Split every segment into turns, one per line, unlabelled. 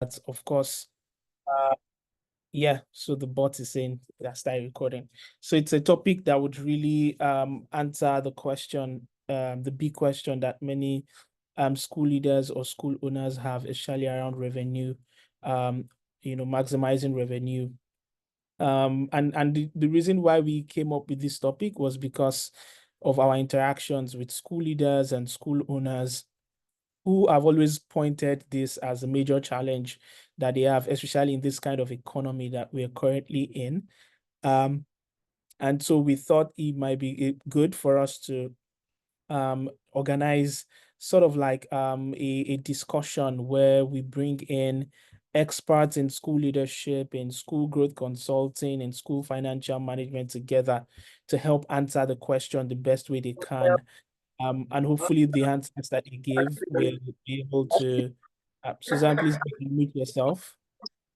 of course, uh, yeah, so the bot is saying that start recording. So it's a topic that would really answer the question, the big question that many school leaders or school owners have, especially around revenue, maximizing revenue. And the reason why we came up with this topic was because of our interactions with school leaders and school owners who have always pointed this as a major challenge that they have, especially in this kind of economy that we're currently in. Um, and so we thought it might be good for us to organize sort of like a discussion where we bring in experts in school leadership, in school growth consulting, in school financial management together to help answer the question the best way they can. And hopefully the answers that they give will be able to, Susan, please mute yourself.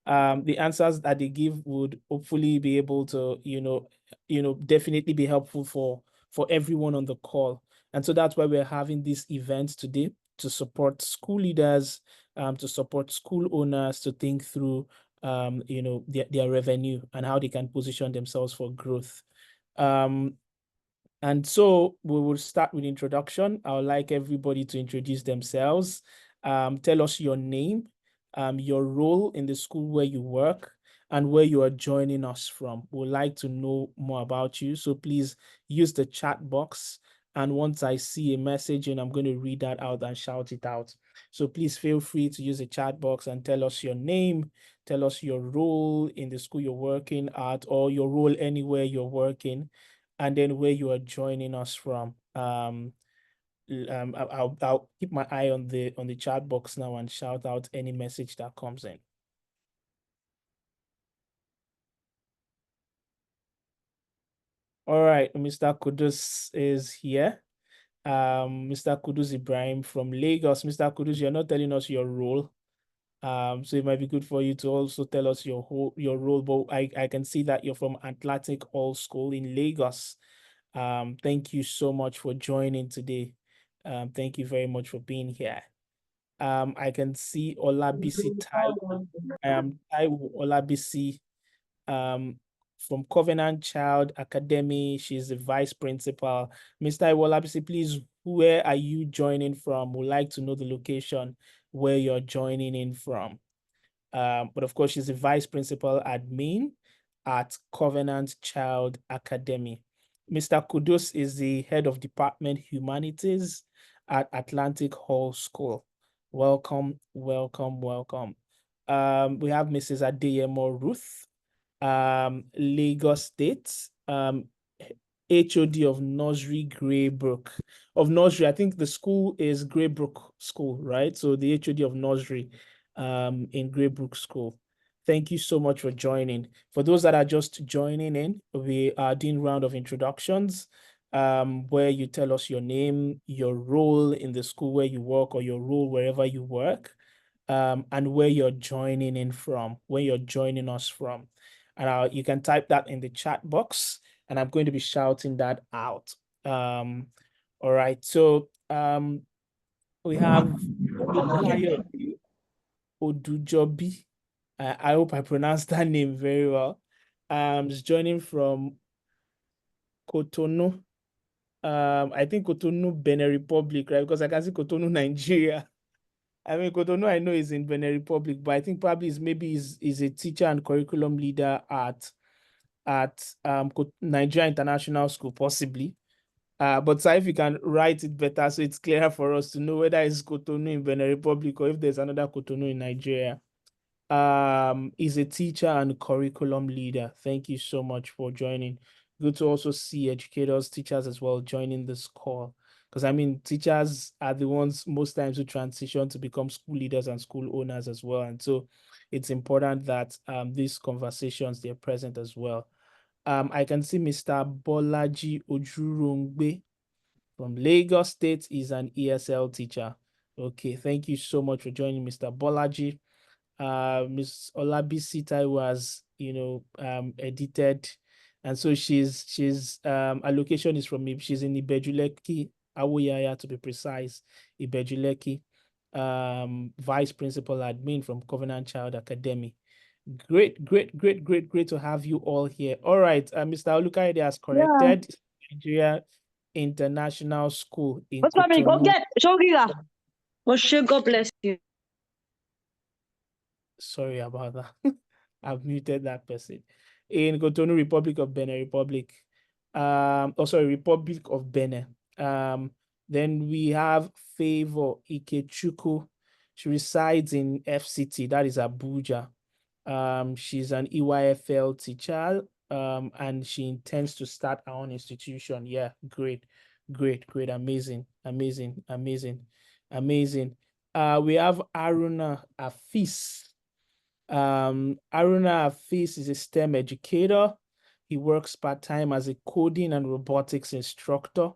The answers that they give would hopefully be able to, definitely be helpful for everyone on the call. And so that's why we're having this event today to support school leaders, to support school owners to think through, their revenue and how they can position themselves for growth. And so we will start with introduction. I would like everybody to introduce themselves. Tell us your name, your role in the school where you work, and where you are joining us from. We'd like to know more about you. So please use the chat box. And once I see a message, and I'm going to read that out and shout it out. So please feel free to use the chat box and tell us your name, tell us your role in the school you're working at, or your role anywhere you're working, and then where you are joining us from. I'll keep my eye on the chat box now and shout out any message that comes in. All right, Mr. Kudus is here. Mr. Kudus Ibrahim from Lagos. Mr. Kudus, you're not telling us your role. So it might be good for you to also tell us your role. But I can see that you're from Atlantic All School in Lagos. Thank you so much for joining today. Thank you very much for being here. I can see Olabisi Taiwo. Taiwo Olabisi um, from Covenant Child Academy. She's the vice principal. Mr. Taiwo Olabisi, please, where are you joining from? We'd like to know the location where you're joining in from. But of course, she's the vice principal admin at Covenant Child Academy. Mr. Kudus is the head of Department Humanities at Atlantic Hall School. Welcome, welcome, welcome. We have Mrs. Adeyemo Ruth, Lagos State, HOD of Nursery Greybrook. Of Nursery, I think the school is Greybrook School, right? So the HOD of Nursery in Greybrook School. Thank you so much for joining. For those that are just joining in, we are doing a round of introductions where you tell us your name, your role in the school where you work, or your role wherever you work, and where you're joining in from, where you're joining us from. And you can type that in the chat box, and I'm going to be shouting that out. All right, so we have Eyitayo Odujobi. I hope I pronounced that name very well. Is joining from Cotonou. I think Cotonou, Benin Republic, right? Because I can see Cotonou, Nigeria. I mean, Cotonou, I know is in Benin Republic, but I think probably is a teacher and curriculum leader at Nigeria International School, possibly. But so if you can write it better so it's clearer for us to know whether it's Cotonou in Benin Republic or if there's another Cotonou in Nigeria. Is a teacher and curriculum leader. Thank you so much for joining. Good to also see educators, teachers as well joining this call. Because I mean, teachers are the ones most times who transition to become school leaders and school owners as well. And so it's important that these conversations, they're present as well. I can see Mr. Bolaji Ojurungbe from Lagos State is an ESL teacher. Okay, thank you so much for joining, Mr. Bolaji. Miss Olabisi was, edited, and so she's her location is from she's in Ibejuleki, Awoyaya to be precise, Ibejuleki. Vice Principal Admin from Covenant Child Academy. Great to have you all here. All right, Mr. Olukayede has corrected. Nigeria International School in Cotonou.
God bless you.
Sorry about that. I've muted that person. In Cotonou, Republic of Benin, Republic of Benin. Then we have Favor Ikechukwu. She resides in FCT, that is Abuja. She's an EYFL teacher, and she intends to start her own institution. Yeah, great, amazing. We have Aruna Afis. Aruna Afis is a STEM educator. He works part-time as a coding and robotics instructor,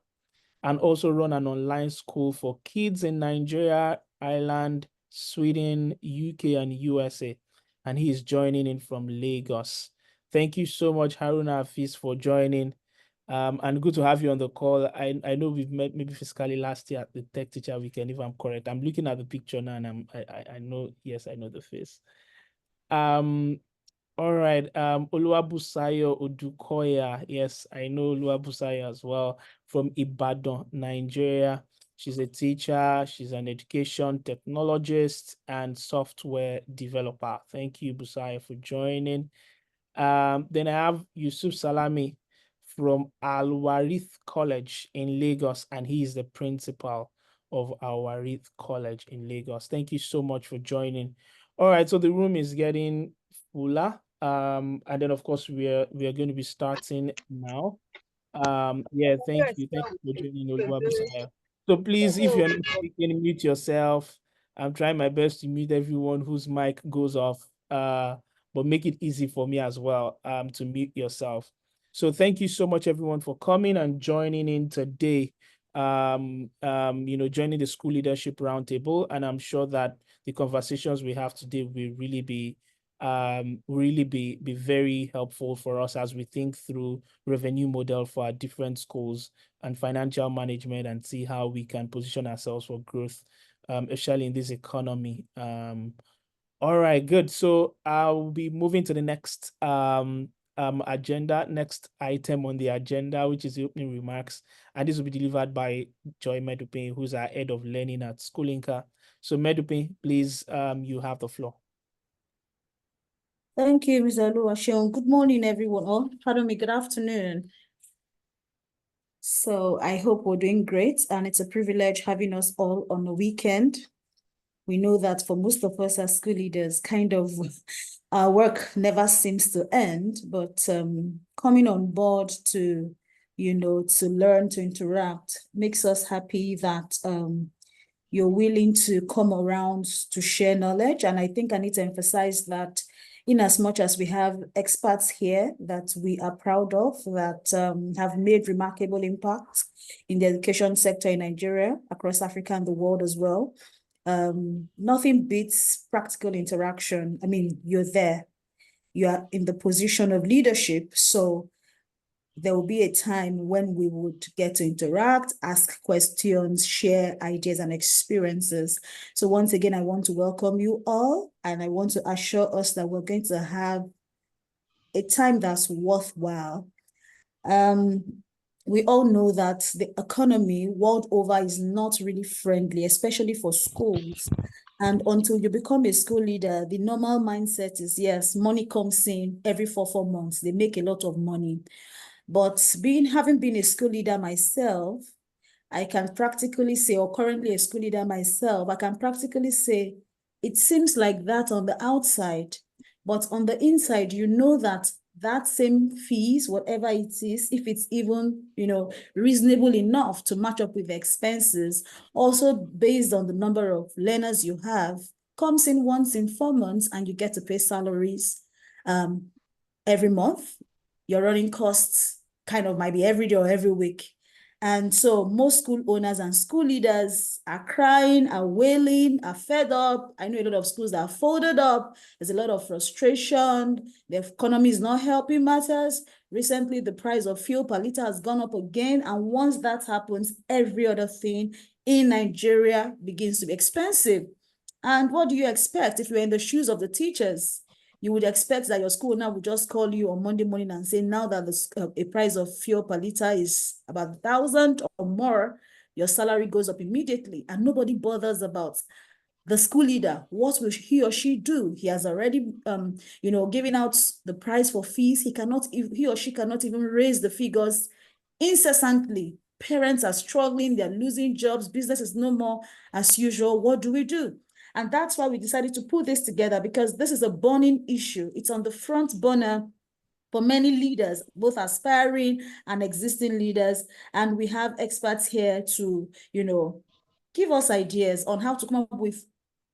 and also run an online school for kids in Nigeria, Ireland, Sweden, UK, and USA. And he is joining in from Lagos. Thank you so much, Haruna Afis, for joining. And good to have you on the call. I know we've met maybe physically last year at the Tech Teacher Weekend, if I'm correct. I'm looking at the picture now, and I know, yes, I know the face. All right, Oluwabusayo Odukoya. Yes, I know Oluwabusayo as well, from Ibadan, Nigeria. She's a teacher, she's an education technologist and software developer. Thank you, Busayo, for joining. Then I have Yusuf Salami from Al Warith College in Lagos, and he is the principal of Al Warith College in Lagos. Thank you so much for joining. All right, so the room is getting fuller. And then of course we are going to be starting now. Yeah, thank you for joining, Oluwabusaya. So please, if you're not speaking, mute yourself. I'm trying my best to mute everyone whose mic goes off, but make it easy for me as well to mute yourself. So thank you so much, everyone, for coming and joining in today. Joining the School Leadership Roundtable, and I'm sure that the conversations we have today will really be very helpful for us as we think through revenue model for our different schools and financial management, and see how we can position ourselves for growth, especially in this economy. All right, good. So I'll be moving to the next next item on the agenda, which is the opening remarks, and this will be delivered by Joy Medupin, who's our head of learning at Schoolinka. So Medupin, please, you have the floor.
Thank you, Mr. Oluwaseun. Good morning, everyone. Oh, pardon me, good afternoon. So I hope we're doing great, and it's a privilege having us all on the weekend. We know that for most of us as school leaders, kind of our work never seems to end, but coming on board to, to learn, to interact, makes us happy that you're willing to come around to share knowledge. And I think I need to emphasize that in as much as we have experts here that we are proud of, that have made remarkable impacts in the education sector in Nigeria, across Africa and the world as well, nothing beats practical interaction. I mean, you're there, you are in the position of leadership. So there will be a time when we would get to interact, ask questions, share ideas and experiences. So once again, I want to welcome you all, and I want to assure us that we're going to have a time that's worthwhile. We all know that the economy world over is not really friendly, especially for schools. And until you become a school leader, the normal mindset is, yes, money comes in every 4 months. They make a lot of money. But having been a school leader myself, I can practically say, or currently a school leader myself, I can practically say, it seems like that on the outside, but on the inside, you know that same fees, whatever it is, if it's even, reasonable enough to match up with the expenses, also based on the number of learners you have, comes in once in 4 months, and you get to pay salaries every month. Your running costs kind of might be every day or every week. And so most school owners and school leaders are crying, are wailing, are fed up. I know a lot of schools that are folded up. There's a lot of frustration. The economy is not helping matters. Recently, the price of fuel per liter has gone up again. And once that happens, every other thing in Nigeria begins to be expensive. And what do you expect if you're in the shoes of the teachers? You would expect that your school now would just call you on Monday morning and say, now that a price of fuel per liter is about 1,000 or more, your salary goes up immediately, and nobody bothers about the school leader. What will he or she do? He has already, given out the price for fees. He or she cannot even raise the figures incessantly. Parents are struggling, they're losing jobs, business is no more as usual. What do we do? And that's why we decided to put this together, because this is a burning issue. It's on the front burner for many leaders, both aspiring and existing leaders. And we have experts here to, give us ideas on how to come up with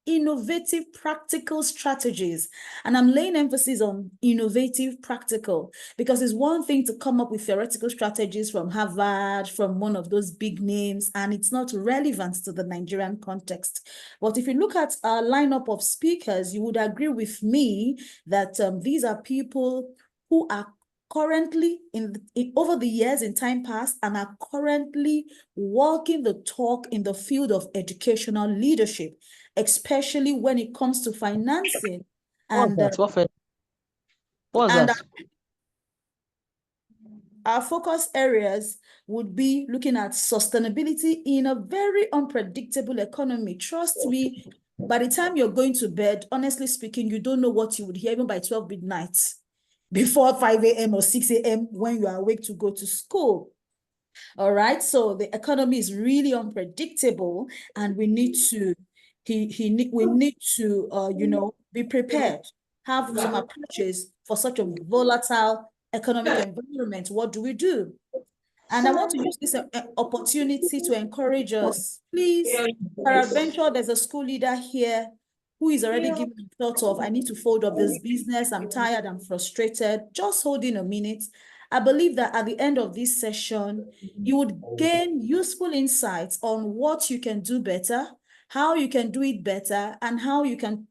innovative, practical strategies. And I'm laying emphasis on innovative, practical, because it's one thing to come up with theoretical strategies from Harvard, from one of those big names, and it's not relevant to the Nigerian context. But if you look at our lineup of speakers, you would agree with me that these are people who are currently over the years in time past and are currently walking the talk in the field of educational leadership, especially when it comes to financing.
What's that? What's
and
that?
Our focus areas would be looking at sustainability in a very unpredictable economy. Trust me, by the time you're going to bed, honestly speaking, you don't know what you would hear even by 12 midnight, before 5 a.m. or 6 a.m. when you are awake to go to school. All right, so the economy is really unpredictable, and we need to be prepared, have some approaches for such a volatile economic environment. What do we do? And I want to use this opportunity to encourage us. Please, peradventure, there's a school leader here who is already giving a thought of, I need to fold up this business, I'm tired, I'm frustrated. Just hold in a minute. I believe that at the end of this session, you would gain useful insights on what you can do better, how you can do it better, and how you can,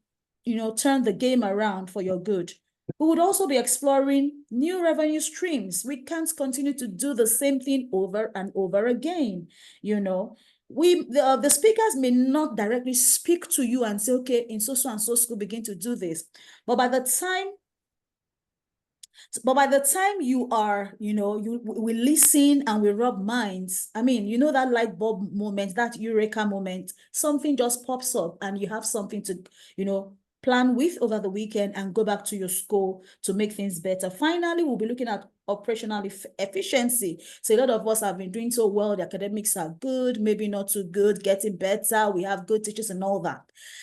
turn the game around for your good. We would also be exploring new revenue streams. We can't continue to do the same thing over and over again. The speakers may not directly speak to you and say, okay, in so and so school, begin to do this. But by the time you are, we listen and we rub minds. I mean, that light bulb moment, that eureka moment, something just pops up and you have something to, plan with over the weekend and go back to your school to make things better. Finally, we'll be looking at operational efficiency. So a lot of us have been doing so well. The academics are good, maybe not too good, getting better. We have good teachers and all that.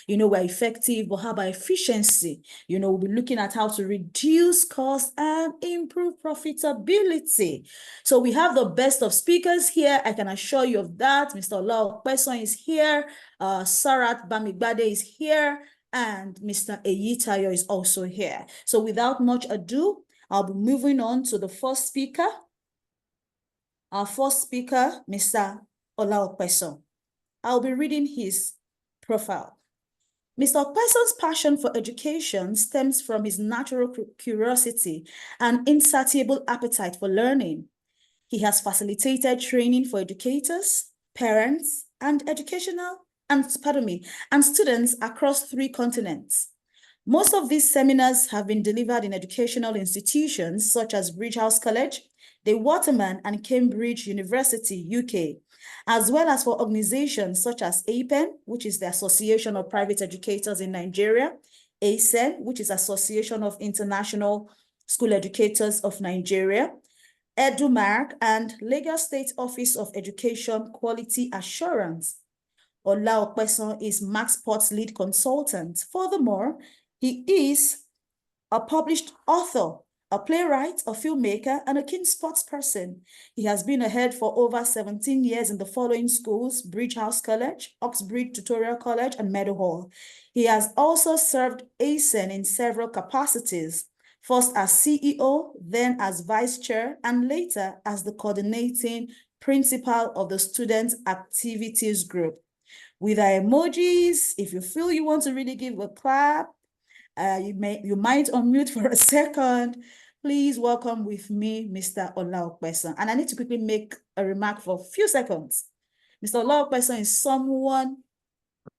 We're effective, but how about efficiency? We'll be looking at how to reduce costs and improve profitability. So we have the best of speakers here. I can assure you of that. Mr. Opesan is here. Sarat Bamigbade is here. And Mr. Eyitayo is also here. So without much ado, I'll be moving on to the first speaker. Our first speaker, Mr. Opesan. I'll be reading his profile. Mr. Opesan's passion for education stems from his natural curiosity and insatiable appetite for learning. He has facilitated training for educators, parents, and students across 3 continents. Most of these seminars have been delivered in educational institutions such as Bridge House College, the Waterman and Cambridge University, UK, as well as for organizations such as APEN, which is the Association of Private Educators in Nigeria, ASEN, which is Association of International School Educators of Nigeria, EduMark, and Lagos State Office of Education Quality Assurance. Ola Opesan is MaxPort's lead consultant. Furthermore, he is a published author, a playwright, a filmmaker, and a keen sports person. He has been ahead for over 17 years in the following schools: Bridge House College, Oxbridge Tutorial College, and Meadow Hall. He has also served ASEN in several capacities, first as CEO, then as vice chair, and later as the coordinating principal of the Student Activities Group. With our emojis, if you feel you want to really give a clap, you might unmute for a second. Please welcome with me, Mr. Ola Opesan. And I need to quickly make a remark for a few seconds. Mr. Opesan is someone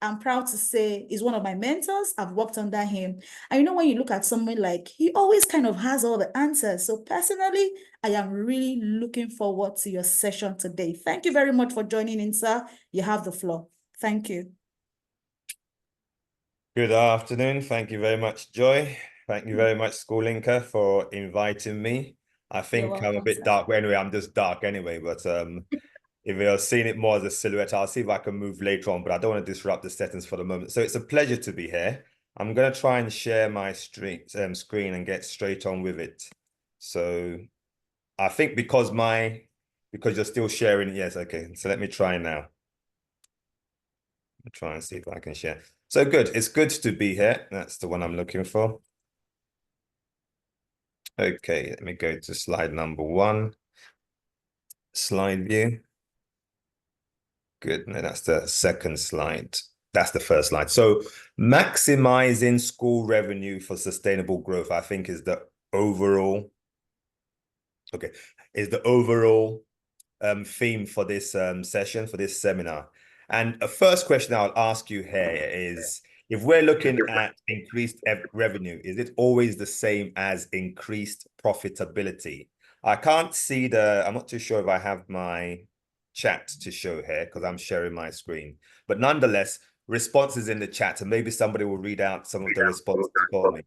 I'm proud to say is one of my mentors. I've worked under him. And you know, when you look at someone like, he always kind of has all the answers. So personally, I am really looking forward to your session today. Thank you very much for joining in, sir. You have the floor. Thank you.
Good afternoon. Thank you very much, Joy. Thank you very much, School Linker, for inviting me. I think
welcome,
I'm a bit
sir.
dark. Well, anyway, I'm just dark anyway, but if you're seeing it more as a silhouette, I'll see if I can move later on, but I don't want to disrupt the settings for the moment. So it's a pleasure to be here. I'm going to try and share my screen and get straight on with it. So I think because you're still sharing, yes, okay. So let me try now. I'll try and see if I can share. So good. It's good to be here. That's the one I'm looking for. Okay, let me go to slide number 1. Slide view. Good. No, that's the second slide. That's the first slide. So maximizing school revenue for sustainable growth, I think is the overall, theme for this session, for this seminar. And a first question I'll ask you here is, if we're looking at increased revenue, is it always the same as increased profitability? I can't see I'm not too sure if I have my chat to show here because I'm sharing my screen. But nonetheless, responses in the chat, and maybe somebody will read out some of the responses for me.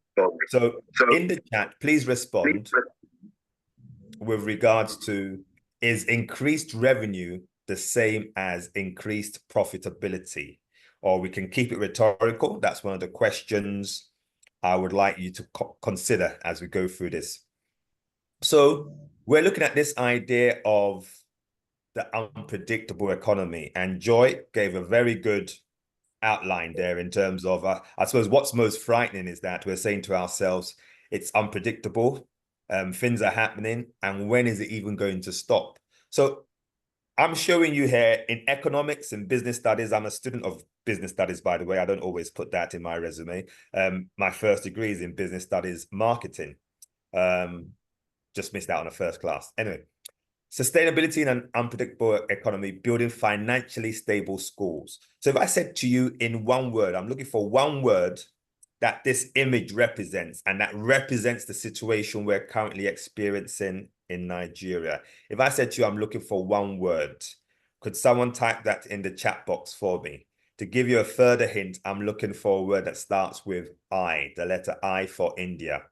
So in the chat, please respond with regards to, is increased revenue the same as increased profitability? Or we can keep it rhetorical. That's one of the questions I would like you to consider as we go through this. So we're looking at this idea of the unpredictable economy, and Joy gave a very good outline there in terms of, I suppose what's most frightening is that we're saying to ourselves, it's unpredictable, things are happening, and when is it even going to stop? So I'm showing you here in economics and business studies. I'm a student of business studies, by the way. I don't always put that in my resume. My first degree is in business studies marketing. Just missed out on a first class. Anyway, sustainability in an unpredictable economy, building financially stable schools. So if I said to you in one word, I'm looking for one word that this image represents, and that represents the situation we're currently experiencing in Nigeria. If I said to you, I'm looking for one word, could someone type that in the chat box for me? To give you a further hint, I'm looking for a word that starts with I, the letter I for India.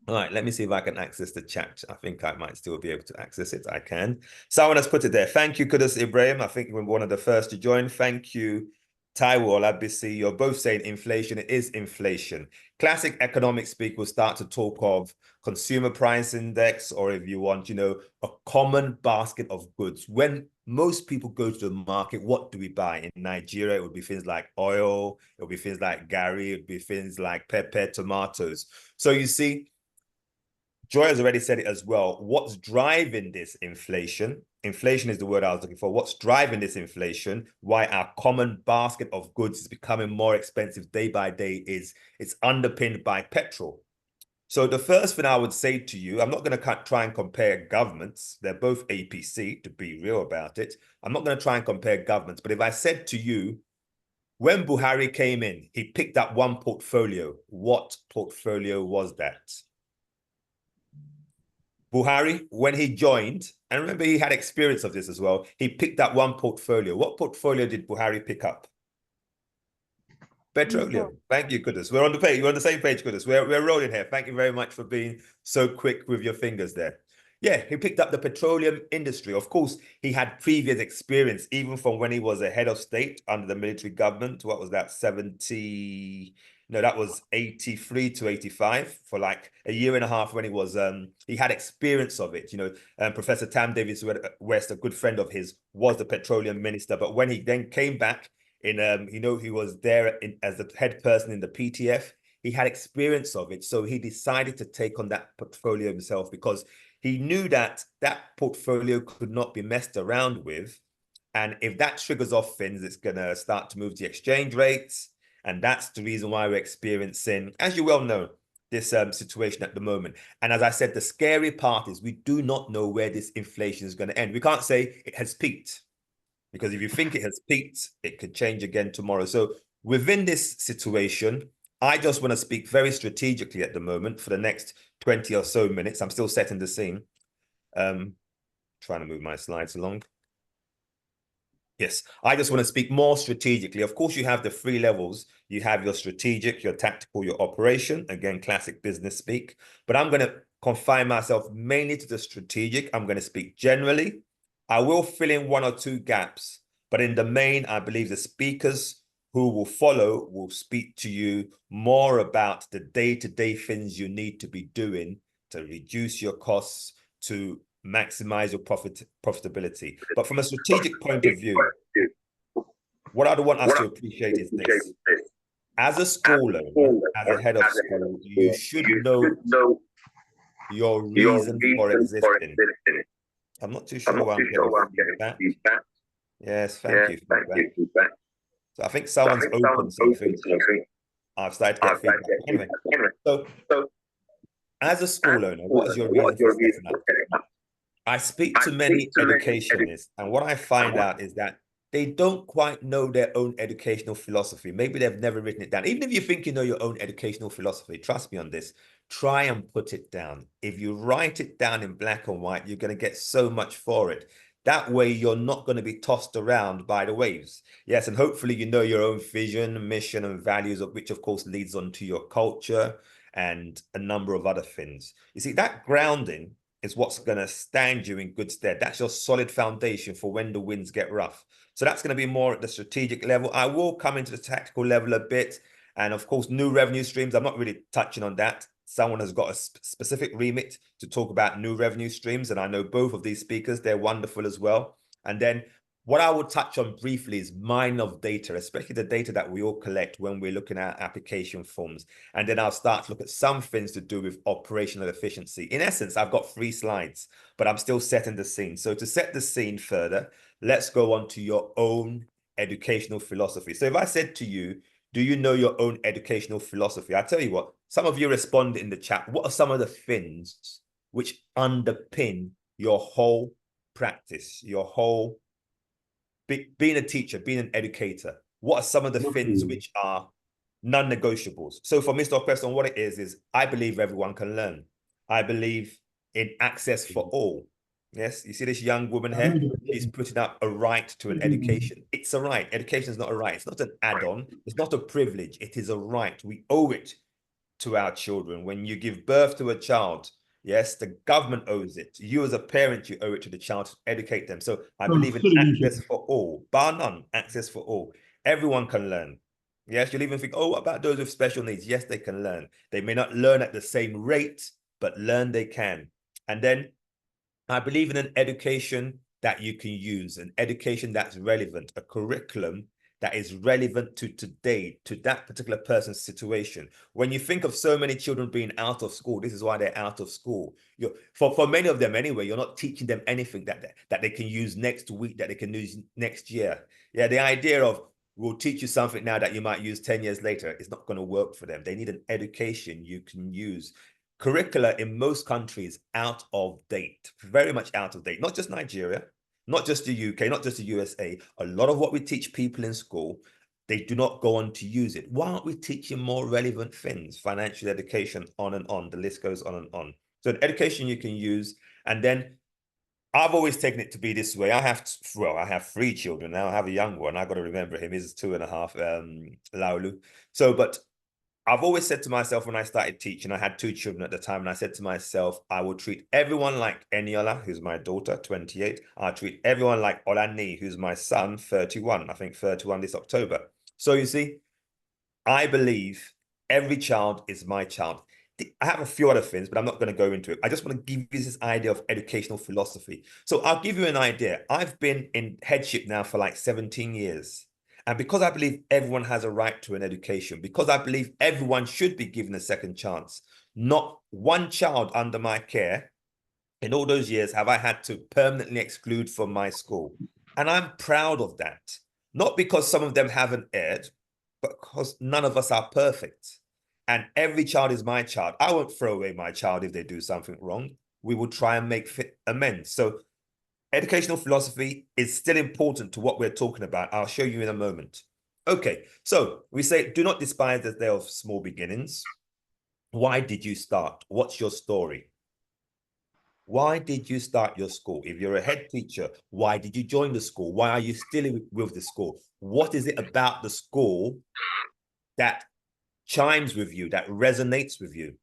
All right, let me see if I can access the chat. I think I might still be able to access it. I can. Someone has put it there. Thank you, Kudus Ibrahim. I think we're one of the first to join. Thank you, Taiwo Olabisi. You're both saying inflation. It is inflation. Classic economic speak will start to talk of consumer price index, or if you want, a common basket of goods. When most people go to the market, what do we buy? In Nigeria, it would be things like oil. It would be things like gari. It would be things like pepper, tomatoes. So you see, Joy has already said it as well. What's driving this inflation? Inflation is the word I was looking for. What's driving this inflation? Why our common basket of goods is becoming more expensive day by day is it's underpinned by petrol. So the first thing I would say to you, I'm not going to try and compare governments. They're both APC, to be real about it. I'm not going to try and compare governments. But if I said to you, when Buhari came in, he picked up one portfolio. What portfolio was that? Buhari, when he joined, and remember he had experience of this as well, he picked up one portfolio. What portfolio did Buhari pick up? Petroleum. Thank you, Kudus. We're on the page. We're on the same page, Kudus. We're rolling here. Thank you very much for being so quick with your fingers there. Yeah, he picked up the petroleum industry. Of course, he had previous experience, even from when he was a head of state under the military government. What was that, 70? No, that was 83 to 85, for like a year and a half when he was, he had experience of it. Professor Tam Davis West, a good friend of his, was the petroleum minister. But when he then came back in, he was there as the head person in the PTF, he had experience of it. So he decided to take on that portfolio himself because he knew that that portfolio could not be messed around with. And if that triggers off things, it's going to start to move the exchange rates. And that's the reason why we're experiencing, as you well know, this situation at the moment. And as I said, the scary part is we do not know where this inflation is going to end. We can't say it has peaked, because if you think it has peaked, it could change again tomorrow. So within this situation, I just want to speak very strategically at the moment for the next 20 or so minutes. I'm still setting the scene. Trying to move my slides along. Yes, I just want to speak more strategically. Of course, you have the three levels. You have your strategic, your tactical, your operation. Again, classic business speak. But I'm going to confine myself mainly to the strategic. I'm going to speak generally. I will fill in one or two gaps. But in the main, I believe the speakers who will follow will speak to you more about the day-to-day things you need to be doing to reduce your costs, to maximize your profitability. But from a strategic point of view, what I want us to appreciate is this. As a school owner, as a head of school, you should know your reason for existing. I'm not too sure why I'm getting feedback. Yes, thank you. Feedback. So I think someone's opened something. I've started to get feedback. Anyway, so as a school owner, what is your reason for setting up? I speak to many educationists, and what I find out is that they don't quite know their own educational philosophy. Maybe they've never written it down. Even if you think you know your own educational philosophy, trust me on this, try and put it down. If you write it down in black and white, you're going to get so much for it. That way, you're not going to be tossed around by the waves. Yes, and hopefully you know your own vision, mission, and values, of which, of course, leads on to your culture and a number of other things. You see, that grounding is what's going to stand you in good stead. That's your solid foundation for when the winds get rough. So that's going to be more at the strategic level. I will come into the tactical level a bit. And of course, new revenue streams, I'm not really touching on that. Someone has got a specific remit to talk about new revenue streams. And I know both of these speakers, they're wonderful as well. And then what I will touch on briefly is mine of data, especially the data that we all collect when we're looking at application forms. And then I'll start to look at some things to do with operational efficiency. In essence, I've got 3 slides, but I'm still setting the scene. So to set the scene further, let's go on to your own educational philosophy. So if I said to you, do you know your own educational philosophy? I tell you what, some of you respond in the chat. What are some of the things which underpin your whole practice, your whole being a teacher, being an educator? What are some of the things which are non-negotiables? So for Mr. Opesan, what it is I believe everyone can learn. I believe in access for all. Yes, you see this young woman here? She's putting up a right to an education. It's a right. Education is not a right. It's not an add-on. It's not a privilege. It is a right. We owe it to our children. When you give birth to a child, yes, the government owes it. You as a parent, you owe it to the child to educate them. So I believe in access for all, bar none, access for all. Everyone can learn. Yes, you'll even think, oh, what about those with special needs? Yes, they can learn. They may not learn at the same rate, but learn they can. And then I believe in an education that you can use, an education that's relevant, a curriculum that is relevant to today, to that particular person's situation. When you think of so many children being out of school, this is why they're out of school. For many of them anyway, you're not teaching them anything that they can use next week, that they can use next year. Yeah, the idea of we'll teach you something now that you might use 10 years later is not going to work for them. They need an education you can use. Curricula in most countries out of date, very much out of date, not just Nigeria, not just the UK, not just the USA. A lot of what we teach people in school, they do not go on to use it. Why aren't we teaching more relevant things? Financial education, on and on. The list goes on and on. So the education you can use. And then I've always taken it to be this way. I have 3 children now. I have a young one. I've got to remember him. He's 2.5, Laulu. So, but I've always said to myself when I started teaching, I had 2 children at the time, and I said to myself, I will treat everyone like Eniola, who's my daughter, 28. I'll treat everyone like Olani, who's my son, 31. I think 31 this October. So you see, I believe every child is my child. I have a few other things, but I'm not going to go into it. I just want to give you this idea of educational philosophy. So I'll give you an idea. I've been in headship now for like 17 years. And because I believe everyone has a right to an education, because I believe everyone should be given a second chance, not one child under my care in all those years have I had to permanently exclude from my school. And I'm proud of that. Not because some of them haven't erred, but because none of us are perfect. and every child is my child. I won't throw away my child if they do something wrong. We will try and make amends. So educational philosophy is still important to what we're talking about. I'll show you in a moment. Okay, so we say, do not despise the day of small beginnings. Why did you start? What's your story? Why did you start your school? If you're a head teacher, why did you join the school? Why are you still with the school? What is it about the school that chimes with you, that resonates with you?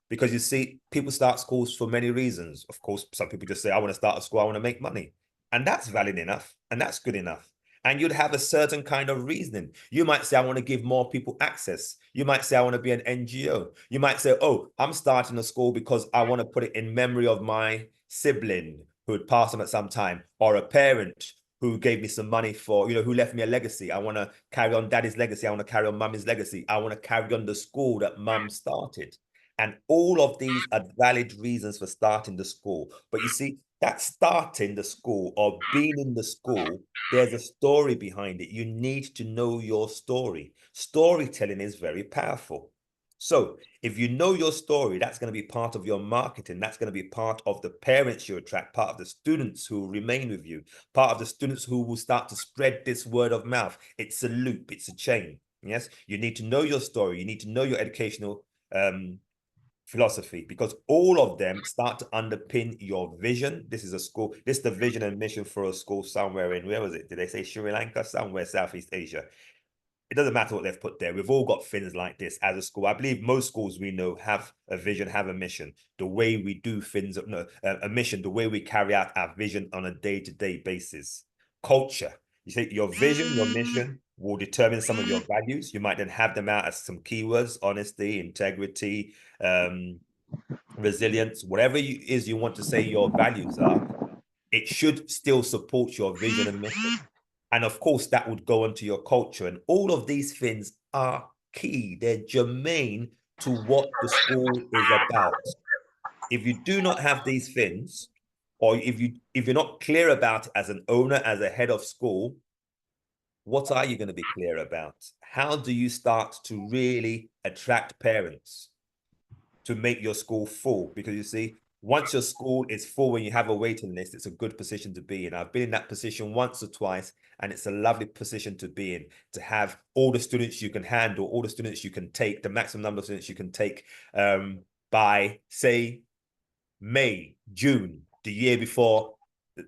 Because you see, people start schools for many reasons. Of course, some people just say, I want to start a school, I want to make money. And that's valid enough, and that's good enough. And you'd have a certain kind of reasoning. You might say, I want to give more people access. You might say, I want to be an NGO. You might say, oh, I'm starting a school because I want to put it in memory of my sibling who had passed on at some time, or a parent who gave me some money for, who left me a legacy. I want to carry on daddy's legacy. I want to carry on mummy's legacy. I want to carry on the school that mum started. And all of these are valid reasons for starting the school. But you see, that starting the school or being in the school, there's a story behind it. You need to know your story. Storytelling is very powerful. So if you know your story, that's going to be part of your marketing. That's going to be part of the parents you attract, part of the students who will remain with you, part of the students who will start to spread this word of mouth. It's a loop. It's a chain. Yes, you need to know your story. You need to know your educational philosophy, because all of them start to underpin your vision. This is a school. This is the vision and mission for a school somewhere in, where was it? Did they say Sri Lanka? Somewhere Southeast Asia. It doesn't matter what they've put there. We've all got things like this as a school. I believe most schools we know have a vision, have a mission. The way we do things, a mission, the way we carry out our vision on a day-to-day basis. Culture. You say your vision, your mission will determine some of your values. You might then have them out as some keywords: honesty, integrity, resilience, whatever is you want to say your values are. It should still support your vision and mission. And of course, that would go into your culture. And all of these things are key. They're germane to what the school is about. If you do not have these things, or if you're not clear about it as an owner, as a head of school, what are you going to be clear about? How do you start to really attract parents to make your school full? Because you see, once your school is full and you have a waiting list, it's a good position to be in. I've been in that position once or twice, and it's a lovely position to be in, to have all the students you can handle, all the students you can take, the maximum number of students you can take by, say, May, June, the year before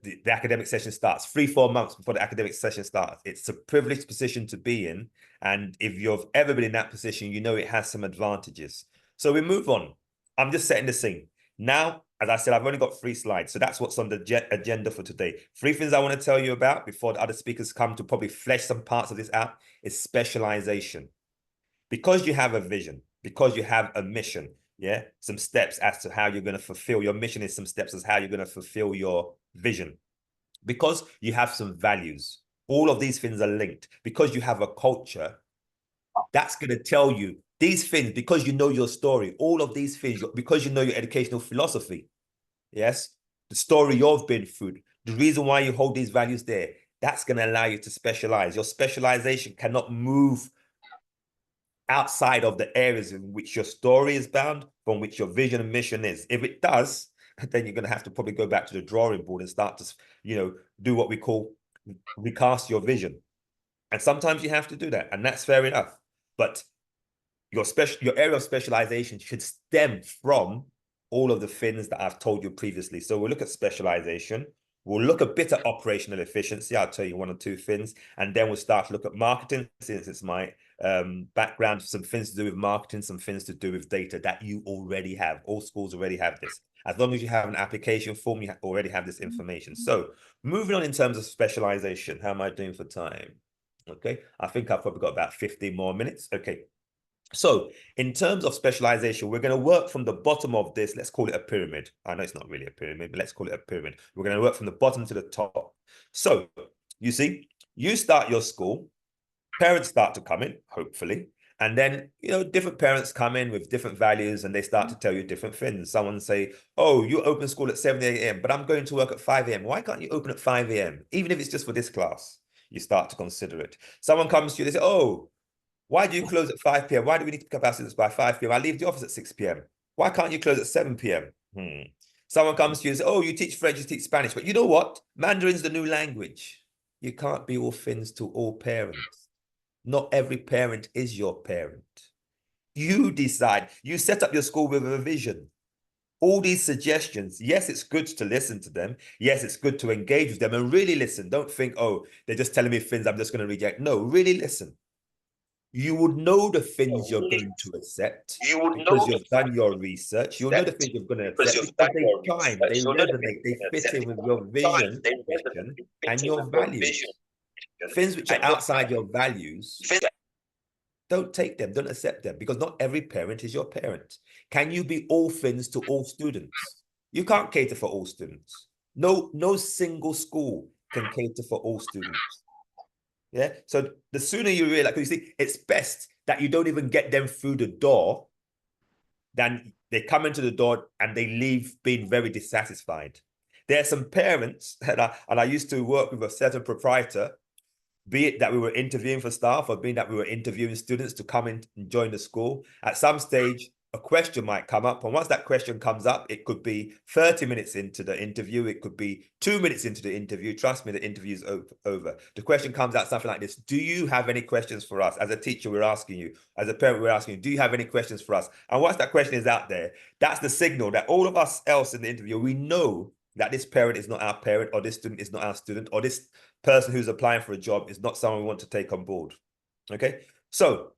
the academic session starts, 3-4 months before the academic session starts. It's a privileged position to be in. And if you've ever been in that position, you know it has some advantages. So we move on. I'm just setting the scene. Now, as I said, I've only got 3 slides. So that's what's on the agenda for today. 3 things I want to tell you about before the other speakers come to probably flesh some parts of this out is specialization. Because you have a vision, because you have a mission, yeah, some steps as to how you're going to fulfill your mission, is some steps as how you're going to fulfill your vision. Because you have some values, all of these things are linked. Because you have a culture, that's going to tell you these things. Because you know your story, all of these things, because you know your educational philosophy, yes, the story you've been through, the reason why you hold these values there, that's going to allow you to specialize. Your specialization cannot move outside of the areas in which your story is bound, from which your vision and mission is. If it does, then you're going to have to probably go back to the drawing board and start to, do what we call recast your vision. And sometimes you have to do that, and that's fair enough. But your area of specialization should stem from all of the things that I've told you previously. So we'll look at specialization. We'll look a bit at operational efficiency. I'll tell you 1 or 2 things, and then we'll start to look at marketing, since it's my background, some things to do with marketing, some things to do with data that you already have. All schools already have this. As long as you have an application form, you already have this information. So moving on in terms of specialization, how am I doing for time? Okay, I think I've probably got about 15 more minutes. Okay. So in terms of specialization, we're going to work from the bottom of this. Let's call it a pyramid. I know it's not really a pyramid, but let's call it a pyramid. We're going to work from the bottom to the top. So you see, you start your school, parents start to come in, hopefully. And then, different parents come in with different values, and they start to tell you different things. Someone say, oh, you open school at 7 a.m., but I'm going to work at 5 a.m. Why can't you open at 5 a.m.? Even if it's just for this class, you start to consider it. Someone comes to you, they say, oh, Why do you close at 5 p.m.? Why do we need to pick up our students by 5 p.m.? I leave the office at 6 p.m. Why can't you close at 7 p.m.? Someone comes to you and says, oh, you teach French, you teach Spanish. But you know what? Mandarin's the new language. You can't be all things to all parents. Not every parent is your parent. You decide. You set up your school with a vision. All these suggestions, yes, it's good to listen to them. Yes, it's good to engage with them and really listen. Don't think, oh, they're just telling me things I'm just going to reject. No, really listen. You would know the things you're going to accept because you've done your research. You'll know the things you're going to accept because they chime, they resonate, they fit in with your vision, mission, and your values. Things which are outside your values, don't take them, don't accept them, because not every parent is your parent. Can you be all things to all students? You can't cater for all students. No single school can cater for all students. Yeah. So the sooner you realize, because you see, it's best that you don't even get them through the door than they come into the door and they leave being very dissatisfied. There are some parents, and I used to work with a certain proprietor, be it that we were interviewing for staff or being that we were interviewing students to come in and join the school. At some stage, a question might come up. And once that question comes up, it could be 30 minutes into the interview. It could be 2 minutes into the interview. Trust me, the interview is over. The question comes out something like this. Do you have any questions for us? As a teacher, we're asking you. As a parent, we're asking you, do you have any questions for us? And once that question is out there, that's the signal that all of us else in the interview, we know that this parent is not our parent, or this student is not our student, or this person who's applying for a job is not someone we want to take on board. Okay? So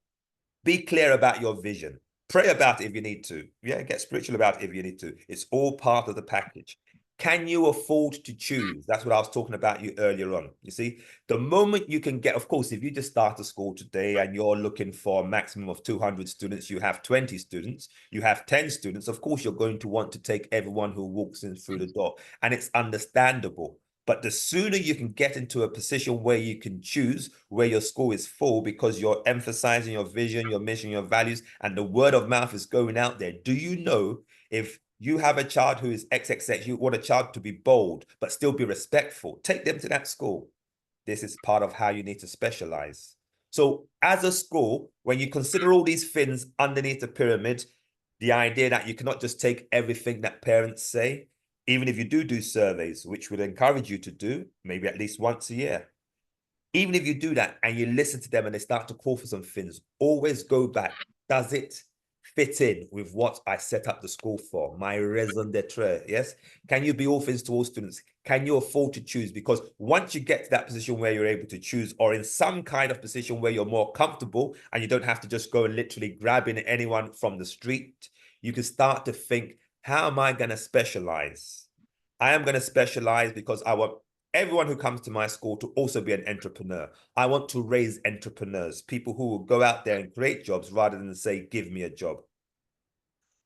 be clear about your vision. Pray about it if you need to. Yeah, get spiritual about it if you need to. It's all part of the package. Can you afford to choose? That's what I was talking about you earlier on. You see, the moment you can get, of course, if you just start a school today and you're looking for a maximum of 200 students, you have 20 students, you have 10 students, of course, you're going to want to take everyone who walks in through the door. And it's understandable. But the sooner you can get into a position where you can choose where your school is full because you're emphasizing your vision, your mission, your values, and the word of mouth is going out there. Do you know if you have a child who is XXX, you want a child to be bold, but still be respectful, take them to that school. This is part of how you need to specialize. So as a school, when you consider all these things underneath the pyramid, the idea that you cannot just take everything that parents say, even if you do surveys, which would encourage you to do, maybe at least once a year. Even if you do that and you listen to them and they start to call for some things, always go back. Does it fit in with what I set up the school for? My raison d'etre, yes? Can you be all things to all students? Can you afford to choose? Because once you get to that position where you're able to choose, or in some kind of position where you're more comfortable and you don't have to just go and literally grabbing anyone from the street, you can start to think, how am I going to specialize? I am going to specialize because I want everyone who comes to my school to also be an entrepreneur. I want to raise entrepreneurs, people who will go out there and create jobs rather than say, give me a job.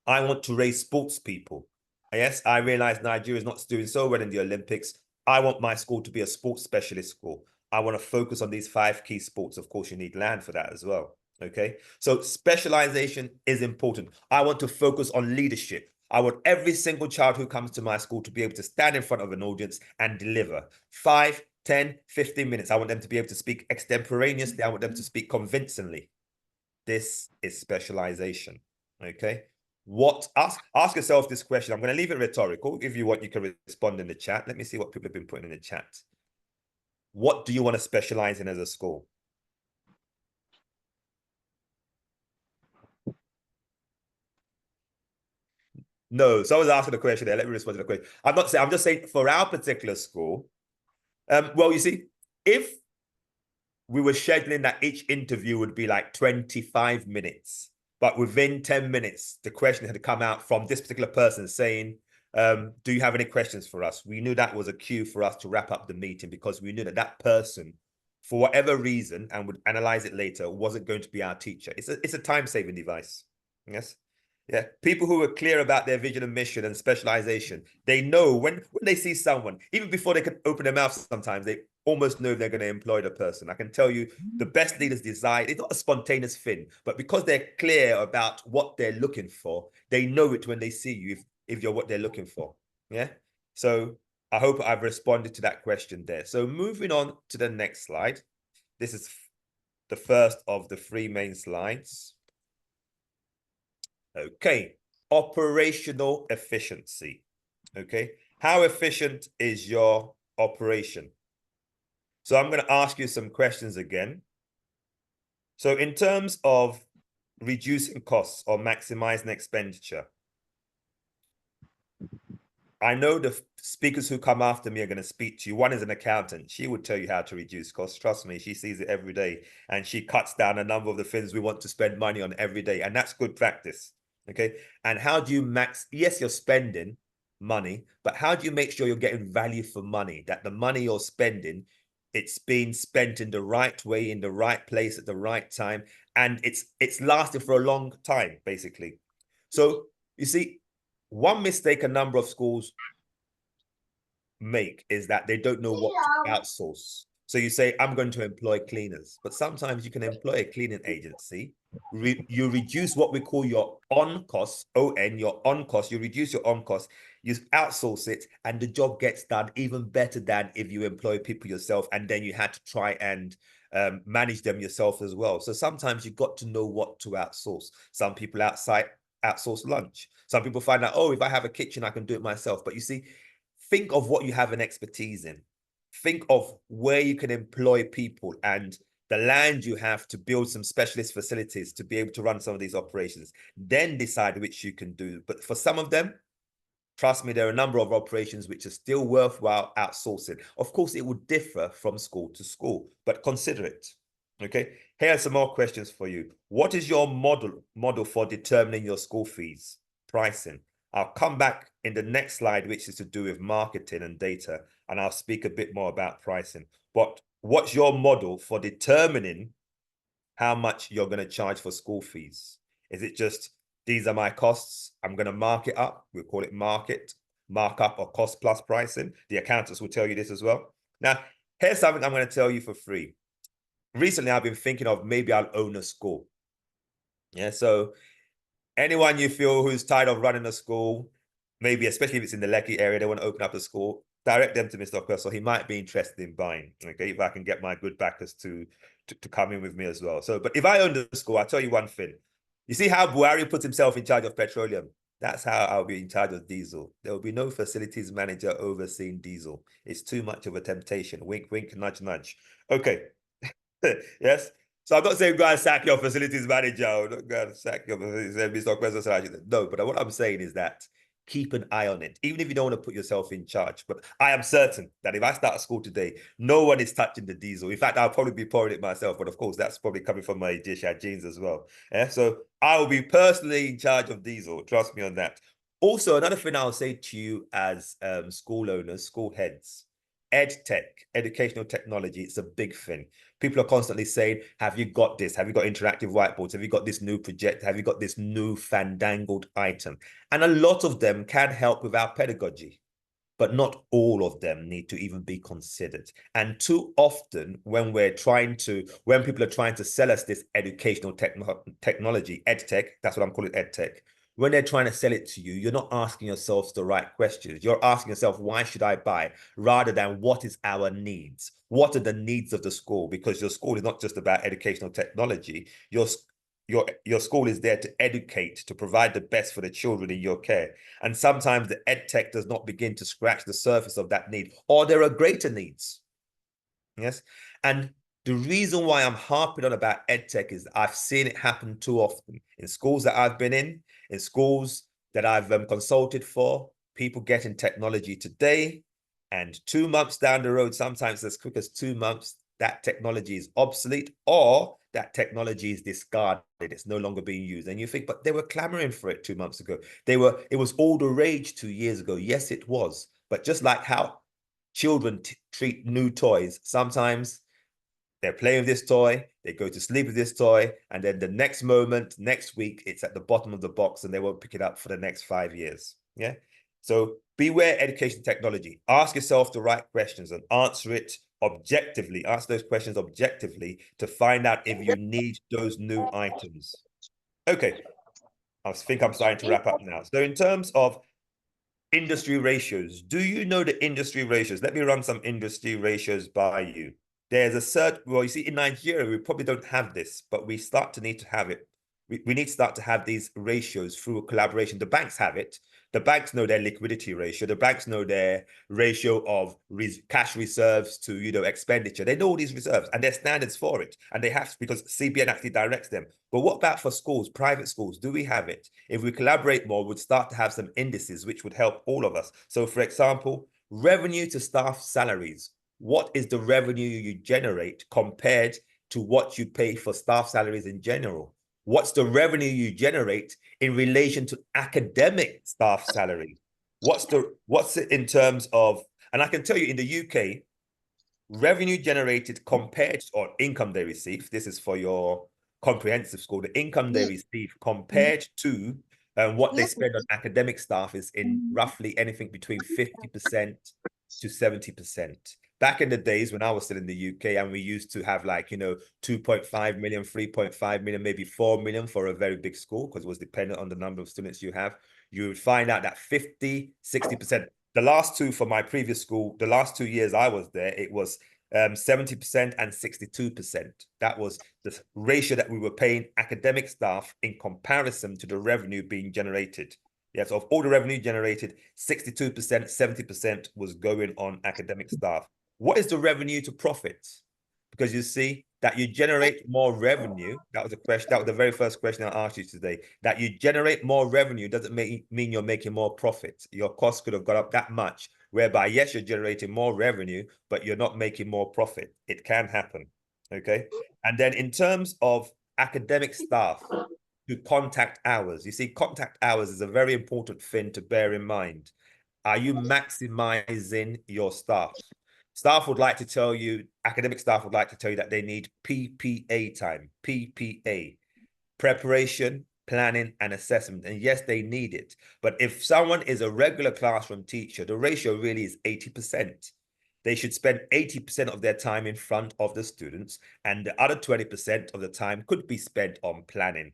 I want to raise sports people. Yes, I realize Nigeria is not doing so well in the Olympics. I want my school to be a sports specialist school. I want to focus on these 5 key sports. Of course, you need land for that as well. Okay, so specialization is important. I want to focus on leadership. I want every single child who comes to my school to be able to stand in front of an audience and deliver 5, 10, 15 minutes. I want them to be able to speak extemporaneously. I want them to speak convincingly. This is specialization. Okay. Ask yourself this question. I'm going to leave it rhetorical. If you want, you can respond in the chat. Let me see what people have been putting in the chat. What do you want to specialize in as a school? No, someone's asking a question there. Let me respond to the question. I'm not saying, I'm just saying for our particular school. Well, you see, if we were scheduling that each interview would be like 25 minutes, but within 10 minutes, the question had come out from this particular person saying, do you have any questions for us? We knew that was a cue for us to wrap up the meeting because we knew that that person, for whatever reason, and would analyze it later, wasn't going to be our teacher. It's a time-saving device. Yes. Yeah, people who are clear about their vision and mission and specialization, they know when they see someone, even before they can open their mouth, sometimes they almost know they're going to employ the person. I can tell you the best leaders decide, it's not a spontaneous thing, but because they're clear about what they're looking for, they know it when they see you if you're what they're looking for. Yeah. So I hope I've responded to that question there. So moving on to the next slide. This is the first of the three main slides. Okay, operational efficiency. Okay, how efficient is your operation? So I'm going to ask you some questions again. So in terms of reducing costs or maximizing expenditure, I know the speakers who come after me are going to speak to you. One is an accountant. She would tell you how to reduce costs. Trust me, she sees it every day. And she cuts down a number of the things we want to spend money on every day. And that's good practice. Okay. And how do you yes, you're spending money, but how do you make sure you're getting value for money? That the money you're spending, it's being spent in the right way, in the right place at the right time. And it's lasted for a long time, basically. So you see, one mistake a number of schools make is that they don't know what to outsource. So you say, I'm going to employ cleaners, but sometimes you can employ a cleaning agency. You reduce what we call your on costs, your on cost, you reduce your on cost, you outsource it, and the job gets done even better than if you employ people yourself, and then you had to try and manage them yourself as well. So sometimes you got to know what to outsource. Some people outsource lunch. Some people find out, oh, if I have a kitchen, I can do it myself. But you see, think of what you have an expertise in. Think of where you can employ people and the land you have to build some specialist facilities to be able to run some of these operations. Then decide which you can do. But for some of them, trust me, there are a number of operations which are still worthwhile outsourcing. Of course, it would differ from school to school, but consider it. Okay, here are some more questions for you. What is your model for determining your school fees? Pricing. I'll come back in the next slide, which is to do with marketing and data, and I'll speak a bit more about pricing. But what's your model for determining how much you're going to charge for school fees? Is it just, these are my costs, I'm going to mark it up? We'll call it markup or cost plus pricing. The accountants will tell you this as well. Now, here's something I'm going to tell you for free. Recently, I've been thinking of maybe I'll own a school. Yeah, so anyone you feel who's tired of running a school, maybe especially if it's in the Lekki area, they want to open up a school, direct them to Mr. Opesan. He might be interested in buying, okay, if I can get my good backers to come in with me as well. So, but if I own the school, I'll tell you one thing. You see how Buhari puts himself in charge of petroleum? That's how I'll be in charge of diesel. There will be no facilities manager overseeing diesel. It's too much of a temptation. Wink, wink, nudge, nudge. Okay. Yes. So I'm not saying go and sack your facilities manager. I'm not going to sack your facilities manager. No, but what I'm saying is that keep an eye on it, even if you don't want to put yourself in charge. But I am certain that if I start a school today, no one is touching the diesel. In fact, I'll probably be pouring it myself. But of course, that's probably coming from my Disha genes as well. Yeah? So I will be personally in charge of diesel. Trust me on that. Also, another thing I'll say to you as school owners, school heads, EdTech, educational technology, it's a big thing. People are constantly saying, have you got this? Have you got interactive whiteboards? Have you got this new project? Have you got this new fandangled item? And a lot of them can help with our pedagogy, but not all of them need to even be considered. And too often when people are trying to sell us this educational technology, EdTech, that's what I'm calling EdTech, when they're trying to sell it to you, you're not asking yourselves the right questions. You're asking yourself, why should I buy? Rather than what is our needs? What are the needs of the school? Because your school is not just about educational technology. Your school is there to educate, to provide the best for the children in your care. And sometimes the EdTech does not begin to scratch the surface of that need, or there are greater needs. Yes. And the reason why I'm harping on about EdTech is I've seen it happen too often in schools that I've been in schools that I've consulted for. People getting technology today, and 2 months down the road, sometimes as quick as 2 months, that technology is obsolete or that technology is discarded. It's no longer being used. And you think, but they were clamoring for it 2 months ago. It was all the rage 2 years ago. Yes, it was. But just like how children treat new toys, sometimes they're playing with this toy, they go to sleep with this toy, and then the next moment, next week, it's at the bottom of the box and they won't pick it up for the next 5 years. Yeah. So beware education technology. Ask yourself the right questions and answer it objectively. Answer those questions objectively to find out if you need those new items. Okay. I think I'm starting to wrap up now. So in terms of industry ratios, do you know the industry ratios? Let me run some industry ratios by you. There's a certain, well, you see, in Nigeria, we probably don't have this, but we start to need to have it. We need to start to have these ratios through a collaboration. The banks have it. The banks know their liquidity ratio. The banks know their ratio of cash reserves to, expenditure. They know all these reserves and there's standards for it. And they have to, because CBN actually directs them. But what about for schools, private schools? Do we have it? If we collaborate more, we'd start to have some indices, which would help all of us. So for example, revenue to staff salaries. What is the revenue you generate compared to what you pay for staff salaries in general? What's the revenue you generate in relation to academic staff salary? What's it in terms of, and I can tell you in the UK, revenue generated compared, or income they receive, this is for your comprehensive school, the income they receive compared to what they spend on academic staff is in roughly anything between 50% to 70%. Back in the days when I was still in the UK and we used to have 2.5 million, 3.5 million, maybe 4 million for a very big school, because it was dependent on the number of students you have, you would find out that 50, 60%. The last two for my previous school, the last 2 years I was there, it was 70% and 62%. That was the ratio that we were paying academic staff in comparison to the revenue being generated. Yeah, so of all the revenue generated, 62%, 70% was going on academic staff. What is the revenue to profits? Because you see that you generate more revenue. That was a question. That was the very first question I asked you today. That you generate more revenue doesn't mean you're making more profit. Your costs could have gone up that much, whereby, yes, you're generating more revenue, but you're not making more profit. It can happen. Okay. And then in terms of academic staff, to contact hours. You see, contact hours is a very important thing to bear in mind. Are you maximizing your staff? Staff would like to tell you, academic staff would like to tell you that they need PPA time, PPA, preparation, planning, and assessment. And yes, they need it. But if someone is a regular classroom teacher, the ratio really is 80%. They should spend 80% of their time in front of the students, and the other 20% of the time could be spent on planning,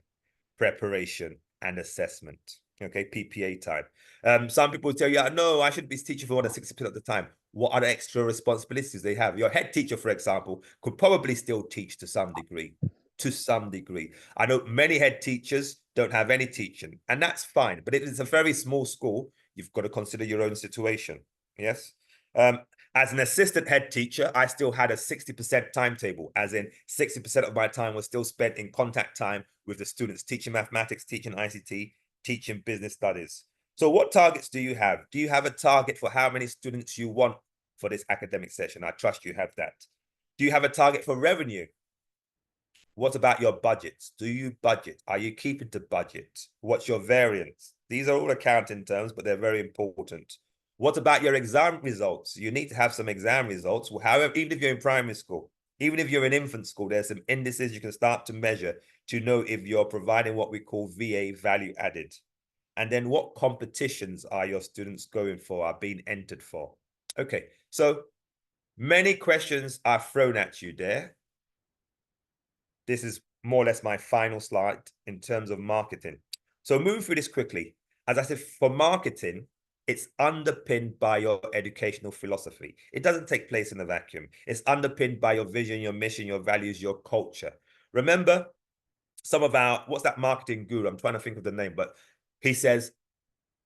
preparation, and assessment. Okay, PPA time. Some people tell you, no, I should be teaching for more than 60% of the time. What are the extra responsibilities they have? Your head teacher, for example, could probably still teach to some degree. To some degree. I know many head teachers don't have any teaching, and that's fine. But if it's a very small school, you've got to consider your own situation. Yes. As an assistant head teacher, I still had a 60% timetable, as in 60% of my time was still spent in contact time with the students, teaching mathematics, teaching ICT, teaching business studies. So what targets do you have? Do you have a target for how many students you want for this academic session? I trust you have that. Do you have a target for revenue? What about your budgets? Do you budget? Are you keeping to budget? What's your variance? These are all accounting terms, but they're very important. What about your exam results? You need to have some exam results. However, even if you're in primary school, even if you're in infant school, there's some indices you can start to measure to know if you're providing what we call VA, value added. And then what competitions are your students going for, are being entered for? Okay, so many questions are thrown at you there. This is more or less my final slide in terms of marketing. So moving through this quickly, as I said, for marketing, it's underpinned by your educational philosophy. It doesn't take place in a vacuum. It's underpinned by your vision, your mission, your values, your culture. Remember, some of what's that marketing guru? I'm trying to think of the name, but he says,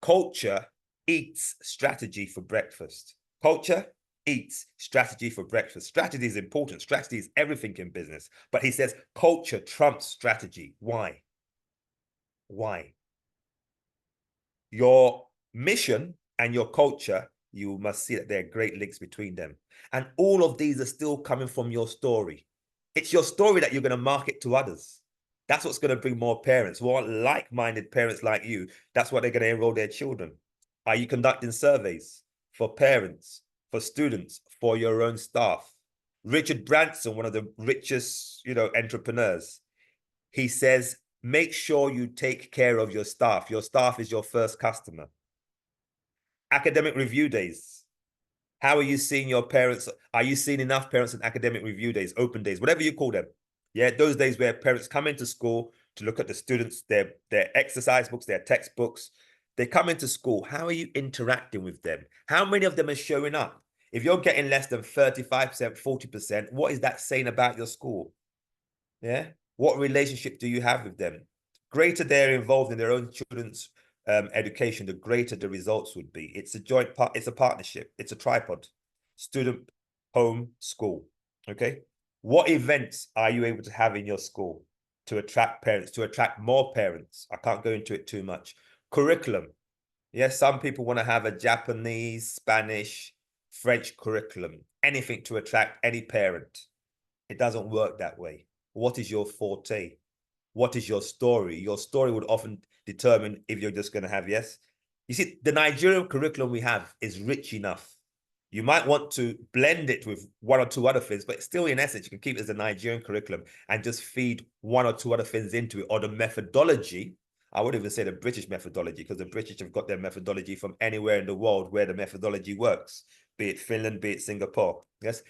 culture eats strategy for breakfast. Culture eats strategy for breakfast. Strategy is important. Strategy is everything in business. But he says culture trumps strategy. Why? Why? Your mission and your culture, you must see that there are great links between them. And all of these are still coming from your story. It's your story that you're going to market to others. That's what's going to bring more parents, more like-minded parents like you. That's what they're going to enroll their children. Are you conducting surveys for parents, for students, for your own staff? Richard Branson, one of the richest, entrepreneurs, he says, make sure you take care of your staff. Your staff is your first customer. Academic review days. How are you seeing your parents? Are you seeing enough parents in academic review days, open days, whatever you call them? Yeah, those days where parents come into school to look at the students, their exercise books, their textbooks. They come into school. How are you interacting with them? How many of them are showing up? If you're getting less than 35%, 40%, what is that saying about your school? Yeah. What relationship do you have with them? Greater they're involved in their own children's education, the greater the results would be. It's a joint part, it's a partnership, it's a tripod. Student, home, school. Okay. What events are you able to have in your school to attract parents, to attract more parents? I can't go into it too much. Curriculum. Yes, some people want to have a Japanese, Spanish, French curriculum, anything to attract any parent. It doesn't work that way. What is your forte? What is your story? Your story would often determine if you're just going to have yes. You see, the Nigerian curriculum we have is rich enough. You might want to blend it with one or two other things, but still in essence, you can keep it as a Nigerian curriculum and just feed one or two other things into it, or the methodology. I would even say the British methodology, because the British have got their methodology from anywhere in the world where the methodology works, be it Finland, be it Singapore. Yes.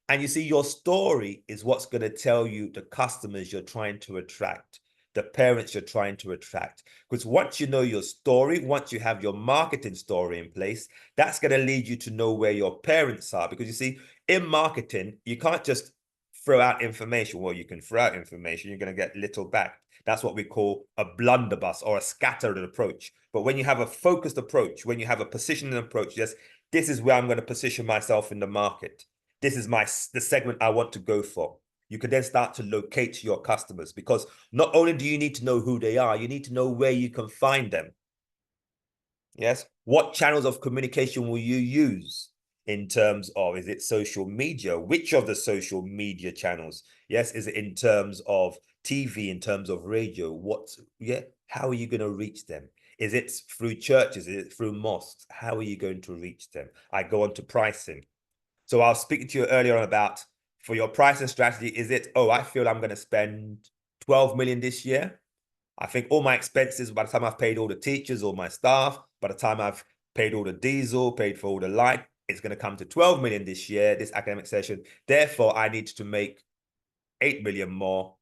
And you see, your story is what's going to tell you the customers you're trying to attract, the parents you're trying to attract. Because once you know your story, once you have your marketing story in place, that's going to lead you to know where your parents are. Because you see, in marketing, you can't just throw out information. Well, you can throw out information, you're going to get little back. That's what we call a blunderbuss or a scattered approach. But when you have a focused approach, when you have a positioning approach, yes, this is where I'm going to position myself in the market. This is the segment I want to go for. You can then start to locate your customers, because not only do you need to know who they are, you need to know where you can find them. Yes. What channels of communication will you use in terms of, is it social media? Which of the social media channels? Yes. Is it in terms of TV, in terms of radio? How are you going to reach them? Is it through churches? Is it through mosques? How are you going to reach them? I go on to pricing. So I was speaking to you earlier on about, for your pricing strategy, is it, oh, I feel I'm going to spend 12 million this year. I think all my expenses, by the time I've paid all the teachers, all my staff, by the time I've paid all the diesel, paid for all the light, it's going to come to 12 million this year, this academic session. Therefore, I need to make 8 million more.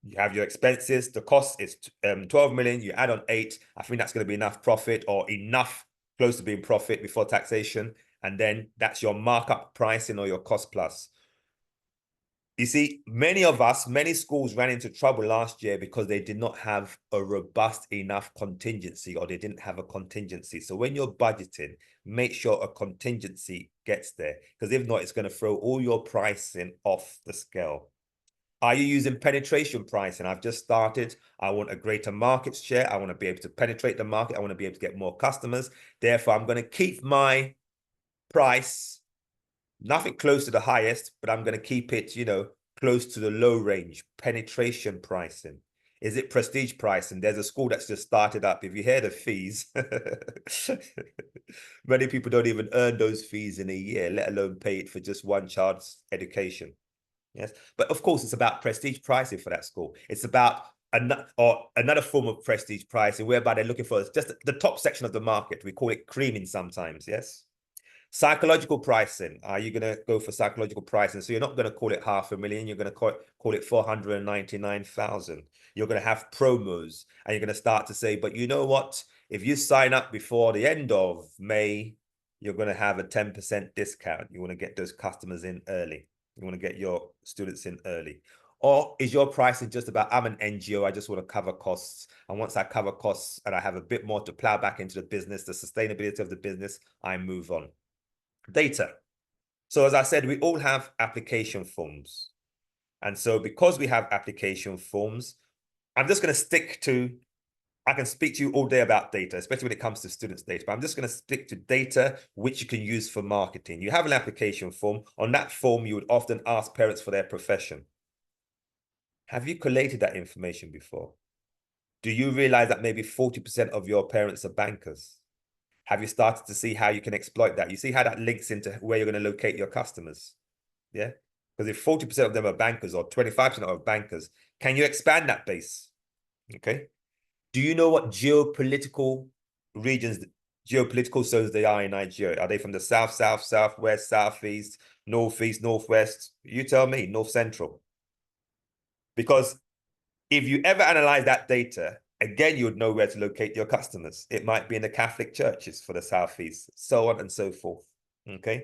You have your expenses. The cost is 12 million. You add on 8. I think that's going to be enough profit, or enough close to being profit before taxation. And then that's your markup pricing, or your cost plus. You see, many of us, many schools ran into trouble last year because they did not have a robust enough contingency, or they didn't have a contingency. So when you're budgeting, make sure a contingency gets there, because if not, it's going to throw all your pricing off the scale. Are you using penetration pricing? I've just started. I want a greater market share. I want to be able to penetrate the market. I want to be able to get more customers. Therefore, I'm going to keep my price nothing close to the highest, but I'm going to keep it, close to the low range. Penetration pricing. Is it prestige pricing? There's a school that's just started up. If you hear the fees, many people don't even earn those fees in a year, let alone pay it for just one child's education. Yes, but of course, it's about prestige pricing for that school. It's about another form of prestige pricing, whereby they're looking for just the top section of the market. We call it creaming sometimes, yes? Psychological pricing. Are you going to go for psychological pricing? So you're not going to call it 500,000. You're going to call it 499,000. You're going to have promos, and you're going to start to say, but you know what? If you sign up before the end of May, you're going to have a 10% discount. You want to get those customers in early. You want to get your students in early. Or is your pricing just about, I'm an NGO, I just want to cover costs. And once I cover costs and I have a bit more to plow back into the business, the sustainability of the business, I move on. Data. So as I said, we all have application forms. And so because we have application forms, I'm just going to stick to, I can speak to you all day about data, especially when it comes to students' data, but I'm just going to stick to data which you can use for marketing. You have an application form. On that form, you would often ask parents for their profession. Have you collated that information before? Do you realize that maybe 40% of your parents are bankers? Have you started to see how you can exploit that? You see how that links into where you're going to locate your customers? Yeah. Because if 40% of them are bankers, or 25% are bankers, can you expand that base? Okay. Do you know what geopolitical regions, geopolitical zones they are in Nigeria? Are they from the south, south, southwest, southeast, northeast, northwest? You tell me, north central. Because if you ever analyze that data, again, you would know where to locate your customers. It might be in the Catholic churches for the southeast, so on and so forth. Okay.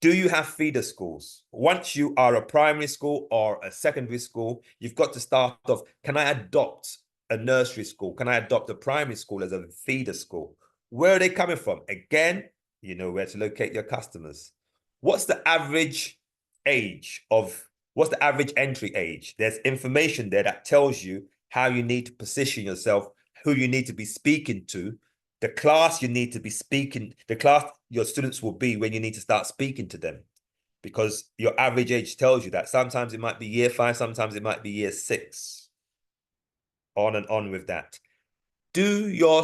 Do you have feeder schools? Once you are a primary school or a secondary school, you've got to start off, can I adopt a nursery school? Can I adopt a primary school as a feeder school? Where are they coming from? Again, you know where to locate your customers. What's the average age of, what's the average entry age? There's information there that tells you how you need to position yourself, who you need to be speaking to, the class you need to be speaking, the class your students will be when you need to start speaking to them, because your average age tells you that. Sometimes it might be year 5, sometimes it might be year 6. On and on with that. Do your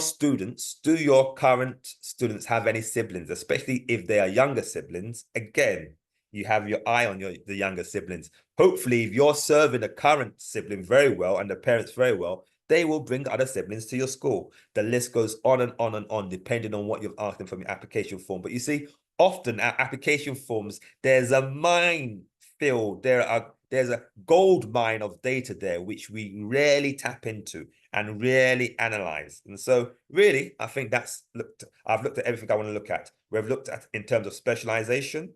current students have any siblings, especially if they are younger siblings? Again, you have your eye on the younger siblings. Hopefully, if you're serving a current sibling very well and the parents very well, they will bring other siblings to your school. The list goes on and on and on, depending on what you've asked them from your application form. But you see, often our application forms, there's a minefield. There's a gold mine of data there, which we rarely tap into and rarely analyze. And so really, I think I've looked at everything I want to look at. We've looked at in terms of specialization.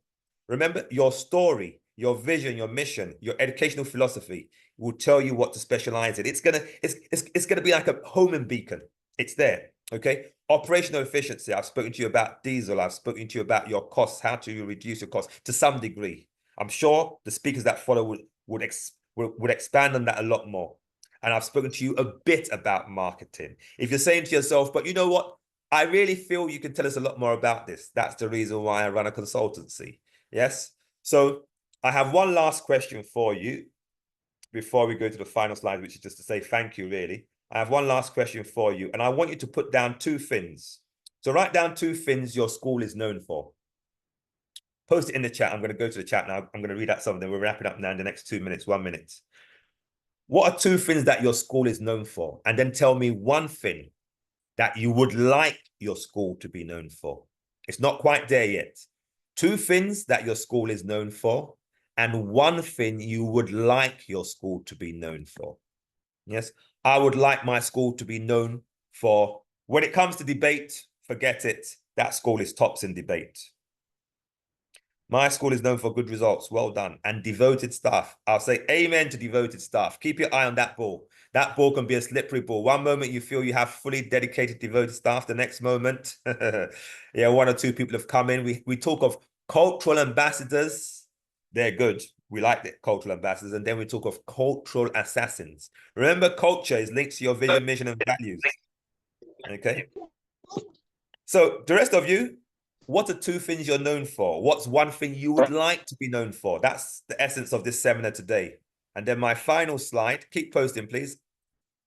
Remember, your story, your vision, your mission, your educational philosophy will tell you what to specialize in. It's gonna be like a homing beacon. It's there. Okay. Operational efficiency. I've spoken to you about diesel. I've spoken to you about your costs, how to reduce your costs to some degree. I'm sure the speakers that follow would expand on that a lot more. And I've spoken to you a bit about marketing. If you're saying to yourself, but you know what? I really feel you can tell us a lot more about this. That's the reason why I run a consultancy. Yes. So I have one last question for you before we go to the final slide, which is just to say thank you, really. I have one last question for you, and I want you to put down 2 things. So write down 2 things your school is known for. Post it in the chat. I'm going to go to the chat now. I'm going to read out some of them. We're wrapping up now in the next 2 minutes, 1 minute. What are 2 things that your school is known for? And then tell me 1 thing that you would like your school to be known for. It's not quite there yet. 2 things that your school is known for, and 1 thing you would like your school to be known for. Yes, I would like my school to be known for, when it comes to debate, forget it. That school is tops in debate. My school is known for good results. Well done. And devoted staff. I'll say amen to devoted staff. Keep your eye on that ball. That ball can be a slippery ball. One moment you feel you have fully dedicated, devoted staff. The next moment, yeah, 1 or 2 people have come in. We talk of cultural ambassadors. They're good. We like the cultural ambassadors. And then we talk of cultural assassins. Remember, culture is linked to your vision, mission, and values. Okay. So the rest of you, what are 2 things you're known for? What's 1 thing you would like to be known for? That's the essence of this seminar today. And then my final slide, keep posting, please.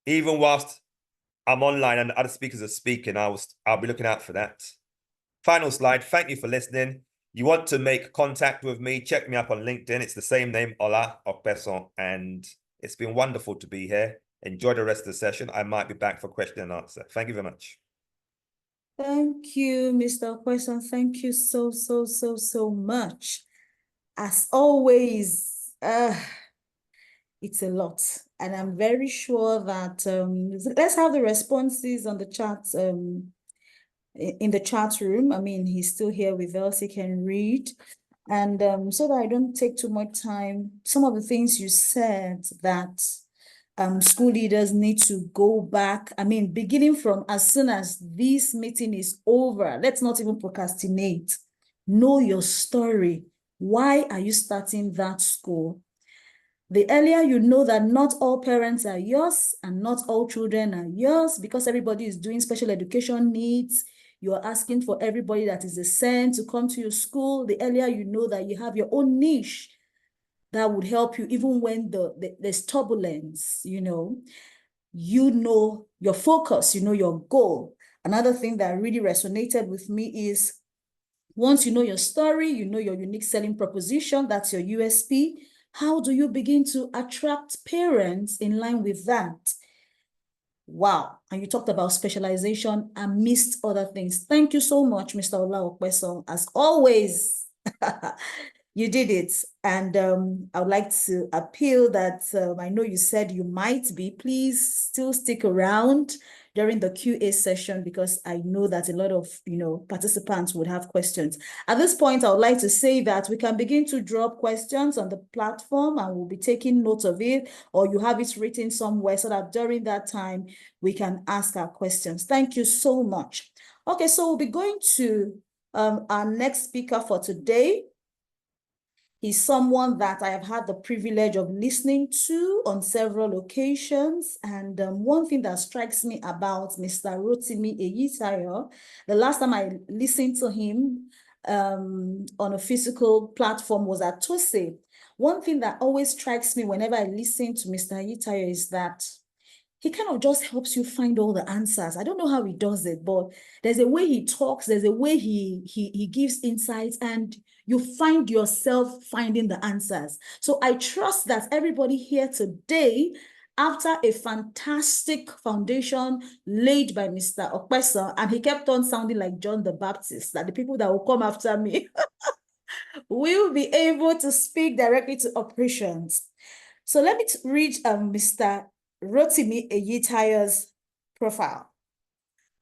Even whilst I'm online and other speakers are speaking, I'll be looking out for that. Final slide. Thank you for listening. You want to make contact with me, check me up on LinkedIn. It's the same name, Ola Opesan. And it's been wonderful to be here. Enjoy the rest of the session. I might be back for question and answer. Thank you very much.
Thank you, Mr. Opesan. Thank you so much. As always, it's a lot. And I'm very sure that let's have the responses on the chat, in the chat room. I mean, he's still here with us. He can read. And so that I don't take too much time, some of the things you said that school leaders need to go back. I mean, beginning from as soon as this meeting is over, let's not even procrastinate. Know your story. Why are you starting that school? The earlier you know that not all parents are yours and not all children are yours, because everybody is doing special education needs, you're asking for everybody that is a SEN to come to your school. The earlier you know that you have your own niche that would help you even when there's turbulence, you know your focus, you know your goal. Another thing that really resonated with me is once you know your story, you know your unique selling proposition, that's your USP, how do you begin to attract parents in line with that? Wow. And you talked about specialization and missed other things. Thank you so much, Mr. Ola Opesan. As always, you did it. And I would like to appeal that I know you said you might be. Please still stick around. during the QA session, because I know that a lot of, participants would have questions. At this point, I would like to say that we can begin to drop questions on the platform, and we'll be taking note of it, or you have it written somewhere so that during that time, we can ask our questions. Thank you so much. Okay, so we'll be going to our next speaker for today. He's someone that I have had the privilege of listening to on several occasions. And one thing that strikes me about Mr. Rotimi Eyitayo, the last time I listened to him on a physical platform was at Tose. One thing that always strikes me whenever I listen to Mr. Eyitayo is that he kind of just helps you find all the answers. I don't know how he does it, but there's a way he talks, there's a way he gives insights, and you find yourself finding the answers. So I trust that everybody here today, after a fantastic foundation laid by Mr. Opesan, and he kept on sounding like John the Baptist, that the people that will come after me will be able to speak directly to operations. So let me read Mr. Rotimi Eyitayo's profile.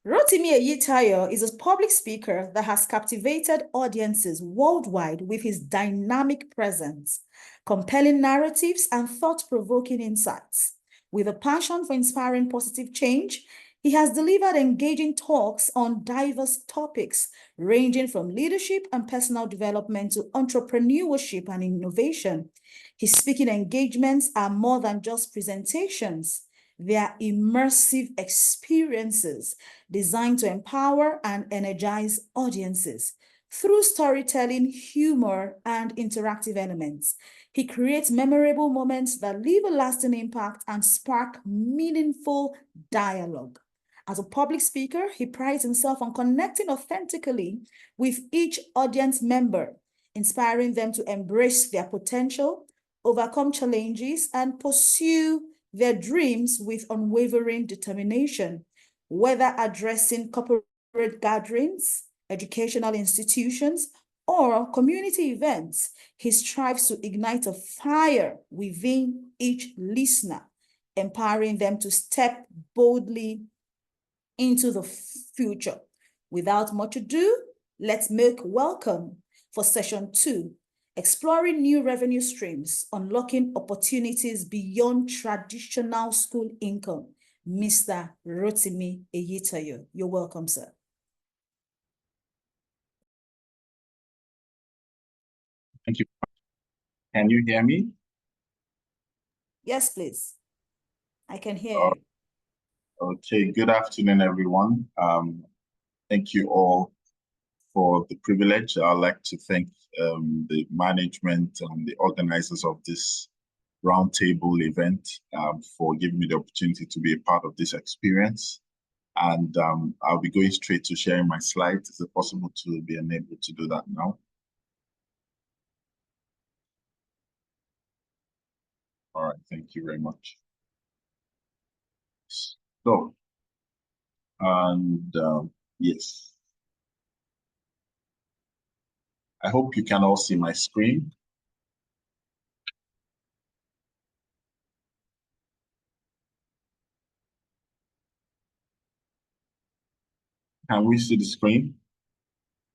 Rotimi Eyitayo is a public speaker that has captivated audiences worldwide with his dynamic presence, compelling narratives, and thought-provoking insights. With a passion for inspiring positive change, he has delivered engaging talks on diverse topics, ranging from leadership and personal development to entrepreneurship and innovation. His speaking engagements are more than just presentations. They are immersive experiences designed to empower and energize audiences. Through storytelling, humor, and interactive elements, he creates memorable moments that leave a lasting impact and spark meaningful dialogue. As a public speaker, he prides himself on connecting authentically with each audience member, inspiring them to embrace their potential, overcome challenges, and pursue their dreams with unwavering determination. Whether addressing corporate gatherings, educational institutions, or community events, he strives to ignite a fire within each listener, empowering them to step boldly into the future. Without much ado, let's make welcome for session 2, exploring new revenue streams, unlocking opportunities beyond traditional school income. Mr. Rotimi Eyitayo. You're welcome, sir.
Thank you. Can you hear me?
Yes, please. I can hear you.
Okay, good afternoon, everyone. Thank you all for the privilege. I'd like to thank the management and the organizers of this roundtable event for giving me the opportunity to be a part of this experience. And I'll be going straight to sharing my slides. Is it possible to be enabled to do that now? All right, thank you very much. So, and yes, I hope you can all see my screen. Can we see the screen?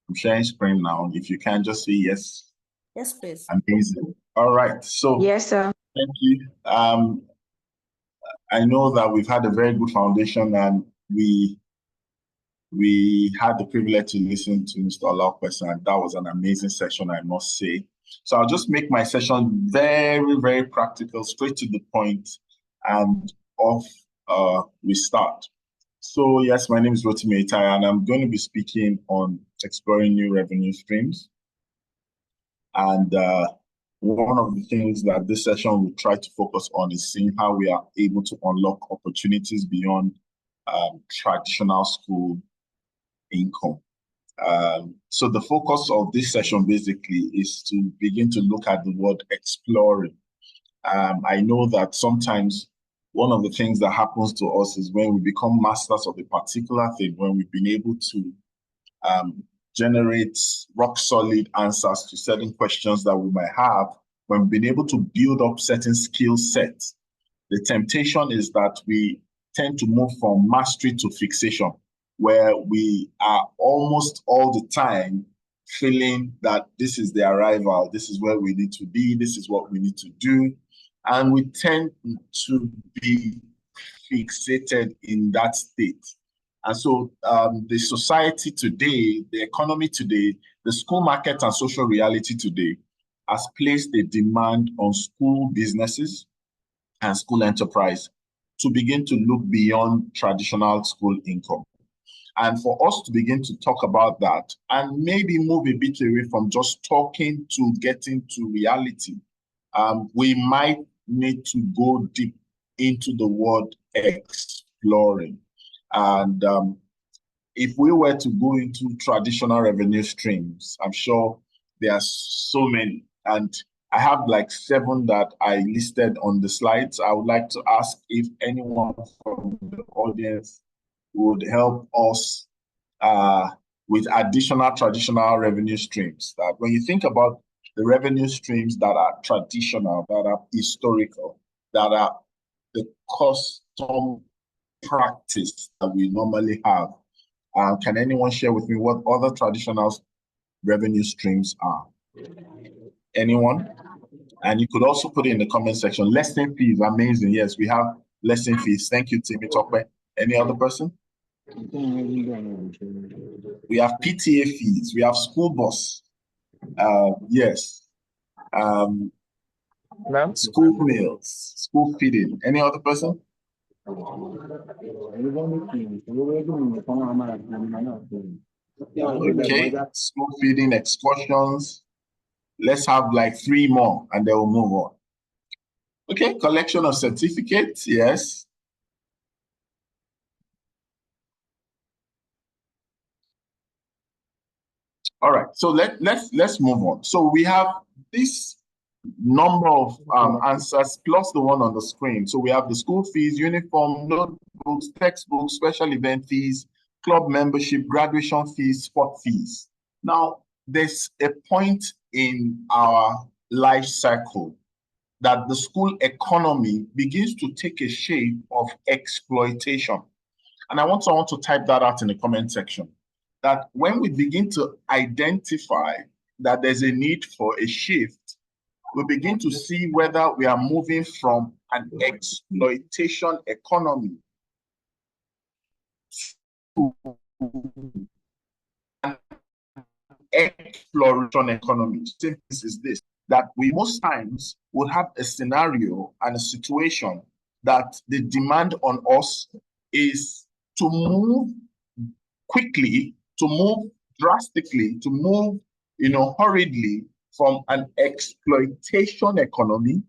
I'm sharing screen now. If you can, just say yes.
Yes, please.
Amazing. All right. So
Yes, sir.
thank you. I know that we've had a very good foundation, and we had the privilege to listen to Mr. Opesan, and that was an amazing session, I must say. So I'll just make my session very, very practical, straight to the point, and off we start. So yes, my name is Rotimi Eyitayo, and I'm going to be speaking on exploring new revenue streams. And one of the things that this session will try to focus on is seeing how we are able to unlock opportunities beyond traditional school income. So the focus of this session basically is to begin to look at the word exploring. I know that sometimes one of the things that happens to us is when we become masters of a particular thing, when we've been able to generate rock solid answers to certain questions that we might have, when we've been able to build up certain skill sets, the temptation is that we tend to move from mastery to fixation, where we are almost all the time feeling that this is the arrival, this is where we need to be, this is what we need to do. And we tend to be fixated in that state. And so the society today, the economy today, the school market and social reality today has placed a demand on school businesses and school enterprise to begin to look beyond traditional school income. And for us to begin to talk about that and maybe move a bit away from just talking to getting to reality, we might need to go deep into the word exploring. And if we were to go into traditional revenue streams, I'm sure there are so many. And I have like 7 that I listed on the slides. I would like to ask if anyone from the audience would help us with additional traditional revenue streams. That when you think about the revenue streams that are traditional, that are historical, that are the custom practice that we normally have, can anyone share with me what other traditional revenue streams are? Anyone? And you could also put it in the comment section. Lesson fees, amazing. Yes, we have lesson fees. Thank you, Timmy Tokwe. Any other person? We have PTA fees. We have school bus. Yes. School meals, school feeding. Any other person? Okay, school feeding, excursions. Let's have like 3 more and then we'll move on. Okay, collection of certificates, yes. All right, so let's move on. So we have this number of answers plus the one on the screen. So we have the school fees, uniform, notebooks, textbooks, special event fees, club membership, graduation fees, sport fees. Now, there's a point in our life cycle that the school economy begins to take a shape of exploitation. And I want someone to type that out in the comment section. That when we begin to identify that there's a need for a shift, we begin to see whether we are moving from an exploitation economy to an exploration economy. This is this, that we most times will have a scenario and a situation that the demand on us is to move quickly, to move drastically, to move, hurriedly from an exploitation economy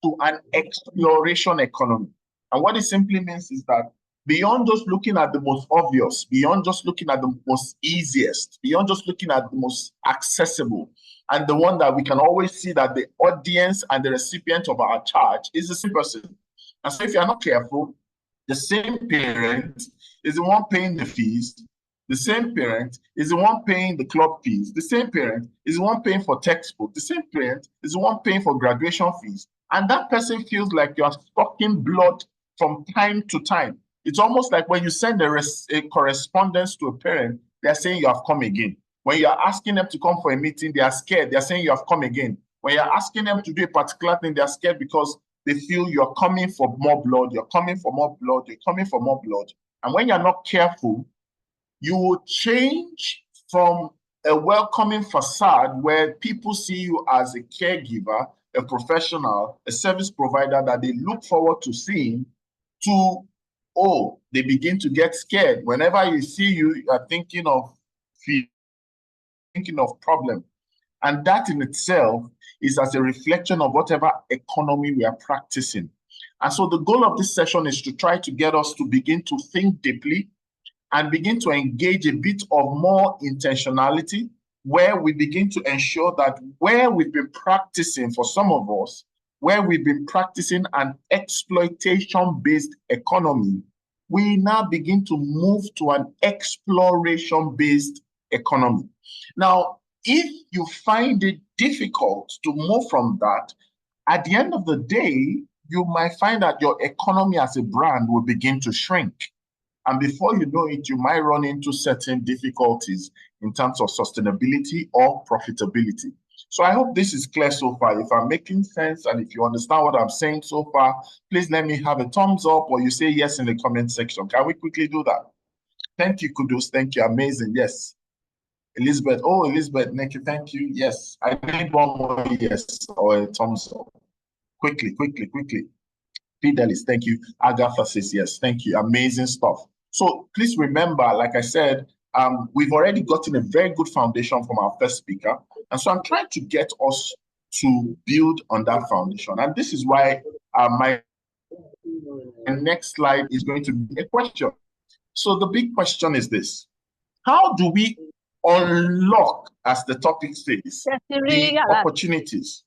to an exploration economy. And what it simply means is that beyond just looking at the most obvious, beyond just looking at the most easiest, beyond just looking at the most accessible, and the one that we can always see that the audience and the recipient of our charge is the same person. And so if you're not careful, the same parent is the one paying the fees. The same parent is the one paying the club fees. The same parent is the one paying for textbook. The same parent is the one paying for graduation fees. And that person feels like you're sucking blood from time to time. It's almost like when you send a correspondence to a parent, they're saying you have come again. When you're asking them to come for a meeting, they are scared. They're saying you have come again. When you're asking them to do a particular thing, they're scared because they feel you're coming for more blood. You're coming for more blood. You're coming for more blood. And when you're not careful, you will change from a welcoming facade where people see you as a caregiver, a professional, a service provider that they look forward to seeing, to, oh, they begin to get scared. Whenever you see you, you are thinking of problem. And that in itself is as a reflection of whatever economy we are practicing. And so the goal of this session is to try to get us to begin to think deeply and begin to engage a bit of more intentionality, where we begin to ensure that where we've been practicing, for some of us, where we've been practicing an exploitation-based economy, we now begin to move to an exploration-based economy. Now, if you find it difficult to move from that, at the end of the day, you might find that your economy as a brand will begin to shrink. And before you know it, you might run into certain difficulties in terms of sustainability or profitability. So I hope this is clear so far. If I'm making sense and if you understand what I'm saying so far, please let me have a thumbs up or you say yes in the comment section. Can we quickly do that? Thank you, Kudus. Thank you. Amazing. Yes. Elizabeth. Oh, Elizabeth, thank you. Yes. I need one more yes or a thumbs up. Quickly. Fidelis, thank you. Agatha says yes. Thank you. Amazing stuff. So please remember, like I said, we've already gotten a very good foundation from our first speaker. And so I'm trying to get us to build on that foundation. And this is why my next slide is going to be a question. So the big question is this: how do we unlock, as the topic says, the opportunities?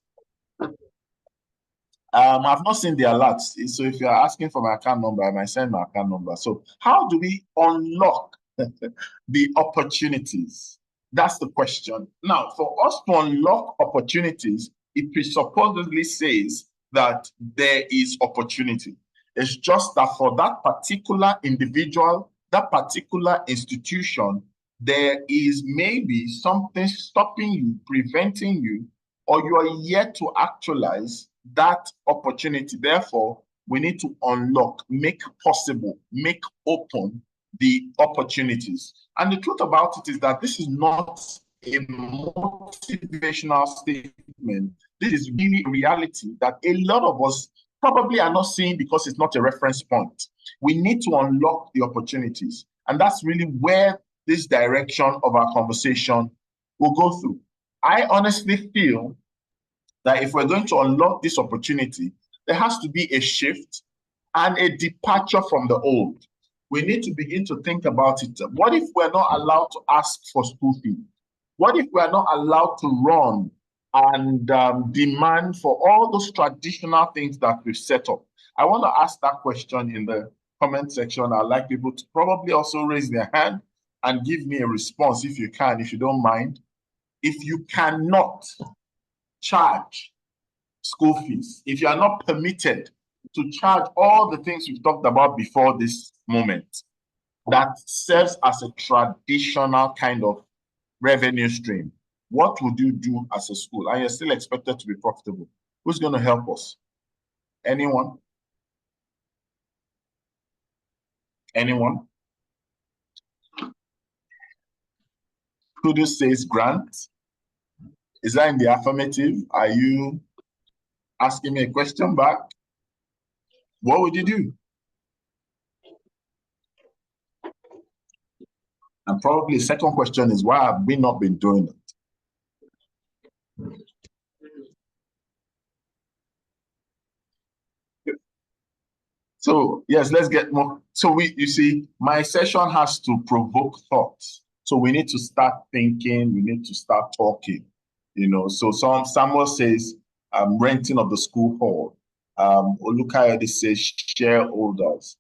I've not seen the alerts. So if you're asking for my account number, I might send my account number. So how do we unlock the opportunities? That's the question. Now, for us to unlock opportunities, it presupposedly says that there is opportunity. It's just that for that particular individual, that particular institution, there is maybe something stopping you, preventing you, or you are yet to actualize that opportunity. Therefore, we need to unlock, make possible, make open the opportunities. And the truth about it is that this is not a motivational statement. This is really reality that a lot of us probably are not seeing because it's not a reference point. We need to unlock the opportunities. And that's really where this direction of our conversation will go through. I honestly feel that if we're going to unlock this opportunity, there has to be a shift and a departure from the old. We need to begin to think about it. What if we're not allowed to ask for school fees? What if we're not allowed to run and demand for all those traditional things that we've set up? I want to ask that question in the comment section. I'd like people to probably also raise their hand and give me a response if you can, if you don't mind. If you cannot charge school fees, if you are not permitted to charge all the things we've talked about before this moment, that serves as a traditional kind of revenue stream, what would you do as a school? And you're still expected to be profitable. Who's going to help us? Anyone? Anyone? Kudu says grant. Is that in the affirmative? Are you asking me a question back? What would you do? And probably the second question is, why have we not been doing it? So yes, let's get more. So you see, my session has to provoke thoughts. So we need to start thinking, we need to start talking, you know. So Samuel says, renting of the school hall. Olukayode says shareholders.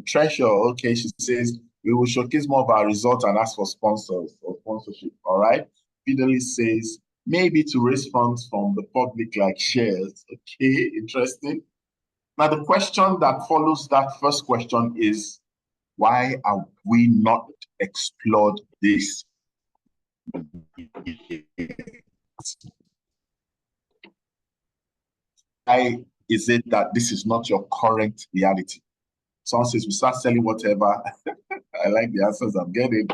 Treasure, okay, she says, we will showcase more of our results and ask for sponsors or sponsorship, all right? Fidelis says, maybe to raise funds from the public like shares. Okay, interesting. Now, the question that follows that first question is, why are we not explored this? Why is it that this is not your current reality? Someone says, we start selling whatever. I like the answers I'm getting.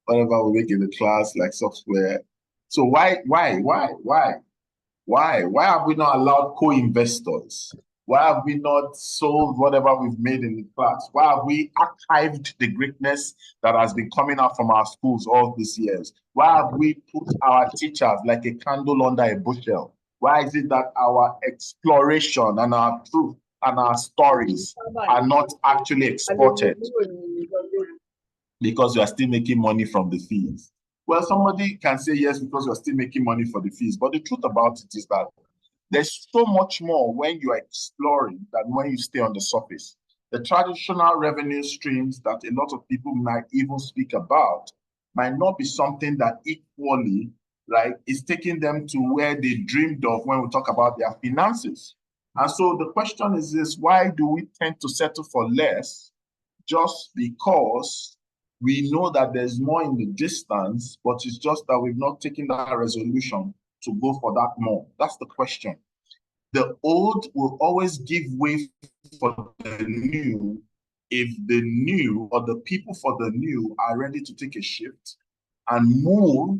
Whatever we make in the class, like software. So why have we not allowed co-investors? Why have we not sold whatever we've made in the class? Why have we archived the greatness that has been coming out from our schools all these years? Why have we put our teachers like a candle under a bushel? Why is it that our exploration and our truth and our stories are not actually exported? Because you are still making money from the fees. Well, somebody can say yes, because you're still making money for the fees. But the truth about it is that there's so much more when you are exploring than when you stay on the surface. The traditional revenue streams that a lot of people might even speak about might not be something that equally, like, is taking them to where they dreamed of when we talk about their finances. And so the question is this: why do we tend to settle for less? Just because we know that there's more in the distance, but it's just that we've not taken that resolution to go for that more. That's the question. The old will always give way for the new if the new or the people for the new are ready to take a shift and move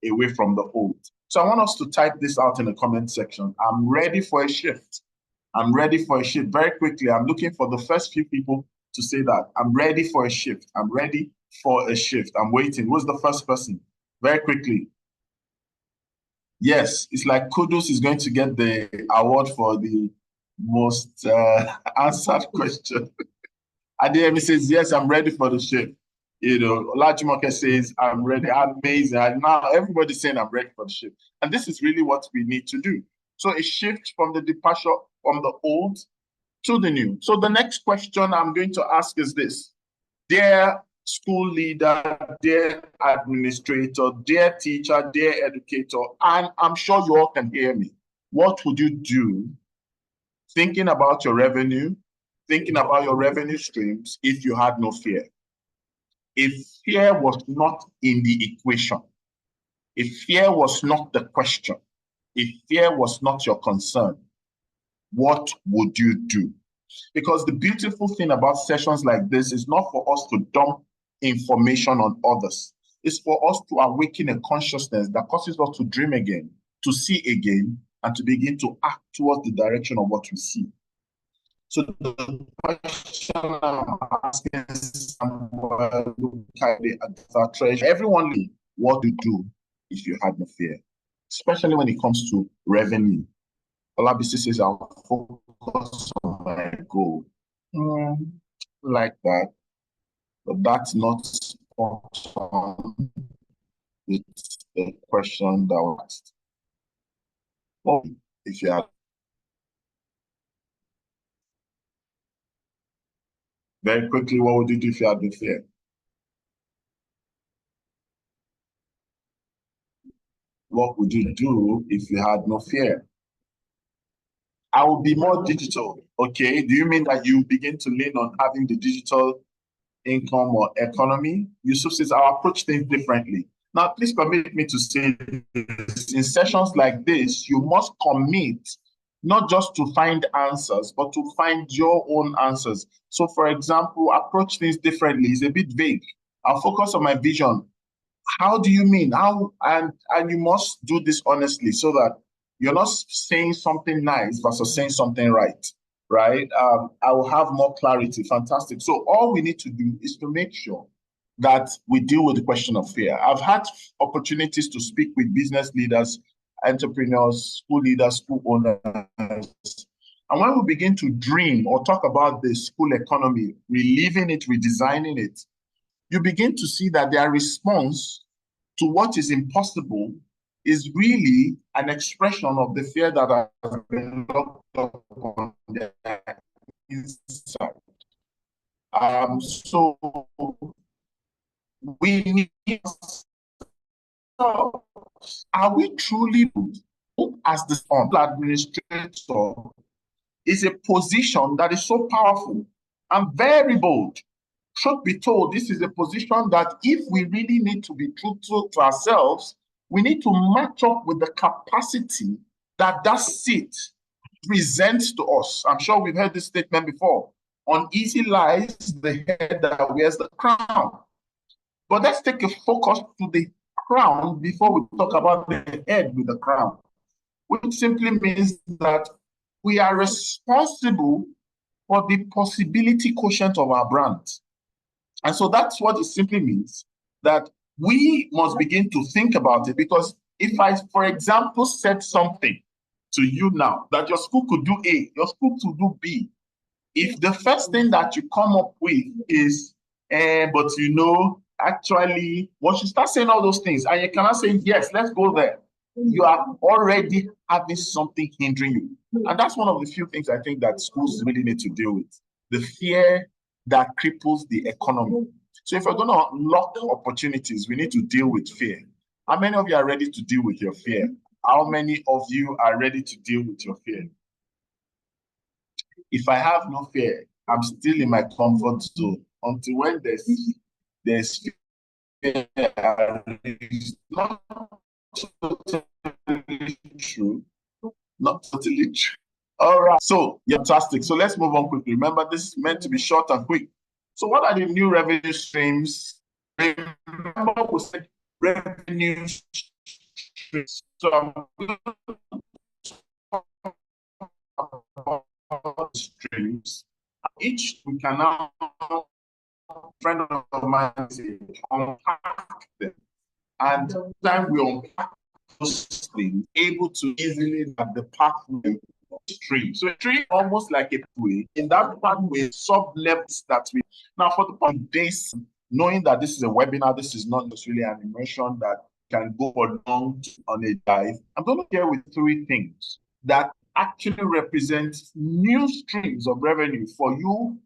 away from the old. So I want us to type this out in the comment section. I'm ready for a shift. I'm ready for a shift. Very quickly, I'm looking for the first few people to say that. I'm ready for a shift. I'm ready for a shift. I'm waiting. Who's the first person? Very quickly. Yes, it's like Kudus is going to get the award for the most answered question. Adeyemi says, yes, I'm ready for the shift. You know, Olajumoke says, I'm ready. Amazing. And now everybody's saying I'm ready for the shift. And this is really what we need to do. So a shift from the departure from the old to the new. So the next question I'm going to ask is this. Dear school leader, dear administrator, dear teacher, dear educator, and I'm sure you all can hear me. What would you do thinking about your revenue, thinking about your revenue streams if you had no fear? If fear was not in the equation, if fear was not the question, if fear was not your concern, what would you do? Because the beautiful thing about sessions like this is not for us to dump information on others. It's for us to awaken a consciousness that causes us to dream again, to see again, and to begin to act towards the direction of what we see. So the question I'm asking is, everyone, what to do if you had no fear, especially when it comes to revenue. Olabisi says, I'll focus on my goal. Like that, but that's not spot on with the question that was asked. Well, if you had very quickly, what would you do if you had no fear? What would you do if you had no fear? I will be more digital. Okay. Do you mean that you begin to lean on having the digital income or economy? Yusuf says, I'll approach things differently. Now, please permit me to say this. In sessions like this, you must commit not just to find answers, but to find your own answers. So, for example, approach things differently is a bit vague. I'll focus on my vision. How do you mean? How? And you must do this honestly so that you're not saying something nice versus saying something right, right? I will have more clarity. Fantastic. So all we need to do is to make sure that we deal with the question of fear. I've had opportunities to speak with business leaders, entrepreneurs, school leaders, school owners. And when we begin to dream or talk about the school economy, reliving it, redesigning it, you begin to see that their response to what is impossible is really an expression of the fear that has been locked up on their inside. So we need, are we truly, as the administrator, is a position that is so powerful and very bold. Truth be told, this is a position that if we really need to be truthful to ourselves, we need to match up with the capacity that that seat presents to us. I'm sure we've heard this statement before. Uneasy lies the head that wears the crown. But let's take a focus to the crown before we talk about the head with the crown, which simply means that we are responsible for the possibility quotient of our brand. And so that's what it simply means, that we must begin to think about it. Because if I, for example, said something to you now that your school could do A, your school could do B, if the first thing that you come up with is, but you know, actually, once you start saying all those things and you cannot say, yes, let's go there, you are already having something hindering you. And that's one of the few things I think that schools really need to deal with. The fear that cripples the economy. So if we're going to unlock opportunities, we need to deal with fear. How many of you are ready to deal with your fear? How many of you are ready to deal with your fear? if I have no fear, I'm still in my comfort zone until when there's fear. It's not totally true. Not totally true. All right. So, fantastic. So let's move on quickly. Remember, this is meant to be short and quick. So what are the new revenue streams? Remember, we said revenue streams. So I'm going to streams. Each we can now, friend of mine say, unpack them. And time we unpack those things, able to easily have the pathway stream. So a tree almost like a pathway. In that pathway, sub-levels that we now for the point days, knowing that this is a webinar, this is not necessarily an immersion that can go for long on a dive. I'm going to share with three things that actually represent new streams of revenue for you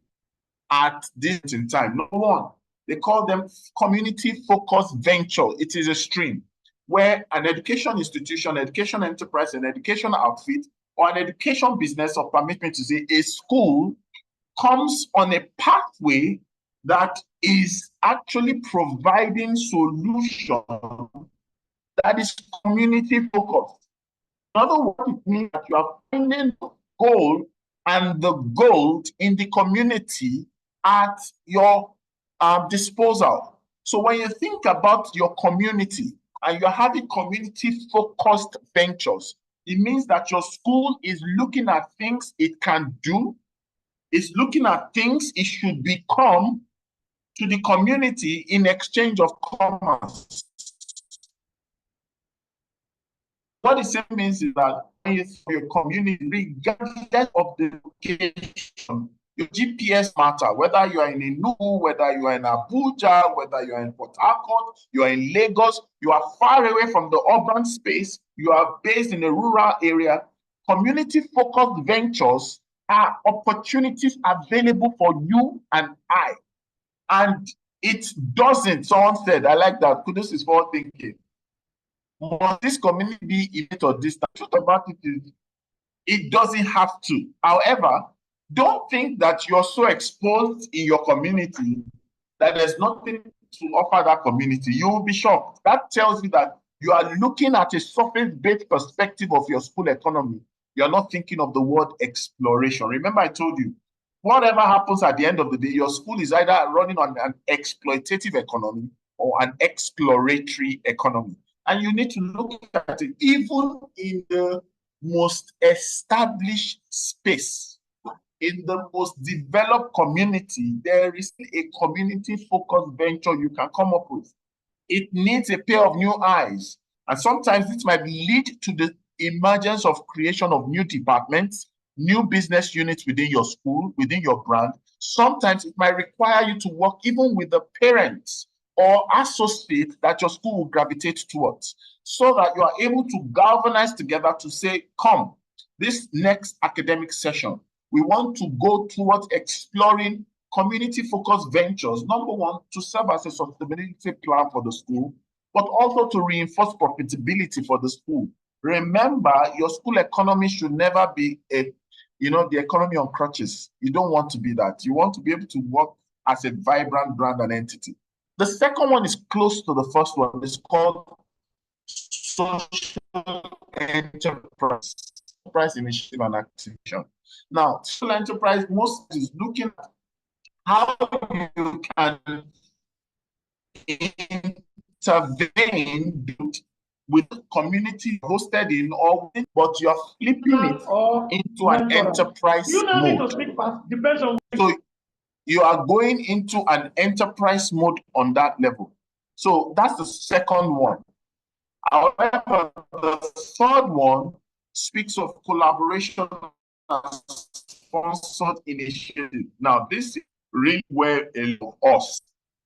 at this in time. Number one, they call them community-focused venture. It is a stream where an education institution, education enterprise, an education outfit, or an education business, or permit me to say a school, comes on a pathway that is actually providing solution that is community-focused. In other words, it means that you are finding the gold and the gold in the community at your disposal. So when you think about your community and you're having community-focused ventures, it means that your school is looking at things it can do, is looking at things it should become to the community in exchange of commerce. What it means is that when you see your community, regardless of the location, your GPS matter, whether you are in Enugu, whether you are in Abuja, whether you are in Port Harcourt, you are in Lagos, you are far away from the urban space, you are based in a rural area, community-focused ventures are opportunities available for you and I. And it doesn't, someone said, I like that, kudos is forward thinking. Must this community be elite or distant? The truth about it is, it doesn't have to. However, don't think that you're so exposed in your community that there's nothing to offer that community. You will be shocked. That tells you that you are looking at a surface-based perspective of your school economy. You're not thinking of the word exploration. Remember, I told you, whatever happens at the end of the day, your school is either running on an exploitative economy or an exploratory economy. And you need to look at it, even in the most established space, in the most developed community, there is a community-focused venture you can come up with. It needs a pair of new eyes. And sometimes it might lead to the emergence of creation of new departments, new business units within your school, within your brand. Sometimes it might require you to work even with the parents or associates that your school will gravitate towards, so that you are able to galvanize together to say, come, this next academic session, we want to go towards exploring community-focused ventures. Number one, to serve as a sustainability plan for the school, but also to reinforce profitability for the school. Remember, your school economy should never be the economy on crutches. You don't want to be that. You want to be able to work as a vibrant brand and entity. The second one is close to the first one. It's called social enterprise initiative and activation. Now, social enterprise most is looking at how you can intervene with the community hosted in, or but you're flipping it into an enterprise mode. So you are going into an enterprise mode on that level. So that's the second one. However, the third one speaks of collaboration and sponsored initiative. Now, this is really where a lot of us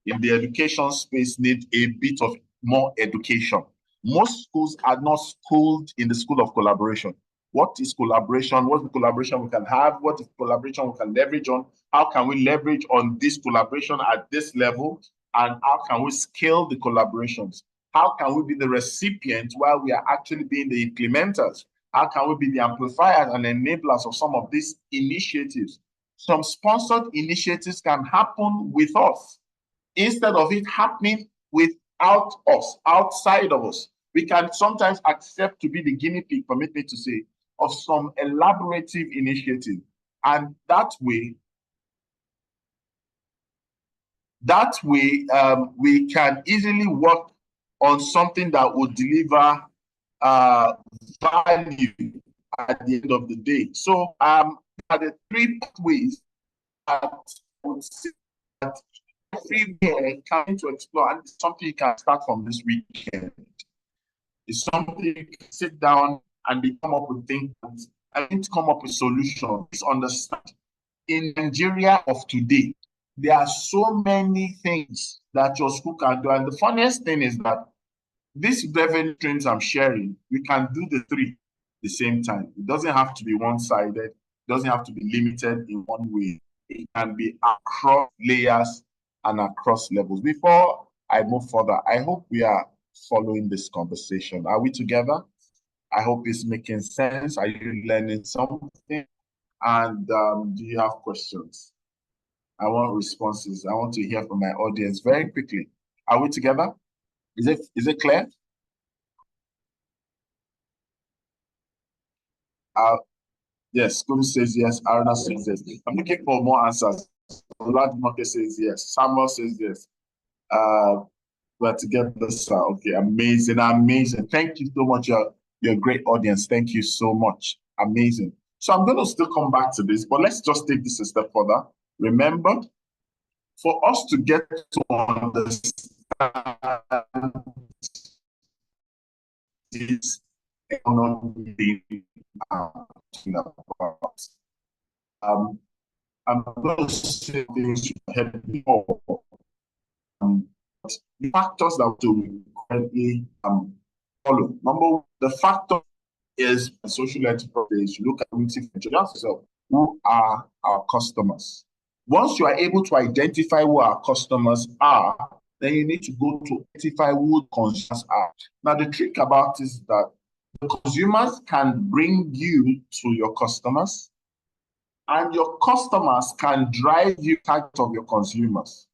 in the education space need a bit of more education. Most schools are not schooled in the school of collaboration. What is collaboration? What's the collaboration we can have? What is collaboration we can leverage on? How can we leverage on this collaboration at this level? And how can we scale the collaborations? How can we be the recipient while we are actually being the implementers? How can we be the amplifiers and enablers of some of these initiatives? Some sponsored initiatives can happen with us instead of it happening without us, outside of us. We can sometimes accept to be the guinea pig, permit me to say, of some elaborative initiative. And that way, we can easily work on something that will deliver value at the end of the day. So are the three pathways that I would say that everywhere coming to explore, and it's something you can start from this weekend. It's something you can sit down and they come up with things and come up with solutions. Please understand, in Nigeria of today, there are so many things that your school can do. And the funniest thing is that these revenue streams I'm sharing, we can do the three at the same time. It doesn't have to be one-sided. It doesn't have to be limited in one way. It can be across layers and across levels. Before I move further, I hope we are following this conversation. Are we together? I hope it's making sense. Are you learning something? And do you have questions? I want responses. I want to hear from my audience very quickly. Are we together? Is it clear? Yes, Kudu says yes. Aruna says yes. I'm looking for more answers. Large market says yes. Samuel says yes. We're together, sir. Okay, amazing, amazing. Thank you so much. You're a great audience. Thank you so much. Amazing. So I'm going to still come back to this, but let's just take this a step further. Remember, for us to get to understand this economy talking about, I'm going to say things you heard before. The factors that we currently follow. Number one, the factor is social enterprise. You look at community venture, ask yourself, who are our customers? Once you are able to identify who our customers are, then you need to go to identify who consumers are. Now, the trick about it is that the consumers can bring you to your customers, and your customers can drive you out of your consumers.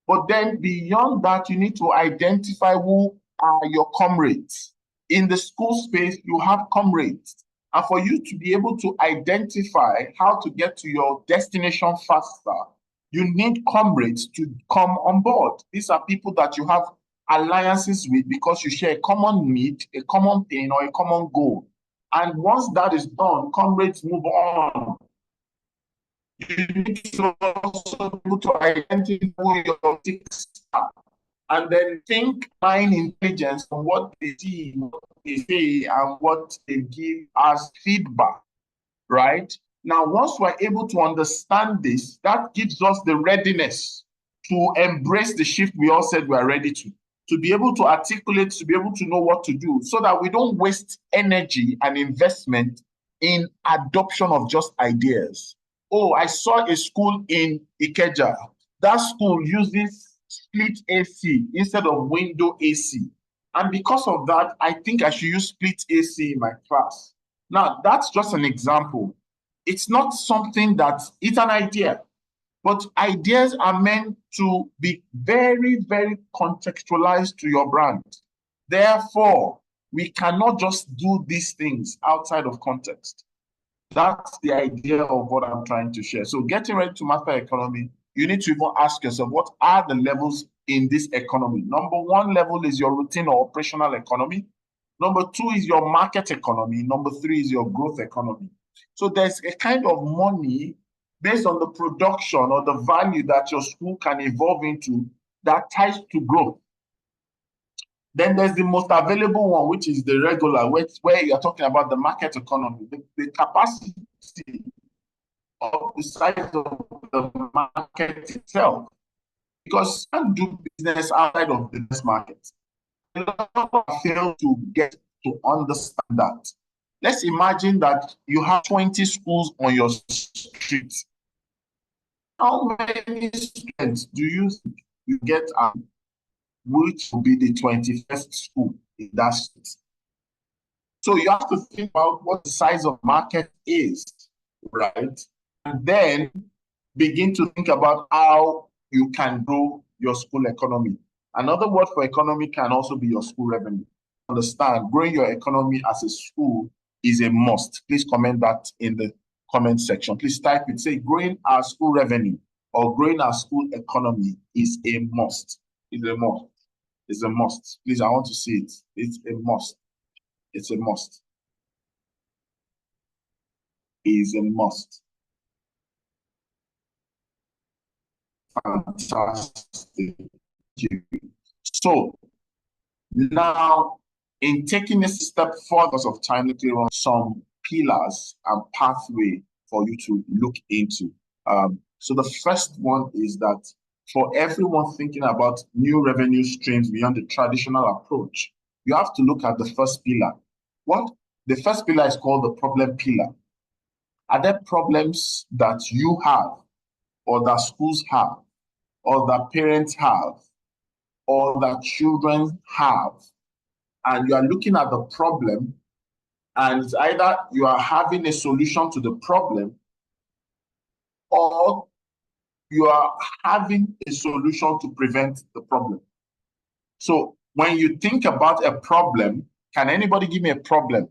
But then beyond that, you need to identify who are your comrades. In the school space, you have comrades. And for you to be able to identify how to get to your destination faster, you need comrades to come on board. These are people that you have alliances with because you share a common need, a common thing, or a common goal. And once that is done, comrades move on. You need to also be able to identify who your ticks are, and then think mind intelligence on what they see, what they say, and what they give as feedback, right? Now, once we're able to understand this, that gives us the readiness to embrace the shift we all said we're ready to be able to articulate, to be able to know what to do, so that we don't waste energy and investment in adoption of just ideas. Oh, I saw a school in Ikeja. That school uses split AC instead of window AC. And because of that, I think I should use split AC in my class. Now, that's just an example. It's not something it's an idea, but ideas are meant to be very, very contextualized to your brand. Therefore, we cannot just do these things outside of context. That's the idea of what I'm trying to share. So getting ready to master economy, you need to even ask yourself, what are the levels in this economy? Number one level is your routine or operational economy. Number two is your market economy. Number three is your growth economy. So there's a kind of money based on the production or the value that your school can evolve into that ties to growth. Then there's the most available one, which is the regular, where you're talking about the market economy, the capacity of the size of the market itself. Because you can't do business outside of the business market. A lot of people fail to get to understand that. Let's imagine that you have 20 schools on your street. How many students do you think you get which will be the 21st school in that street? So you have to think about what the size of market is, right? And then begin to think about how you can grow your school economy. Another word for economy can also be your school revenue. Understand, growing your economy as a school is a must. Please comment that in the comment section. Please type it, say growing our school revenue or growing our school economy is a must. It's a must. It's a must. Please, I want to see it. It's a must. It's a must. Is a must. Fantastic. So now, in taking a step further of time, let me run some pillars and pathway for you to look into. So the first one is that for everyone thinking about new revenue streams beyond the traditional approach, you have to look at the first pillar. What the first pillar is called the problem pillar. Are there problems that you have, or that schools have, or that parents have, or that children have? And you are looking at the problem, and it's either you are having a solution to the problem, or you are having a solution to prevent the problem. So when you think about a problem, can anybody give me a problem?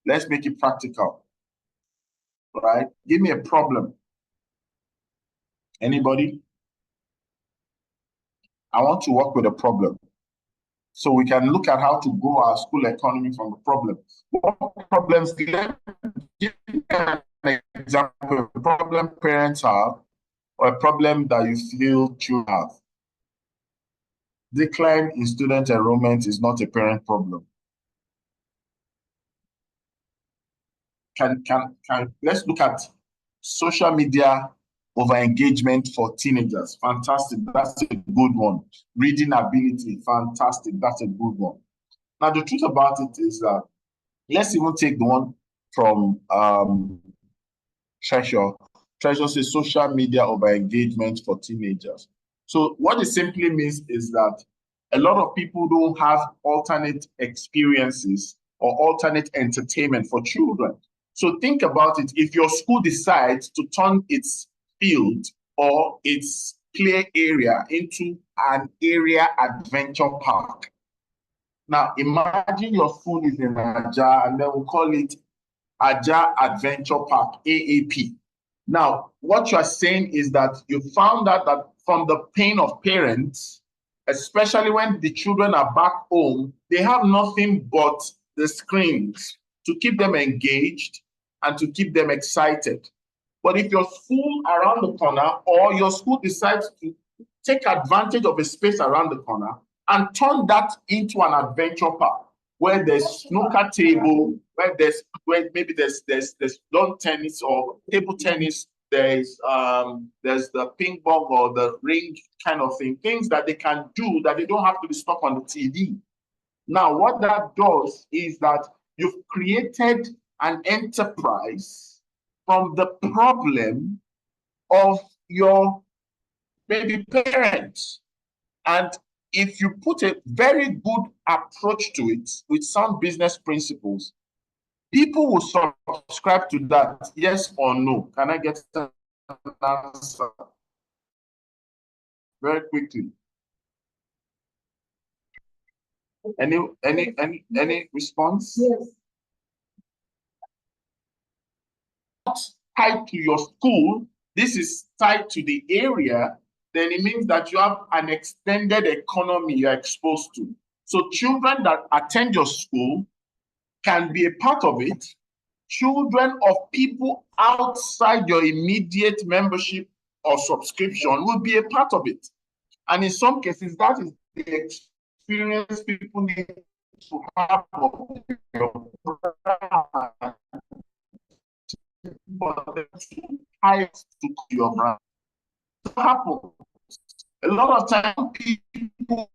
Let's make it practical, right? Give me a problem. Anybody? I want to work with a problem. So we can look at how to grow our school economy from the problem. What problems? Give me an example, a problem parents have, or a problem that you feel children have. Decline in student enrollment is not a parent problem. Let's look at social media over engagement for teenagers. Fantastic, that's a good one. Reading ability, fantastic, that's a good one. Now the truth about it is that, let's even take the one from Treasure. Treasure says social media over engagement for teenagers. So what it simply means is that a lot of people don't have alternate experiences or alternate entertainment for children. So think about it. If your school decides to turn its field or its play area into an area adventure park. Now imagine your school is in Aja, and then we'll call it Aja Adventure Park, AAP. Now, what you are saying is that you found out that from the pain of parents, especially when the children are back home, they have nothing but the screens to keep them engaged and to keep them excited. But if your school around the corner, or your school decides to take advantage of a space around the corner and turn that into an adventure park, where there's snooker table, where maybe there's lawn tennis or table tennis, there's the ping pong or the ring kind of thing, things that they can do that they don't have to be stuck on the TV. Now, what that does is that you've created an enterprise from the problem of your maybe parents. And if you put a very good approach to it with sound business principles, people will subscribe to that, yes or no. Can I get an answer very quickly? Any response?
Yes.
Not tied to your school, this is tied to the area, then it means that you have an extended economy you're exposed to. So children that attend your school can be a part of it. Children of people outside your immediate membership or subscription will be a part of it. And in some cases, that is the experience people need to have of your brand. But the ties to your brand. What happens? A lot of time, people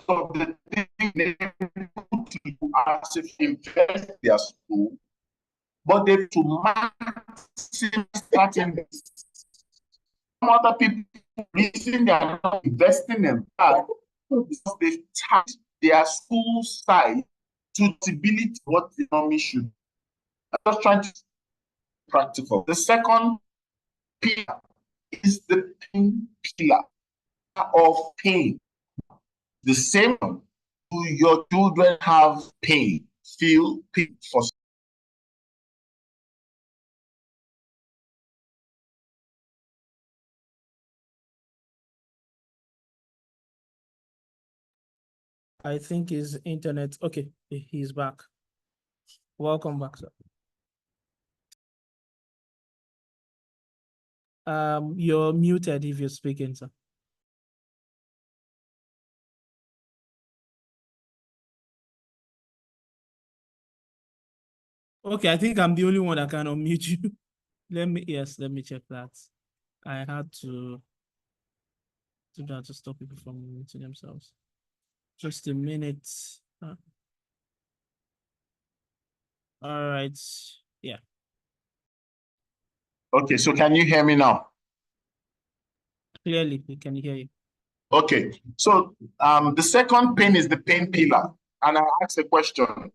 of the thing they to do as if invest their school, but they to maximize certain. Some other people reason they are not investing in that because they've taxed their school side suitability, what the economy should. I'm just trying to be practical. The second pillar is the pain pillar of pain. The same, do your children have pain? Feel pain for
I think his internet. Okay, he's back. Welcome back, sir. You're muted if you're speaking, sir. Okay, I think I'm the only one that can unmute you. Let me check that. I had to do that to stop people from muting themselves. Just a minute. All right. Yeah.
Okay, so can you hear me now?
Clearly, we can hear you.
Okay, so the second pain is the pain pillar. And I ask a question.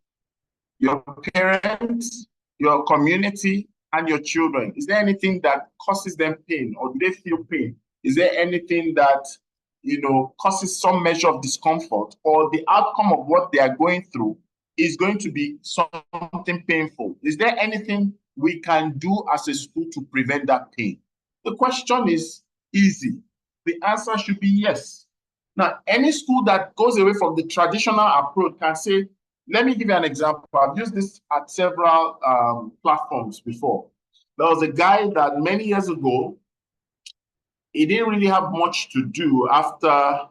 Your parents, your community, and your children, is there anything that causes them pain, or do they feel pain? Is there anything that, causes some measure of discomfort, or the outcome of what they are going through is going to be something painful? Is there anything we can do as a school to prevent that pain? The question is easy. The answer should be yes. Now, any school that goes away from the traditional approach can say, let me give you an example. I've used this at several platforms before. There was a guy that many years ago, he didn't really have much to do after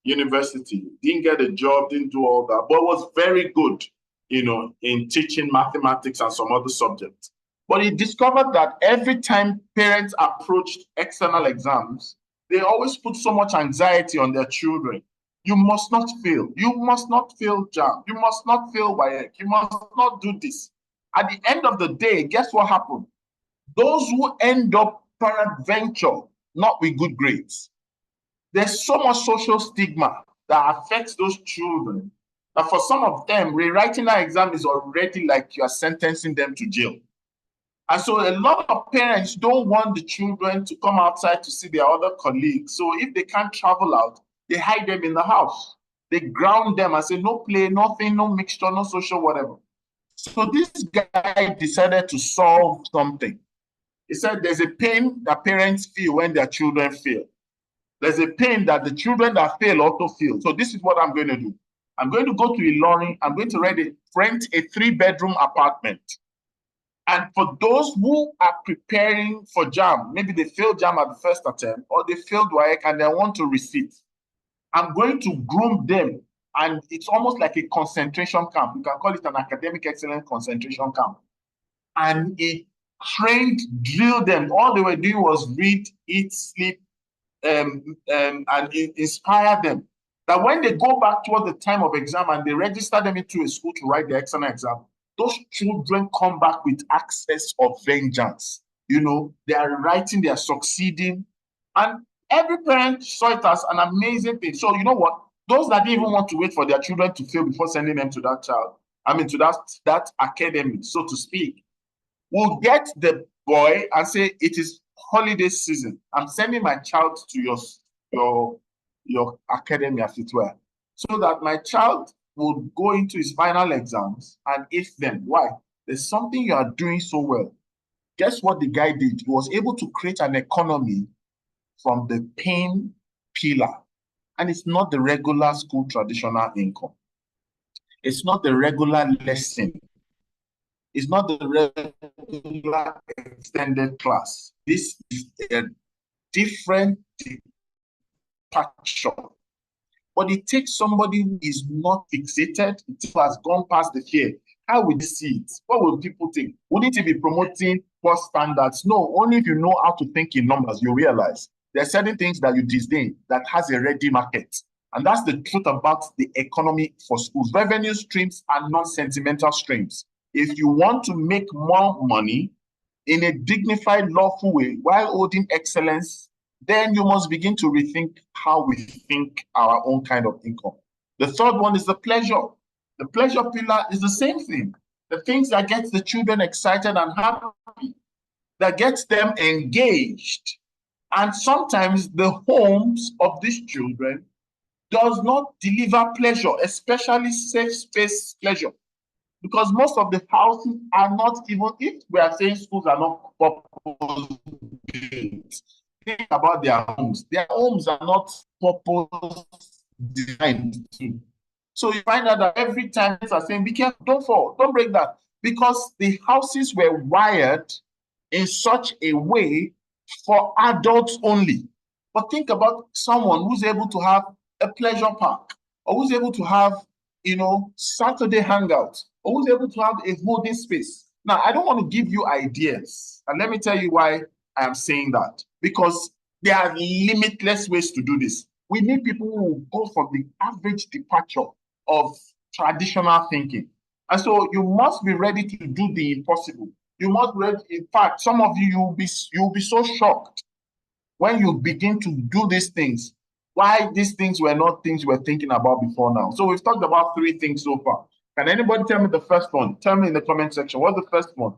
university. Didn't get a job, didn't do all that, but was very good, in teaching mathematics and some other subjects. But he discovered that every time parents approached external exams, they always put so much anxiety on their children. You must not fail. You must not fail JAM. You must not fail WAEC. You must not do this. At the end of the day, guess what happened? Those who end up peradventure not with good grades, there's so much social stigma that affects those children that for some of them, rewriting that exam is already like you are sentencing them to jail. And so a lot of parents don't want the children to come outside to see their other colleagues. So if they can't travel out, they hide them in the house. They ground them and say, no play, nothing, no mixture, no social, whatever. So this guy decided to solve something. He said there's a pain that parents feel when their children fail. There's a pain that the children that fail also feel. So this is what I'm going to do. I'm going to go to Ilorin. I'm going to rent a 3-bedroom apartment. And for those who are preparing for JAM, maybe they failed JAM at the first attempt, or they failed WAEC and they want to resit, I'm going to groom them. And it's almost like a concentration camp. You can call it an academic excellence concentration camp. And it trained, drilled them. All they were doing was read, eat, sleep, and inspire them. That when they go back toward the time of exam and they register them into a school to write the external exam, those children come back with access of vengeance. They are writing, they are succeeding. And every parent saw it as an amazing thing. So you know what? Those that didn't even want to wait for their children to fail before sending them to that to that academy, so to speak, will get the boy and say, it is holiday season. I'm sending my child to your academy, as it were, so that my child will go into his final exams and ace them. Why? There's something you are doing so well. Guess what the guy did? He was able to create an economy from the pain pillar. And it's not the regular school traditional income. It's not the regular lesson. It's not the regular extended class. This is a different departure. But it takes somebody who is not fixated, who has gone past the fear. How will they see it? What will people think? Wouldn't it be promoting poor standards? No, only if you know how to think in numbers, you realize there are certain things that you disdain that has a ready market. And that's the truth about the economy for schools. Revenue streams are non-sentimental streams. If you want to make more money in a dignified, lawful way while holding excellence, then you must begin to rethink how we think our own kind of income. The third one is the pleasure. The pleasure pillar is the same thing. The things that get the children excited and happy, that gets them engaged. And sometimes the homes of these children does not deliver pleasure, especially safe space pleasure. Because most of the houses are not even, if we are saying schools are not purpose-built, think about their homes. Their homes are not purpose-designed to. So you find out that every time they are saying, be careful, don't fall, don't break that. Because the houses were wired in such a way for adults only. But think about someone who's able to have a pleasure park, or who's able to have, Saturday hangouts, or who's able to have a holding space. Now, I don't want to give you ideas. And let me tell you why I am saying that. Because there are limitless ways to do this. We need people who will go from the average departure of traditional thinking. And so you must be ready to do the impossible. You must be ready. In fact, some of you, you'll be so shocked when you begin to do these things, why these things were not things you were thinking about before now. So we've talked about 3 things so far. Can anybody tell me the first one? Tell me in the comment section. What's the first one?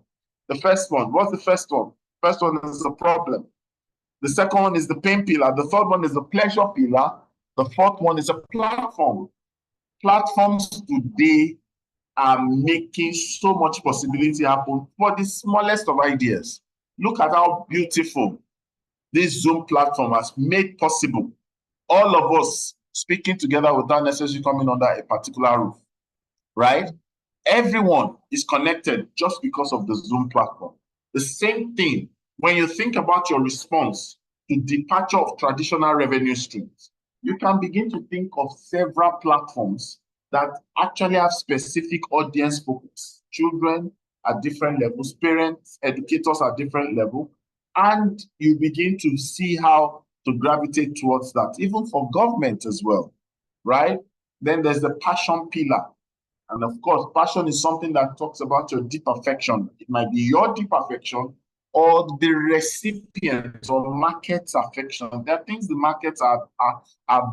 The first one. What's the first one? First one is the problem. The second one is the pain pillar. The third one is the pleasure pillar. The fourth one is a platform. Platforms today are making so much possibility happen for the smallest of ideas. Look at how beautiful this Zoom platform has made possible all of us speaking together without necessarily coming under a particular roof, right? Everyone is connected just because of the Zoom platform. The same thing when you think about your response to departure of traditional revenue streams. You can begin to think of several platforms that actually have specific audience focus. Children at different levels, parents, educators at different levels, and you begin to see how to gravitate towards that, even for government as well, right? Then there's the passion pillar. And of course, passion is something that talks about your deep affection. It might be your deep affection or the recipient or market's affection. There are things the markets are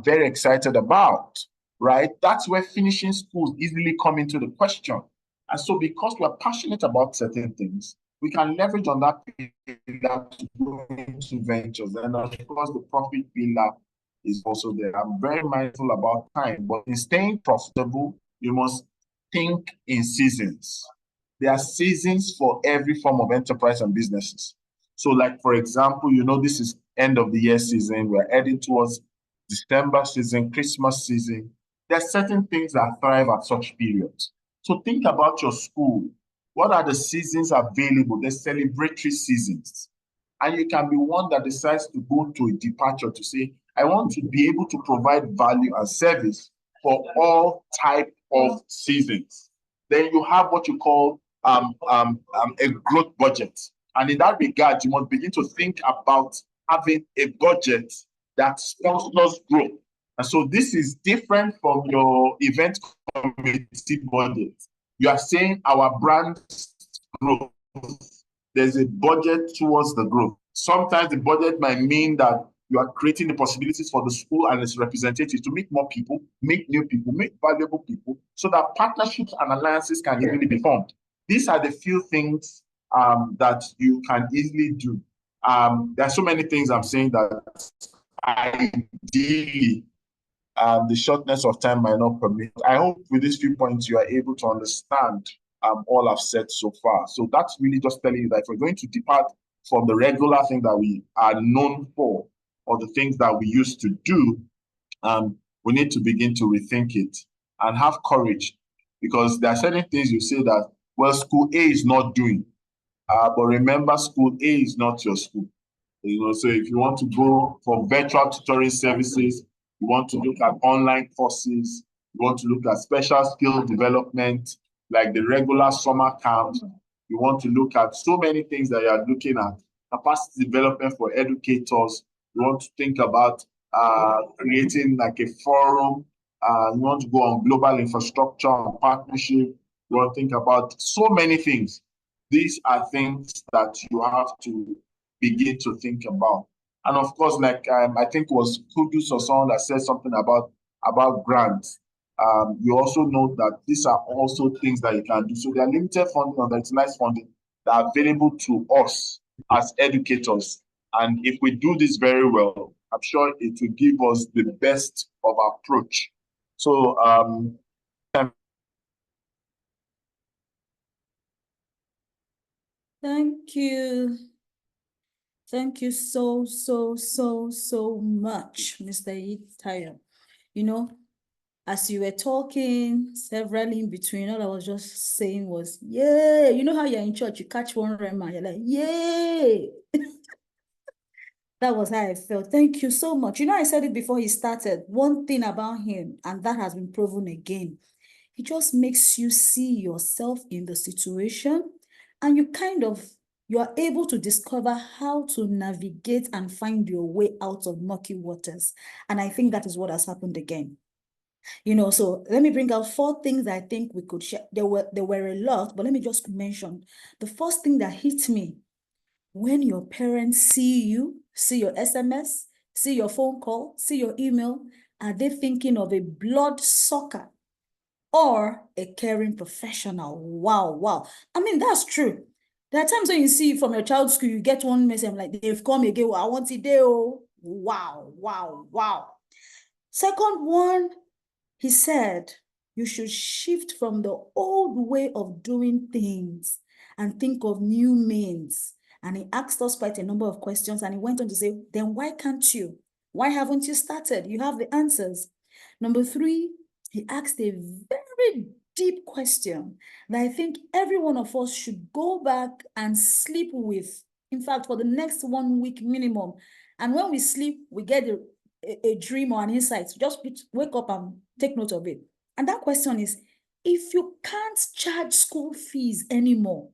very excited about, right? That's where finishing schools easily come into the question. And so because we're passionate about certain things, we can leverage on that pillar to go into ventures. And of course, the profit pillar is also there. I'm very mindful about time, but in staying profitable, you must think in seasons. There are seasons for every form of enterprise and businesses. So like, for example, this is end of the year season. We're heading towards December season, Christmas season. There are certain things that thrive at such periods. So think about your school. What are the seasons available? There's celebratory seasons. And you can be one that decides to go to a departure to say, I want to be able to provide value and service for all type of seasons. Then you have what you call a growth budget. And in that regard, you must begin to think about having a budget that sponsors growth. And so this is different from your event committee budget. You are saying our brand growth. There's a budget towards the growth. Sometimes the budget might mean that you are creating the possibilities for the school and its representatives to meet more people, meet new people, meet valuable people, so that partnerships and alliances can easily be formed. These are the few things that you can easily do. There are so many things I'm saying that ideally the shortness of time might not permit. I hope with these few points you are able to understand all I've said so far. So that's really just telling you that if we're going to depart from the regular thing that we are known for, or the things that we used to do, we need to begin to rethink it and have courage, because there are certain things you say that, well, school A is not doing, but remember, school A is not your school. So if you want to go for virtual tutoring services, you want to look at online courses, you want to look at special skill development, like the regular summer camps, you want to look at so many things that you are looking at, capacity development for educators, you want to think about creating like a forum, you want to go on global infrastructure and partnership, you want to think about so many things. These are things that you have to begin to think about. And of course, like I think it was Kudus or someone that said something about grants. You also know that these are also things that you can do. So there are limited funding or utilized funding that are available to us as educators. And if we do this very well, I'm sure it will give us the best of approach. So
thank you. Thank you so much, Mr. Eyitayo. You know, as you were talking severally in between, all I was just saying was, yay. You know how you're in church, you catch one rema, you're like, yay. That was how I felt. Thank you so much. You know, I said it before he started. One thing about him, and that has been proven again, he just makes you see yourself in the situation, and you are able to discover how to navigate and find your way out of murky waters. And I think that is what has happened again. You know, so let me bring out 4 things I think we could share. There were a lot, but let me just mention. The first thing that hit me, when your parents see you, see your SMS, see your phone call, see your email, are they thinking of a blood sucker or a caring professional? Wow, wow. I mean, that's true. There are times when you see from your child's school, you get one message, I'm like, they've come again. I want it there. Oh, wow, wow, wow. Second one, he said, you should shift from the old way of doing things and think of new means. And he asked us quite a number of questions, and he went on to say, then why can't you? Why haven't you started? You have the answers. Number 3, he asked a very deep question that I think every one of us should go back and sleep with. In fact, for the next 1 week minimum. And when we sleep, we get a dream or an insight. Just wake up and take note of it. And that question is, if you can't charge school fees anymore,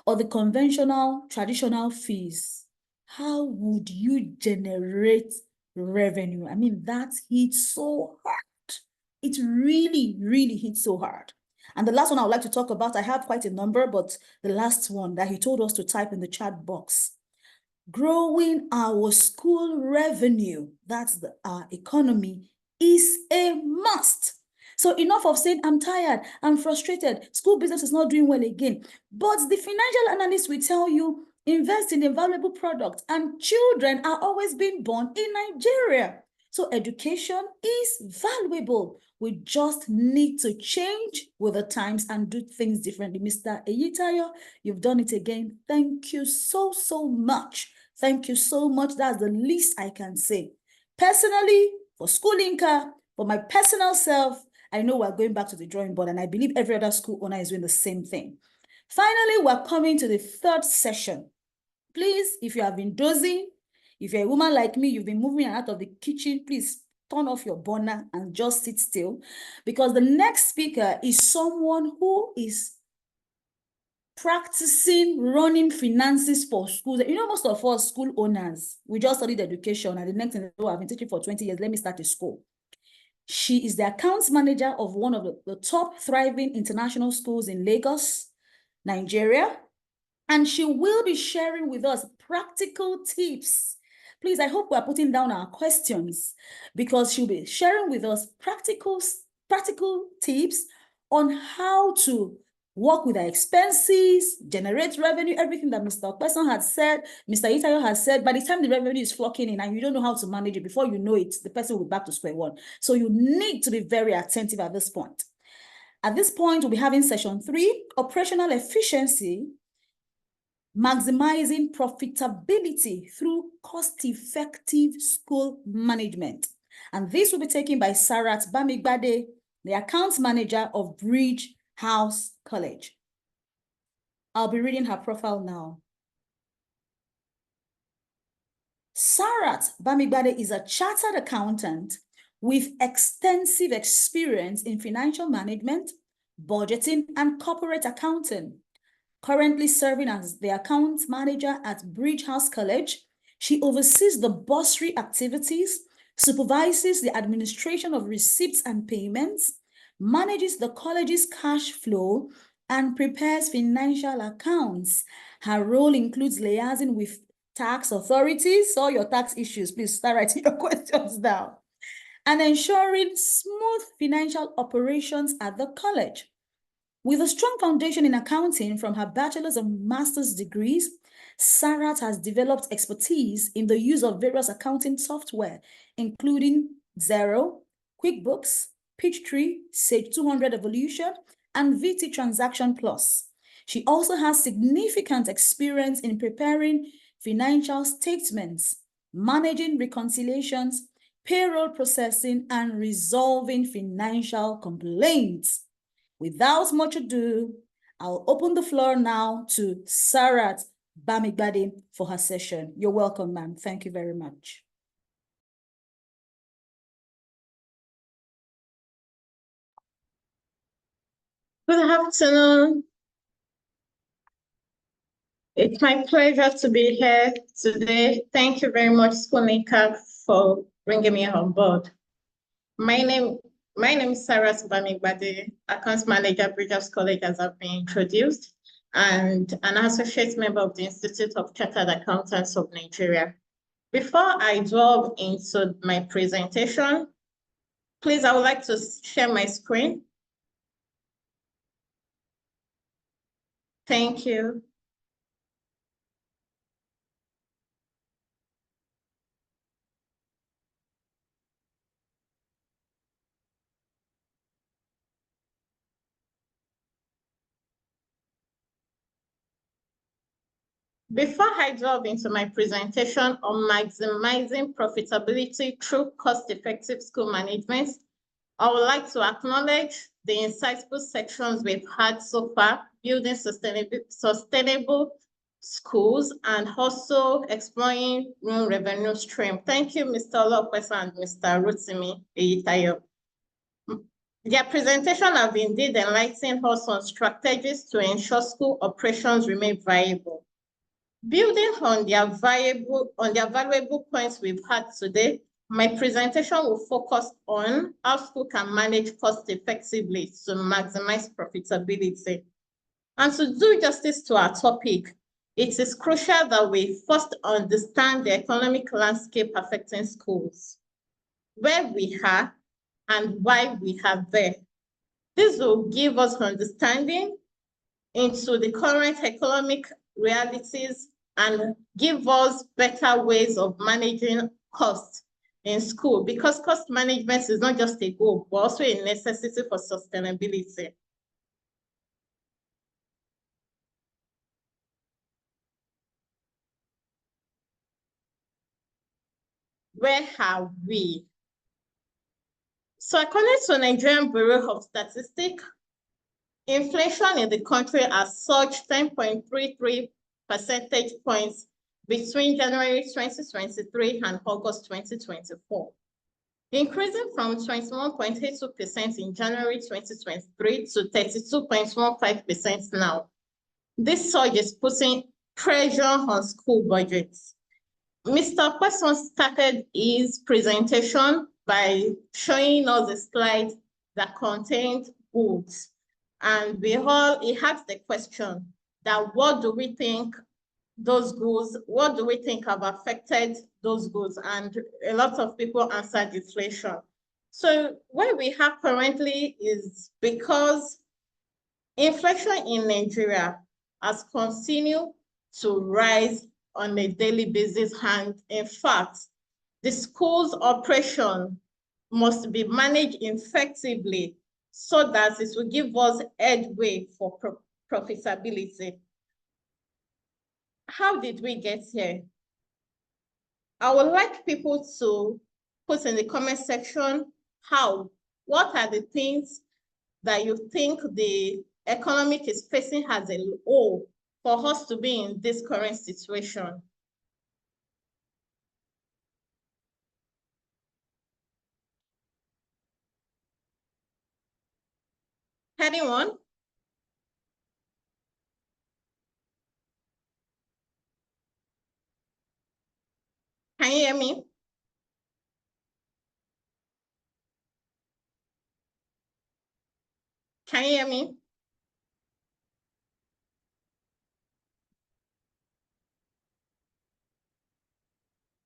or the conventional, traditional fees, how would you generate revenue? I mean, that hits so hard. It really, really hits so hard. And the last one I would like to talk about, I have quite a number, but the last one that he told us to type in the chat box, growing our school revenue, that's our economy, is a must. So enough of saying, I'm tired, I'm frustrated, school business is not doing well again. But the financial analyst will tell you, invest in a valuable product, and children are always being born in Nigeria. So education is valuable. We just need to change with the times and do things differently. Mr. Eyitayo, you've done it again. Thank you so much. Thank you so much. That's the least I can say. Personally, for School Inca, for my personal self, I know we're going back to the drawing board, and I believe every other school owner is doing the same thing. Finally, we're coming to the 3rd session. Please, if you have been dozing, if you're a woman like me, you've been moving out of the kitchen, please turn off your burner and just sit still, because the next speaker is someone who is practicing running finances for schools. You know, most of us school owners, we just studied education, and the next thing, oh, I've been teaching for 20 years, let me start a school. She is the accounts manager of one of the top thriving international schools in Lagos, Nigeria. And she will be sharing with us practical tips. Please, I hope we're putting down our questions, because she'll be sharing with us practical tips on how to work with our expenses, generate revenue, everything that Mr. Opesan had said, Mr. Eyitayo has said. By the time the revenue is flocking in and you don't know how to manage it, before you know it, the person will be back to square one. So you need to be very attentive at this point. At this point, we'll be having session 3, operational efficiency, maximizing profitability through cost-effective school management. And this will be taken by Sarat Bamigbade, the accounts manager of Bridge House College. I'll be reading her profile now. Sarat Bamigbade is a chartered accountant with extensive experience in financial management, budgeting, and corporate accounting. Currently serving as the account manager at Bridge House College, she oversees the bursary activities, supervises the administration of receipts and payments, manages the college's cash flow, and prepares financial accounts. Her role includes liaising with tax authorities. All your tax issues, please start writing your questions down. and ensuring smooth financial operations at the college. With a strong foundation in accounting from her bachelor's and master's degrees, Sarat has developed expertise in the use of various accounting software, including Xero, QuickBooks, Peachtree, Sage 200 Evolution, and VT Transaction Plus. She also has significant experience in preparing financial statements, managing reconciliations, payroll processing, and resolving financial complaints. Without much ado, I'll open the floor now to Sarat Bamigbade for her session. You're welcome, ma'am. Thank you very much.
Good afternoon. It's my pleasure to be here today. Thank you very much, Skonika, for bringing me on board. My name is Sarat Bamigbade, Accounts Manager, Bridges College, as I've been introduced, and an associate member of the Institute of Chartered Accountants of Nigeria. Before I delve into my presentation, please, I would like to share my screen. Thank you. Before I delve into my presentation on maximizing profitability through cost-effective school management, I would like to acknowledge the insightful sections we've had so far, building sustainable schools and also exploring new revenue stream. Thank you, Mr. Opesan and Mr. Rotimi, Eyitayo. Their presentation have indeed enlightened us on strategies to ensure school operations remain viable. Building on their valuable points we've had today, my presentation will focus on how school can manage cost effectively to maximize profitability. And to do justice to our topic, it is crucial that we first understand the economic landscape affecting schools, where we are and why we are there. This will give us understanding into the current economic realities and give us better ways of managing costs in school, because cost management is not just a goal, but also a necessity for sustainability. Where are we? So according to Nigerian Bureau of Statistics, inflation in the country has surged 10.33 percentage points between January 2023 and August 2024, increasing from 21.82% in January 2023 to 32.15% now. This surge is putting pressure on school budgets. Mr. Opesan started his presentation by showing us a slide that contained goods. And he asked the question that what do we think have affected those goods? And a lot of people answered inflation. So where we have currently is because inflation in Nigeria has continued to rise on a daily basis. And in fact, the school's operation must be managed effectively so that it will give us headway for profitability. How did we get here? I would like people to put in the comment section what are the things that you think the economic is facing as a whole for us to be in this current situation. Anyone? Can you hear me? Can you hear me?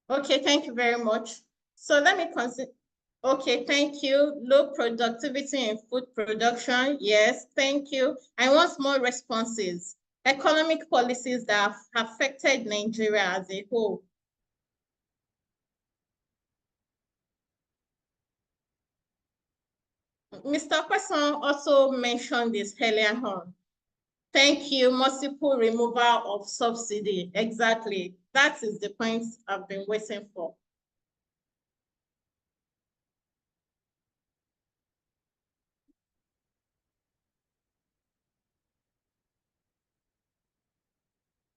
Okay, thank you very much. So let me consider. Okay, thank you. Low productivity in food production. Yes, thank you. I want more responses. Economic policies that have affected Nigeria as a whole. Mr. Opesan also mentioned this earlier on. Thank you. Multiple removal of subsidy. Exactly. That is the point I've been waiting for.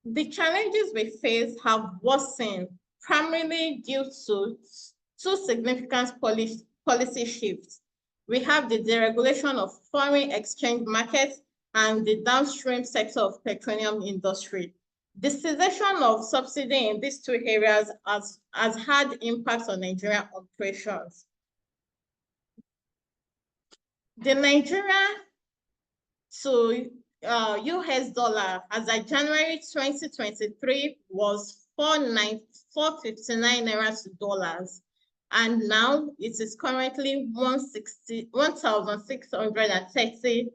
The challenges we face have worsened primarily due to two significant policy shifts. We have the deregulation of foreign exchange markets and the downstream sector of petroleum industry. The cessation of subsidy in these two areas has had impacts on Nigerian operations. The Nigeria to US dollar as of January 2023 was 459 naira to dollars, and now it is currently 1,630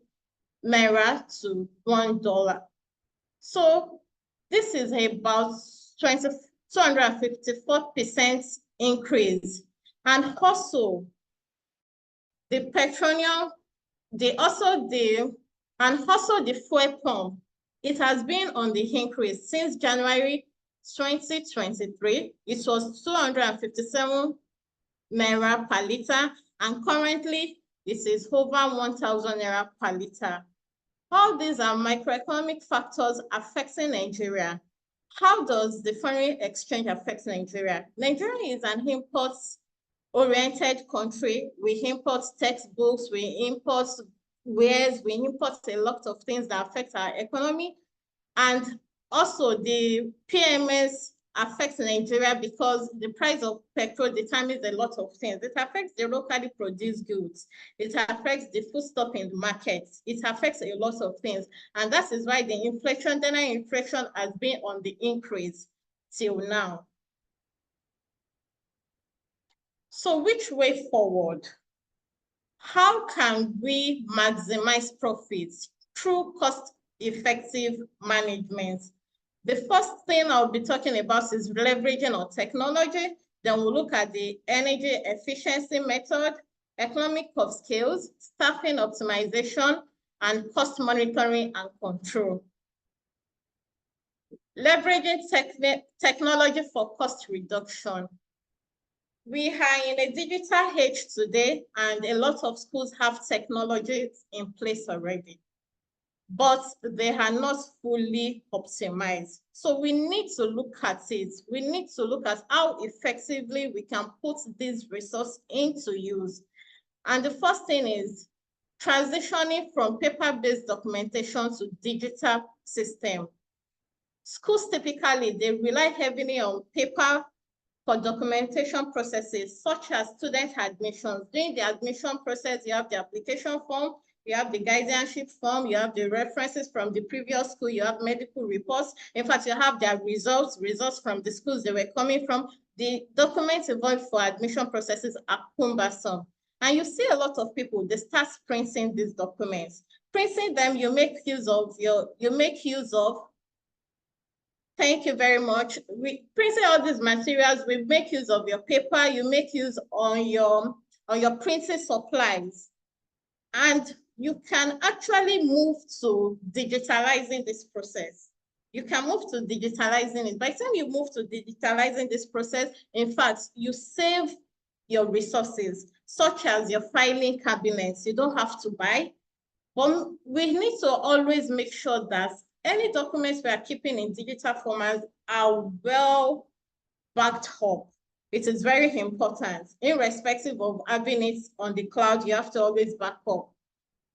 naira to $1. So this is about 254% increase, and also the petroleum, and also the fuel pump. It has been on the increase since January 2023. It was 257 naira per liter, and currently this is over 1,000 naira per liter. All these are microeconomic factors affecting Nigeria. How does the foreign exchange affect Nigeria? Nigeria is an import-oriented country. We import textbooks, we import wares, we import a lot of things that affect our economy. And also the PMS affects Nigeria because the price of petrol determines a lot of things. It affects the locally produced goods. It affects the foodstuff in the market. It affects a lot of things. And that is why the inflation, general inflation has been on the increase till now. So which way forward? How can we maximize profits through cost-effective management? The first thing I'll be talking about is leveraging on technology. Then we'll look at the energy efficiency method, economic of scales, staffing optimization, and cost monitoring and control. Leveraging technology for cost reduction. We are in a digital age today, and a lot of schools have technologies in place already, but they are not fully optimized. So we need to look at it. We need to look at how effectively we can put these resources into use. And the first thing is transitioning from paper-based documentation to digital system. Schools typically, they rely heavily on paper for documentation processes, such as student admissions. During the admission process, you have the application form, you have the guardianship form, you have the references from the previous school, you have medical reports. In fact, you have their results from the schools they were coming from. The documents involved for admission processes are cumbersome. And you see a lot of people, they start printing these documents. Printing them, you make use of, thank you very much. We printing all these materials, we make use of your paper, you make use on your printing supplies. And you can actually move to digitalizing this process. You can move to digitalizing it. By the time you move to digitalizing this process, in fact, you save your resources, such as your filing cabinets. You don't have to buy. But we need to always make sure that any documents we are keeping in digital formats are well backed up. It is very important. Irrespective of having it on the cloud, you have to always back up.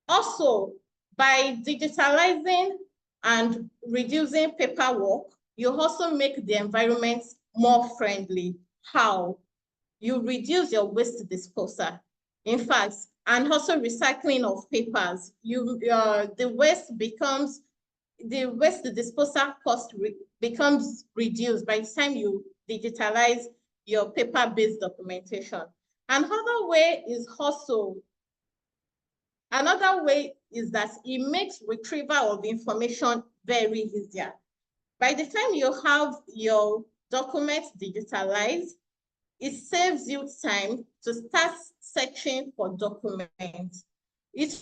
Also, by digitalizing and reducing paperwork, you also make the environment more friendly. How? You reduce your waste disposal. In fact, and also recycling of papers. The waste disposal cost becomes reduced by the time you digitalize your paper-based documentation. Another way is that it makes retrieval of information very easier. By the time you have your documents digitalized, it saves you time to start searching for documents. It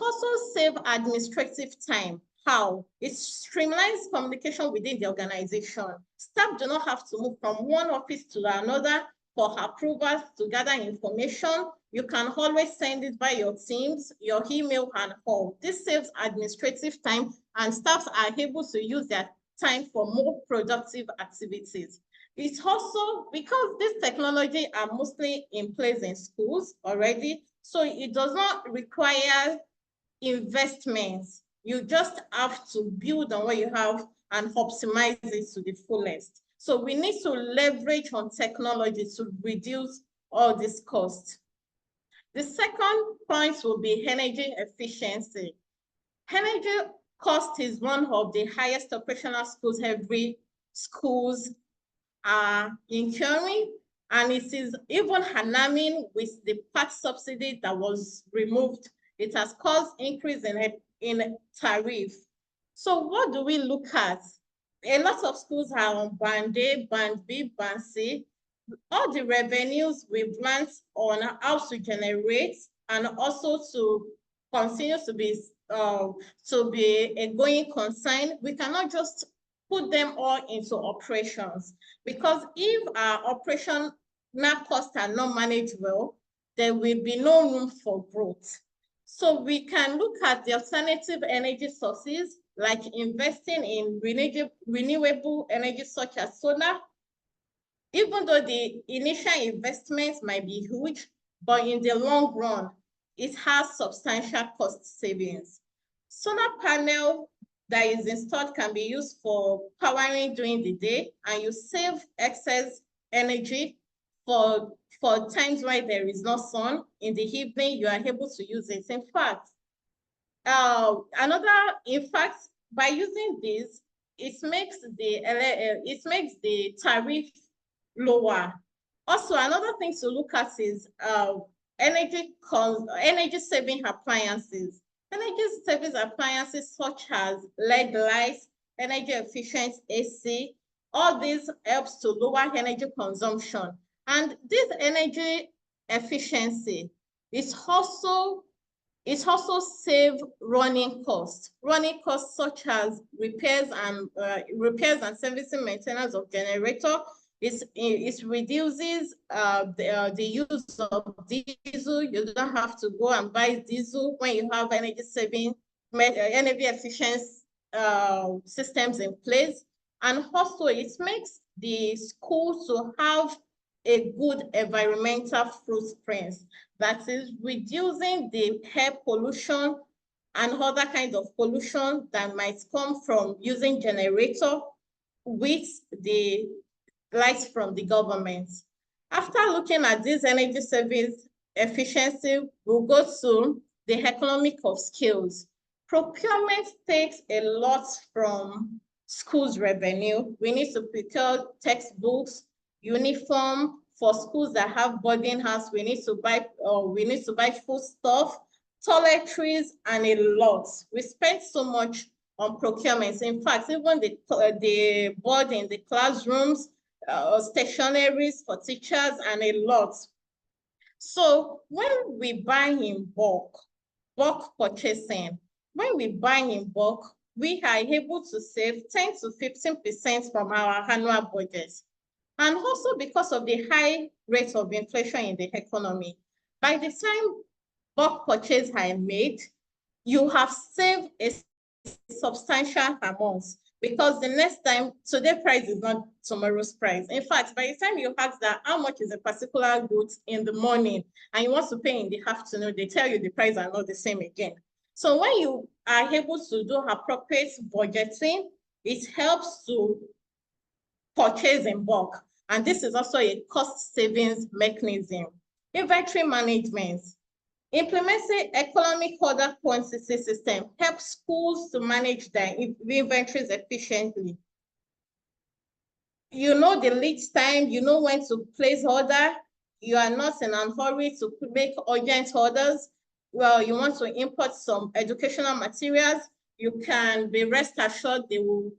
also saves administrative time. How? It streamlines communication within the organization. Staff do not have to move from one office to another for approvals to gather information. You can always send it by your Teams, your email, and all. This saves administrative time, and staff are able to use their time for more productive activities. It's also because this technology are mostly in place in schools already, so it does not require investments. You just have to build on what you have and optimize it to the fullest. So we need to leverage on technology to reduce all this cost. The second point will be energy efficiency. Energy cost is one of the highest operational schools every schools are incurring, and it is even alarming with the part subsidy that was removed. It has caused increase in tariff. So what do we look at? A lot of schools are on band A, band B, band C. All the revenues we plan on how to generate and also to continue to be a going concern. We cannot just put them all into operations, because if our operational costs are not managed well, there will be no room for growth. So we can look at the alternative energy sources, like investing in renewable energy such as solar. Even though the initial investments might be huge, but in the long run, it has substantial cost savings. Solar panel that is installed can be used for powering during the day, and you save excess energy for times when there is no sun. In the evening, you are able to use it. In fact, by using this, it makes the tariff lower. Also, another thing to look at is energy saving appliances. Energy saving appliances such as LED lights, energy efficient AC, all these helps to lower energy consumption. And this energy efficiency is also save running costs. Running costs such as repairs and servicing maintenance of generator. It reduces the use of diesel. You don't have to go and buy diesel when you have energy efficient systems in place. And also it makes the school to have a good environmental footprint, that is reducing the air pollution and other kinds of pollution that might come from using generator with the lights from the government. After looking at this energy savings efficiency, we'll go to the economic of skills. Procurement takes a lot from schools' revenue. We need to procure textbooks, uniform. For schools that have boarding house, we need to buy food stuff, toiletries, and a lot. We spend so much on procurement. In fact, even the boarding, the classrooms, stationaries for teachers, and a lot. So when we buy in bulk purchasing, when we buy in bulk, we are able to save 10 to 15% from our annual budget. And also because of the high rate of inflation in the economy, by the time bulk purchases are made, you have saved a substantial amount, because the next time, today's price is not tomorrow's price. In fact, by the time you ask that how much is a particular good in the morning and you want to pay in the afternoon, they tell you the price are not the same again. So when you are able to do appropriate budgeting, it helps to purchase in bulk. And this is also a cost savings mechanism. Inventory management. Implementing economic order quantity system helps schools to manage their inventories efficiently. You know the lead time, you know when to place order, you are not in a hurry to make urgent orders, well, you want to import some educational materials, you can be rest assured they will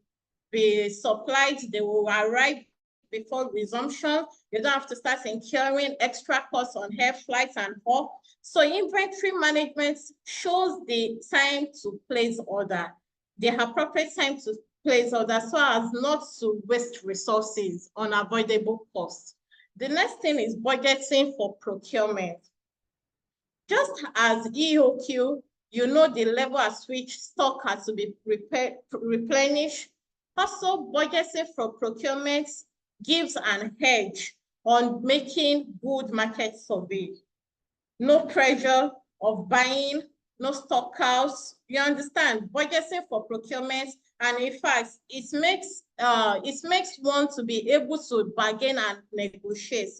be supplied, they will arrive before resumption. You don't have to start incurring extra costs on air flights and all. So inventory management shows the time to place order, the appropriate time to place order so as not to waste resources on avoidable costs. The next thing is budgeting for procurement. Just as EOQ, you know the level at which stock has to be replenished. Also, budgeting for procurement gives an edge on making good market survey. No pressure of buying, no stockouts. You understand? Budgeting for procurement, and in fact, it makes one to be able to bargain and negotiate.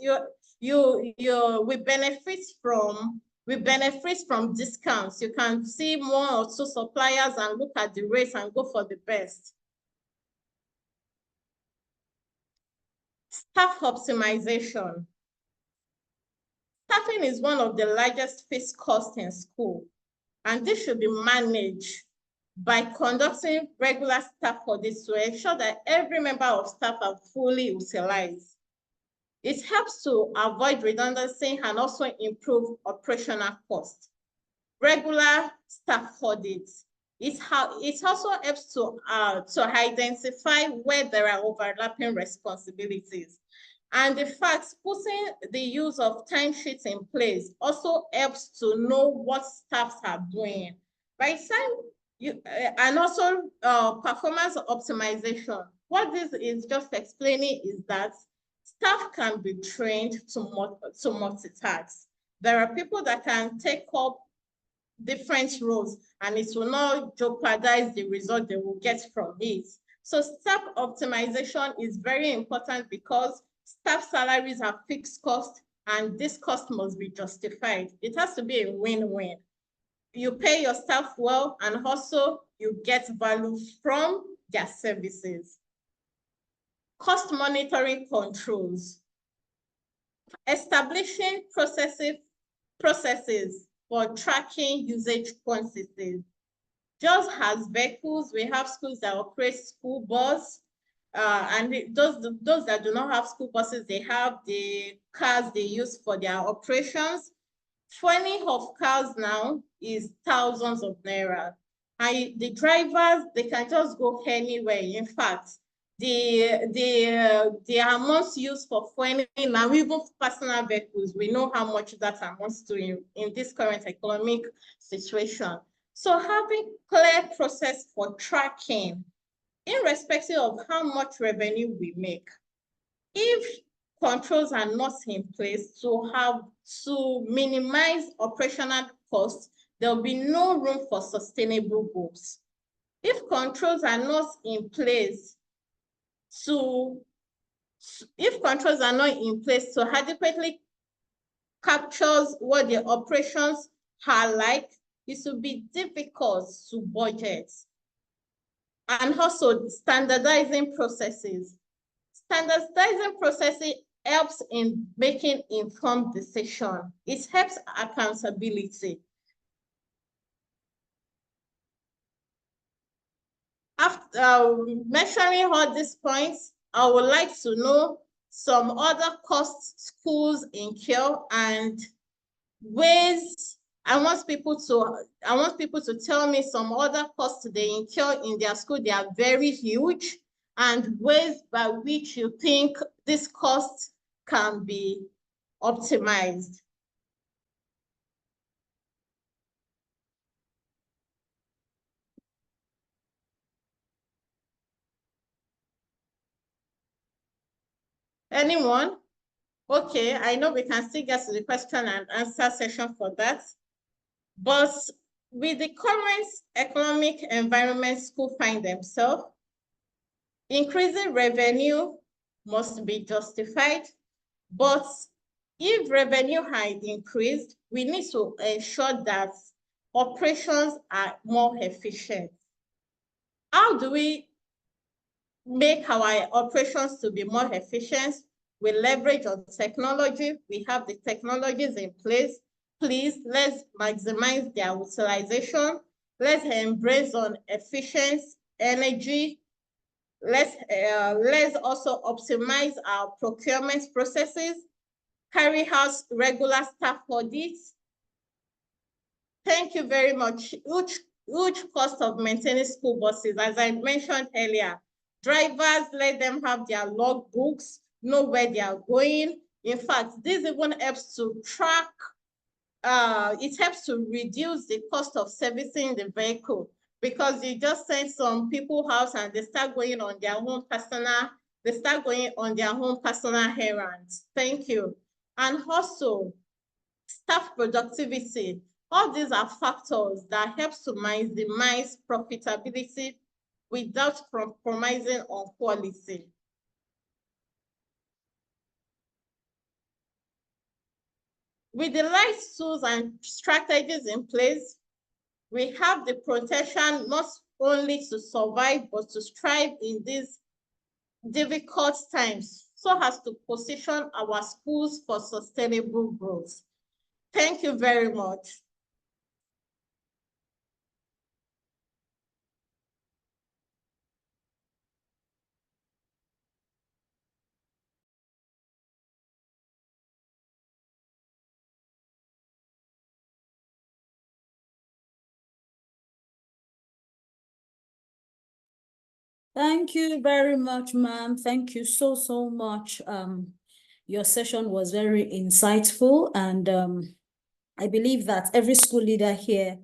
We benefit from discounts. You can see one or two suppliers and look at the rates and go for the best. Staff optimization. Staffing is one of the largest fixed costs in school, and this should be managed by conducting regular staff audits to ensure that every member of staff are fully utilized. It helps to avoid redundancy and also improve operational costs. Regular staff audits. It also helps to identify where there are overlapping responsibilities. And in fact, putting the use of timesheets in place also helps to know what staffs are doing. By time and also performance optimization. What this is just explaining is that staff can be trained to multitask. There are people that can take up different roles and it will not jeopardize the result they will get from it. So staff optimization is very important because staff salaries are fixed costs and this cost must be justified. It has to be a win-win. You pay your staff well and also you get value from their services. Cost monitoring controls. Establishing processes for tracking usage quantities. Just as vehicles, we have schools that operate school bus, and those that do not have school buses, they have the cars they use for their operations. Fueling of cars now is thousands of naira. And the drivers, they can just go anywhere. In fact, the amounts used for fueling now, even personal vehicles, we know how much that amounts to in this current economic situation. So having clear process for tracking, irrespective of how much revenue we make, if controls are not in place to minimize operational costs, there will be no room for sustainable goals. If controls are not in place to adequately capture what the operations are like, it will be difficult to budget. And also standardizing processes. Standardizing processes helps in making informed decisions. It helps accountability. After mentioning all these points, I would like to know some other costs schools incur and ways. I want people to tell me some other costs they incur in their school. They are very huge, and ways by which you think this cost can be optimized. Anyone? Okay, I know we can still get to the question and answer session for that. But with the current economic environment schools find themselves, increasing revenue must be justified. But if revenue had increased, we need to ensure that operations are more efficient. How do we make our operations to be more efficient? We leverage on technology. We have the technologies in place. Please, let's maximize their utilization. Let's embrace on efficiency, energy. Let's also optimize our procurement processes, carry out regular staff audits. Thank you very much. Huge cost of maintaining school buses. As I mentioned earlier, drivers, let them have their log books, know where they are going. In fact, this even helps to track, it helps to reduce the cost of servicing the vehicle, because you just send some people out and they start going on their own personal errands. Thank you. And also, staff productivity. All these are factors that help to maximize profitability without compromising on quality. With the right tools and strategies in place, we have the protection not only to survive, but to strive in these difficult times, so as to position our schools for sustainable growth. Thank you very much.
Thank you very much, ma'am. Thank you so much. Your session was very insightful, and I believe that every school leader here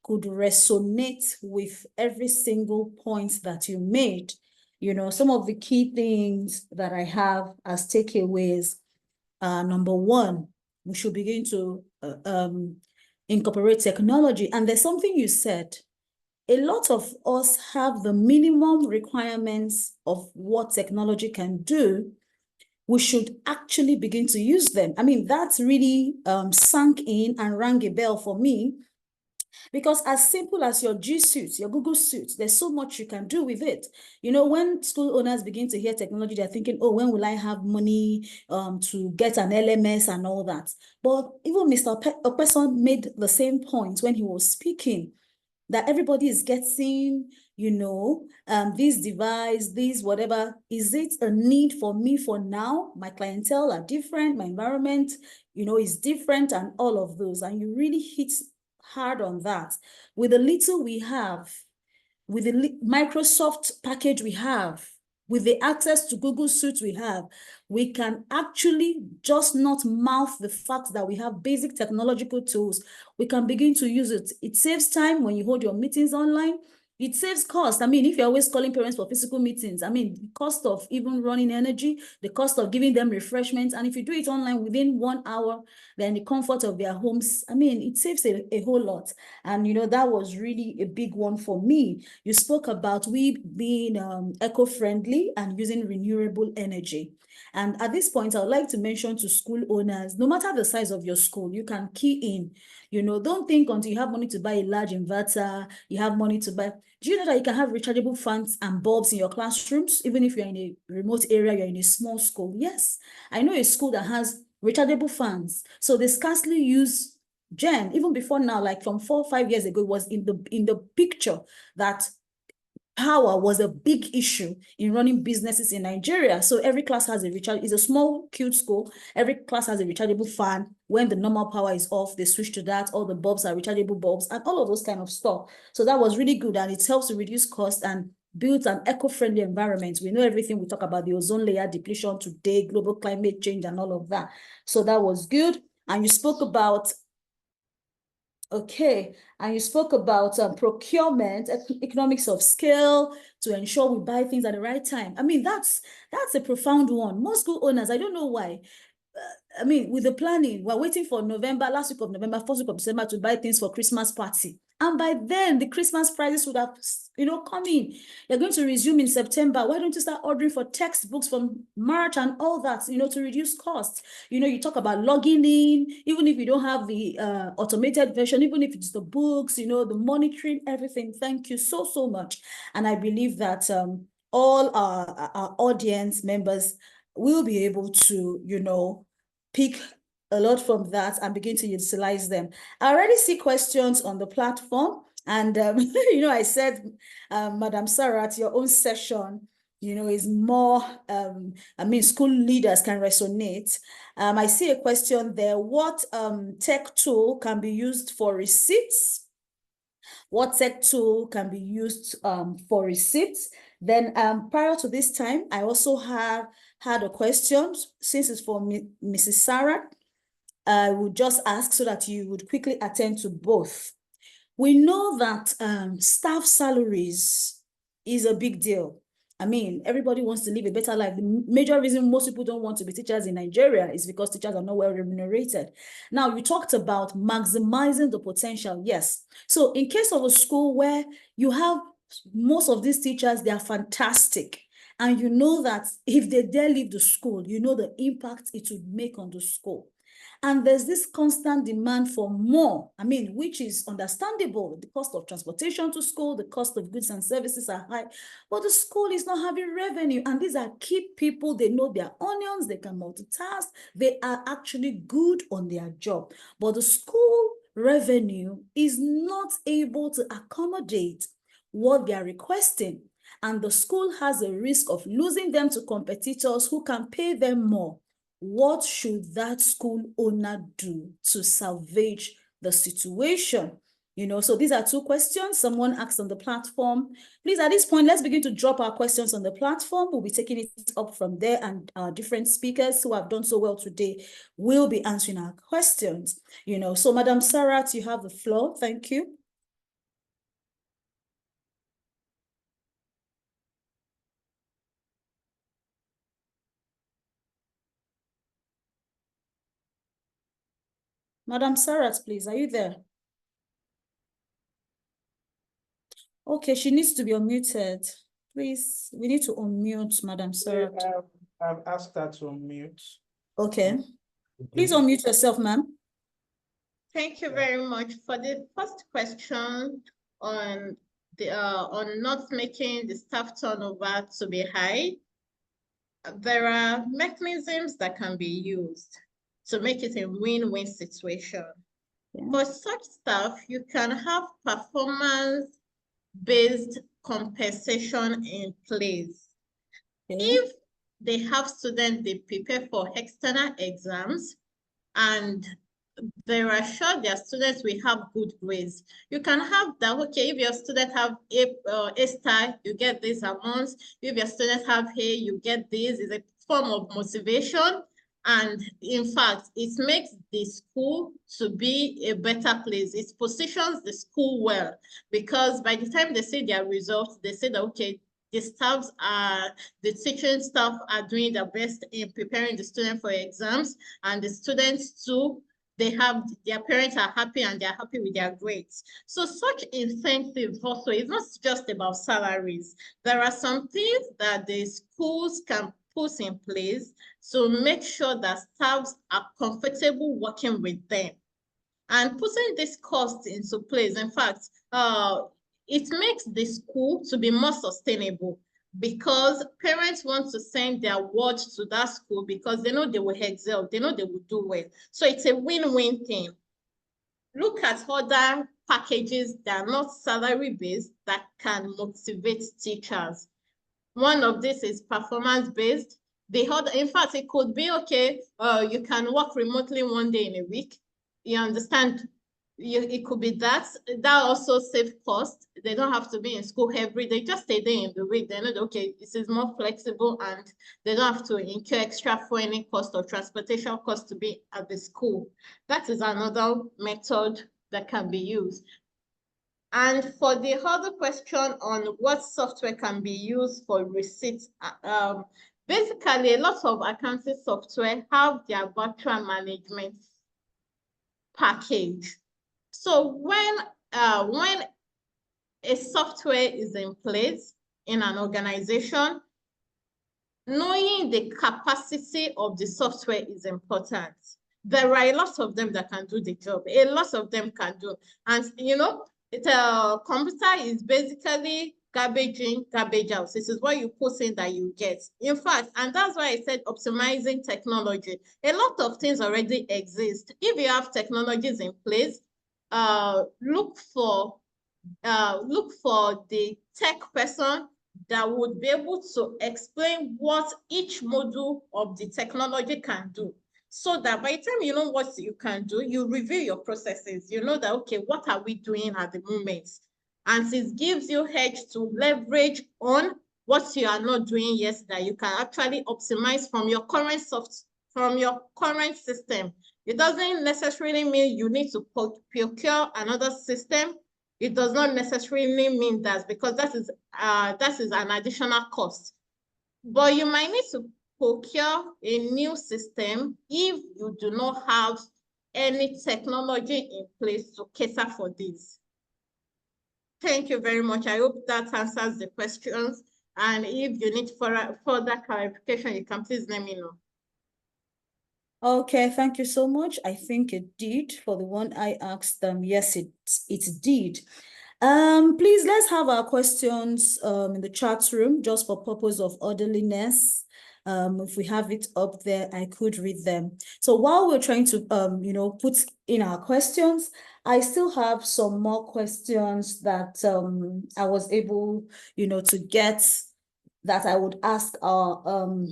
could resonate with every single point that you made. You know, some of the key things that I have as takeaways are, number one, we should begin to incorporate technology. And there's something you said. A lot of us have the minimum requirements of what technology can do. We should actually begin to use them. I mean, that's really sunk in and rang a bell for me, because as simple as your G Suite, your Google Suite, there's so much you can do with it. You know, when school owners begin to hear technology, they're thinking, oh, when will I have money to get an LMS and all that? But even Mr. Opesan made the same point when he was speaking, that everybody is getting, you know, this device, this whatever. Is it a need for me for now? My clientele are different, my environment, you know, is different, and all of those. And you really hit hard on that. With the little we have, with the Microsoft package we have, with the access to Google Suite we have, we can actually just not mouth the fact that we have basic technological tools. We can begin to use it. It saves time when you hold your meetings online. It saves cost. I mean, if you're always calling parents for physical meetings, I mean, the cost of even running energy, the cost of giving them refreshments, and if you do it online within 1 hour, then the comfort of their homes, I mean, it saves a whole lot. And, you know, that was really a big one for me. You spoke about we being eco-friendly and using renewable energy. And at this point, I would like to mention to school owners, no matter the size of your school, you can key in. You know, don't think until you have money to buy a large inverter, you have money to buy. Do you know that you can have rechargeable fans and bulbs in your classrooms, even if you're in a remote area, you're in a small school? Yes, I know a school that has rechargeable fans. So they scarcely use gen. Even before now, like from 4 or 5 years ago, it was in the picture that power was a big issue in running businesses in Nigeria. So every class has a recharge. It's a small, cute school. Every class has a rechargeable fan. When the normal power is off, they switch to that. All the bulbs are rechargeable bulbs and all of those kind of stuff. So that was really good, and it helps to reduce cost and build an eco-friendly environment. We know everything we talk about, the ozone layer depletion today, global climate change and all of that. So that was good. And you spoke about okay, and you spoke about procurement, economics of scale, to ensure we buy things at the right time. I mean, that's a profound one. Most school owners, I don't know why. I mean, with the planning, we're waiting for November, last week of November, first week of December to buy things for Christmas party. And by then, the Christmas prices would have, you know, come in. You're going to resume in September. Why don't you start ordering for textbooks from March and all that, you know, to reduce costs? You know, you talk about logging in, even if you don't have the automated version, even if it's the books, you know, the monitoring, everything. Thank you so much. And I believe that all our audience members we'll be able to, you know, pick a lot from that and begin to utilize them. I already see questions on the platform. And, you know, I said, Madam Sarat, your own session, you know, is more, I mean, school leaders can resonate. I see a question there. What tech tool can be used for receipts? What tech tool can be used for receipts? Then prior to this time, I also had a question, since it's for Mrs. Sarat. I would just ask so that you would quickly attend to both. We know that staff salaries is a big deal. I mean, everybody wants to live a better life. The major reason most people don't want to be teachers in Nigeria is because teachers are not well remunerated. Now, you talked about maximizing the potential. Yes. So in case of a school where you have most of these teachers, they are fantastic. And you know that if they dare leave the school, you know the impact it would make on the school. And there's this constant demand for more, I mean, which is understandable. The cost of transportation to school, the cost of goods and services are high, but the school is not having revenue. And these are key people. They know their onions, they can multitask, they are actually good on their job. But the school revenue is not able to accommodate what they are requesting. And the school has a risk of losing them to competitors who can pay them more. What should that school owner do to salvage the situation? You know, so these are two questions someone asked on the platform. Please, at this point, let's begin to drop our questions on the platform. We'll be taking it up from there, and our different speakers who have done so well today will be answering our questions. You know, so Madam Sarat, you have the floor. Thank you. Madam Sarat, please, are you there? Okay, she needs to be unmuted. Please, we need to unmute Madam Sarat.
I've asked her to unmute.
Okay. Please unmute yourself, ma'am.
Thank you very much for the first question on not making the staff turnover to be high. There are mechanisms that can be used to make it a win-win situation. Yeah. For such staff, you can have performance-based compensation in place. Okay. If they have students, they prepare for external exams, and they are sure their students will have good grades. You can have that, okay, if your students have A star, you get this amount. If your students have A, you get this. It's a form of motivation. And in fact, it makes the school to be a better place. It positions the school well, because by the time they see their results, they say that, okay, the teaching staff are doing their best in preparing the student for exams, and the students too, their parents are happy and they're happy with their grades. So such incentives also is not just about salaries. There are some things that the schools can put in place to make sure that staffs are comfortable working with them. And putting this cost into place, in fact, it makes the school to be more sustainable, because parents want to send their word to that school because they know they will excel, they know they will do well. So it's a win-win thing. Look at other packages that are not salary-based that can motivate teachers. One of this is performance-based. The other, in fact, it could be, okay, you can work remotely one day in a week. You understand? It could be that also saves cost. They don't have to be in school every day, just a day in the week. They know, okay, this is more flexible, and they don't have to incur extra for any cost or transportation cost to be at the school. That is another method that can be used. And for the other question on what software can be used for receipts, basically a lot of accounting software have their virtual management package. So when a software is in place in an organization, knowing the capacity of the software is important. There are a lot of them that can do the job. A lot of them can do. And, you know, the computer is basically garbage in, garbage out. This is what you put in that you get. In fact, and that's why I said optimizing technology. A lot of things already exist. If you have technologies in place, look for the tech person that would be able to explain what each module of the technology can do. So that by the time you know what you can do, you review your processes. You know that, okay, what are we doing at the moment? And it gives you edge to leverage on what you are not doing yet, that you can actually optimize from your current system. It doesn't necessarily mean you need to procure another system. It does not necessarily mean that, because that is an additional cost. But you might need to procure a new system if you do not have any technology in place to cater for this. Thank you very much. I hope that answers the questions. And if you need further clarification, you can please let me know.
Okay, thank you so much. I think it did. For the one I asked, yes, it did. Please, let's have our questions in the chat room, just for purpose of orderliness. If we have it up there, I could read them. So while we're trying to, put in our questions, I still have some more questions that I was able, to get, that I would ask our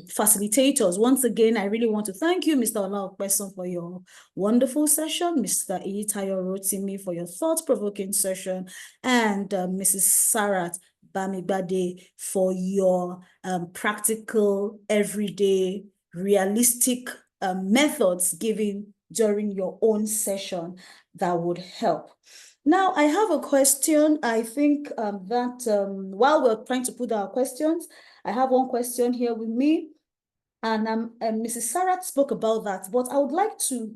facilitators. Once again, I really want to thank you, Mr. Opesan, for your wonderful session, Mr. Eyitayo Rotimi for your thought-provoking session, and Mrs. Sarat Bamigbade for your practical, everyday, realistic methods given during your own session that would help. Now, I have a question. I think that while we're trying to put our questions, I have one question here with me, and Mrs. Sarat spoke about that, but I would like to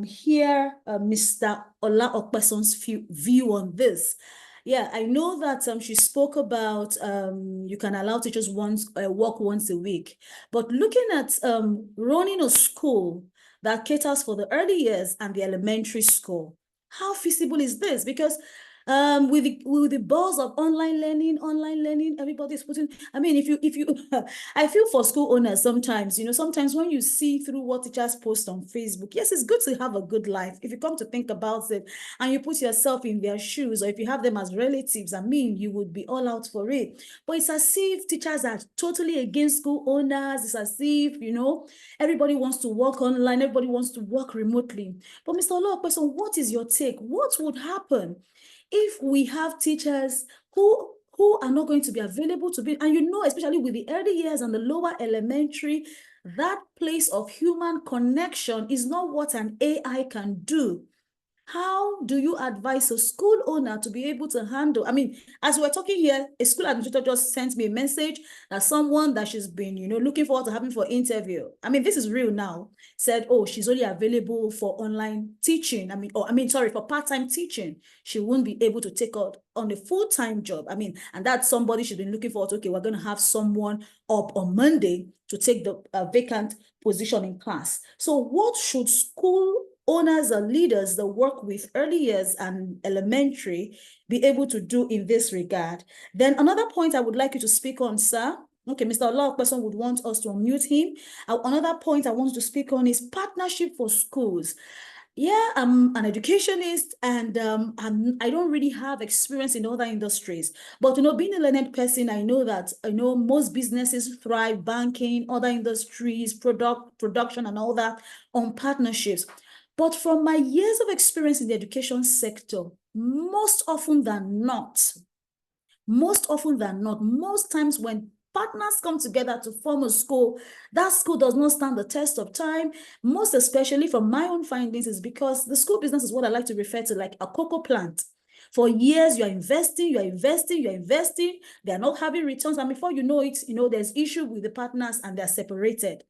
hear Mr. Opesan's view on this. Yeah, I know that she spoke about you can allow teachers work once a week, but looking at running a school that caters for the early years and the elementary school, how feasible is this? Because with the buzz of online learning, everybody's putting, I mean, if you I feel for school owners sometimes, sometimes when you see through what teachers post on Facebook, yes, it's good to have a good life. If you come to think about it and you put yourself in their shoes, or if you have them as relatives, I mean, you would be all out for it. But it's as if teachers are totally against school owners. It's as if, everybody wants to work online, everybody wants to work remotely. But Mr. Opesan, what is your take? What would happen if we have teachers who are not going to be available to be, and especially with the early years and the lower elementary, that place of human connection is not what an AI can do. How do you advise a school owner to be able to handle? I mean, as we're talking here, a school administrator just sent me a message that someone that she's been, looking forward to having for interview. I mean, this is real now. Said, oh, she's only available for online teaching. For part-time teaching. She won't be able to take on a full-time job. I mean, and that's somebody she's been looking forward to. Okay, we're going to have someone up on Monday to take the vacant position in class. So what should school owners and leaders that work with early years and elementary be able to do in this regard? Then another point I would like you to speak on, sir. Okay, Mr. Opesan would want us to unmute him. Another point I want to speak on is partnership for schools. Yeah, I'm an educationist, and I don't really have experience in other industries. But, being a learned person, I know that, most businesses thrive, banking, other industries, production and all that, on partnerships. But from my years of experience in the education sector, most often than not, most times when partners come together to form a school, that school does not stand the test of time. Most especially from my own findings is because the school business is what I like to refer to like a cocoa plant. For years, you're investing, they're not having returns. And before you know it, there's issue with the partners and they're separated.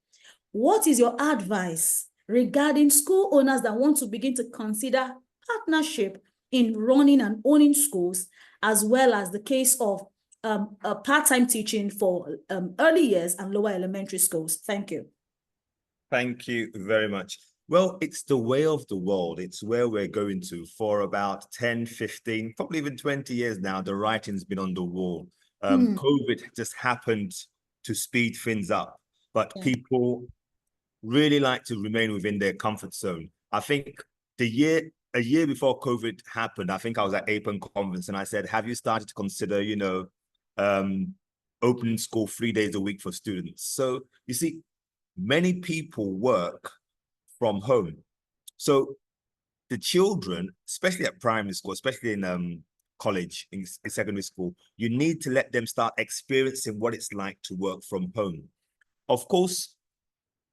What is your advice regarding school owners that want to begin to consider partnership in running and owning schools, as well as the case of part-time teaching for early years and lower elementary schools? Thank you.
Thank you very much. Well, it's the way of the world. It's where we're going to. For about 10, 15, probably even 20 years now, the writing's been on the wall. COVID just happened to speed things up, but people really like to remain within their comfort zone. I think a year before COVID happened, I think I was at Apen conference and I said, have you started to consider, opening school 3 days a week for students? So you see, many people work from home. So the children, especially at primary school, especially in college, in secondary school, you need to let them start experiencing what it's like to work from home. Of course,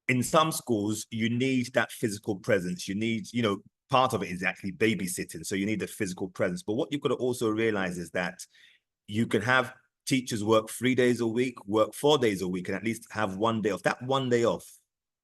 in some schools, you need that physical presence. You need, part of it is actually babysitting. So you need the physical presence. But what you've got to also realize is that you can have teachers work 3 days a week, work 4 days a week, and at least have 1 day off. That 1 day off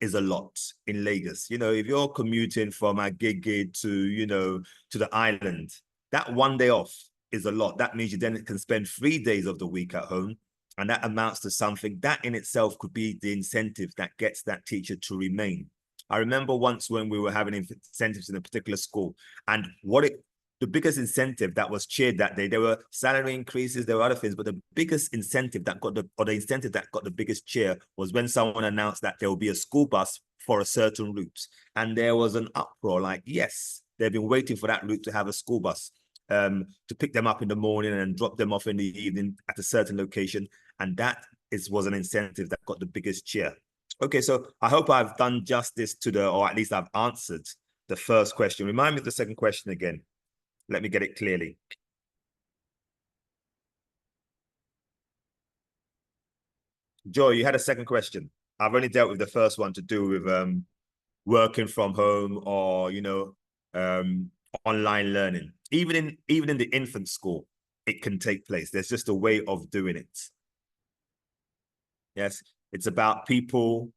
is a lot in Lagos. If you're commuting from Agege to the island, that 1 day off is a lot. That means you then can spend 3 days of the week at home. And that amounts to something that in itself could be the incentive that gets that teacher to remain. I remember once when we were having incentives in a particular school, and the biggest incentive that was cheered that day, there were salary increases, there were other things, but the biggest incentive that got the biggest cheer was when someone announced that there will be a school bus for a certain route. And there was an uproar like, yes, they've been waiting for that route to have a school bus to pick them up in the morning and drop them off in the evening at a certain location. And that was an incentive that got the biggest cheer. Okay, so I hope I've done justice to or at least I've answered the first question. Remind me of the second question again. Let me get it clearly. Joy, you had a second question. I've only dealt with the first one to do with working from home or, online learning. Even in the infant school, it can take place. There's just a way of doing it. Yes, it's about people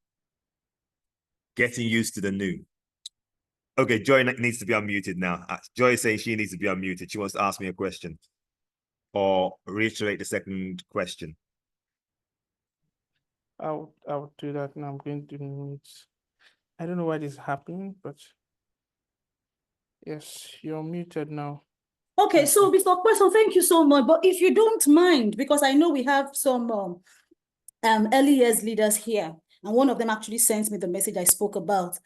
getting used to the new. Okay, Joy needs to be unmuted now. Joy is saying she needs to be unmuted. She wants to ask me a question or reiterate the second question.
I'll do that now. I'm going to mute. I don't know why this is happening, but yes, you're muted now.
Okay, so Mr. Opesan, thank you so much. But if you don't mind, because I know we have some early years leaders here, and one of them actually sent me the message I spoke about.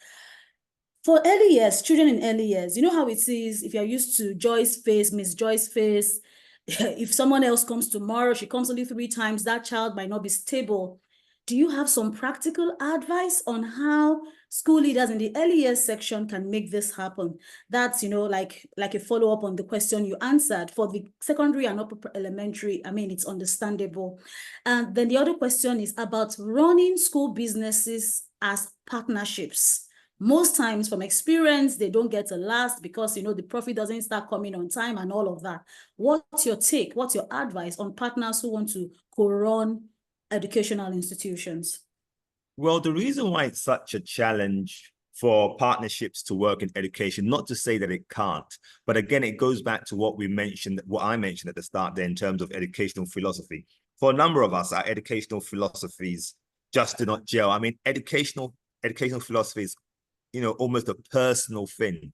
For early years, children in early years, you know how it is, if you're used to Joy's face, Miss Joy's face, if someone else comes tomorrow, she comes only 3 times, that child might not be stable. Do you have some practical advice on how school leaders in the early years section can make this happen? That's, like a follow-up on the question you answered. For the secondary and upper elementary, I mean, it's understandable. And then the other question is about running school businesses as partnerships. Most times from experience, they don't get to last because, the profit doesn't start coming on time and all of that. What's your take? What's your advice on partners who want to co-run educational institutions?
Well, the reason why it's such a challenge for partnerships to work in education, not to say that it can't, but again, it goes back to what I mentioned at the start there in terms of educational philosophy. For a number of us, our educational philosophies just do not gel. I mean, educational philosophy is, almost a personal thing.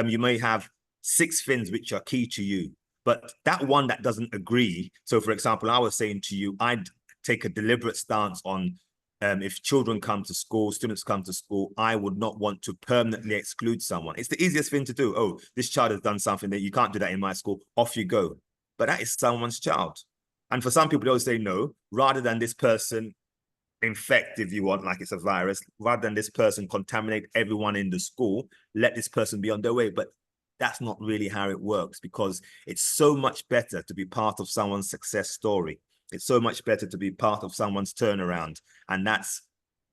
You may have 6 things which are key to you, but that one that doesn't agree. So for example, I was saying to you, I'd take a deliberate stance on if children come to school, students come to school, I would not want to permanently exclude someone. It's the easiest thing to do. Oh, this child has done something that you can't do that in my school. Off you go. But that is someone's child. And for some people, they'll say no, rather than this person infect, if you want, like it's a virus, rather than this person contaminate everyone in the school, let this person be on their way. But that's not really how it works, because it's so much better to be part of someone's success story. It's so much better to be part of someone's turnaround. And that's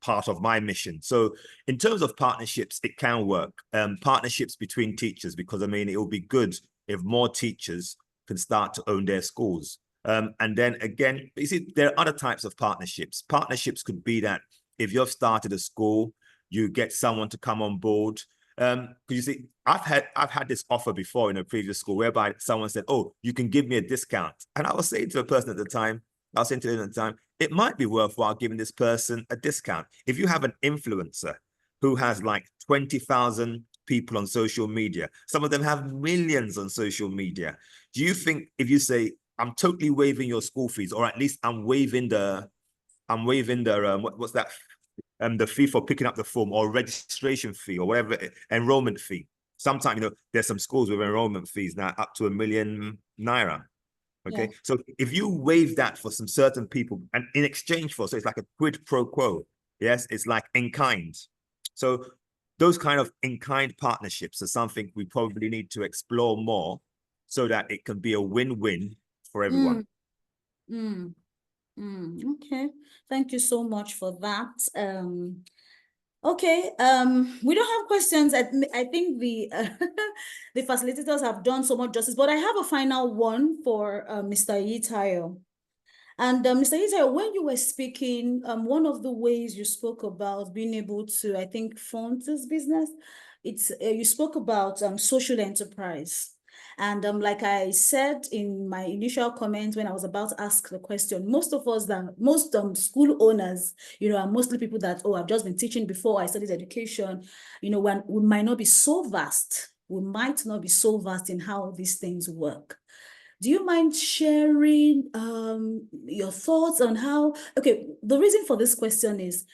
part of my mission. So in terms of partnerships, it can work. Partnerships between teachers, because I mean, it will be good if more teachers can start to own their schools. And then again, you see, there are other types of partnerships. Partnerships could be that if you've started a school, you get someone to come on board. Because you see, I've had this offer before in a previous school whereby someone said, "Oh, you can give me a discount." And I was saying to a person at the time, it might be worthwhile giving this person a discount. If you have an influencer who has like 20,000 people on social media. Some of them have millions on social media. Do you think if you say, I'm totally waiving your school fees, or at least I'm waiving the what's that? The fee for picking up the form, or registration fee, or whatever, enrollment fee. Sometimes, there's some schools with enrollment fees now up to ₦1 million. Okay,
Yeah.
so if you waive that for some certain people, and in exchange for, so it's like a quid pro quo. Yes, it's like in kind. So those kind of in-kind partnerships are something we probably need to explore more, so that it can be a win-win for everyone.
Okay, thank you so much for that. Okay, we don't have questions. I think the the facilitators have done so much justice, but I have a final one for Mr. Eyitayo. And Mr. Eyitayo, when you were speaking, one of the ways you spoke about being able to, I think, fund this business, it's you spoke about social enterprise. And like I said in my initial comment when I was about to ask the question, most of us, most school owners, are mostly people that, I've just been teaching before I studied education, when we might not be so vast. We might not be so vast in how these things work. Do you mind sharing your thoughts on how, okay, the reason for this question is,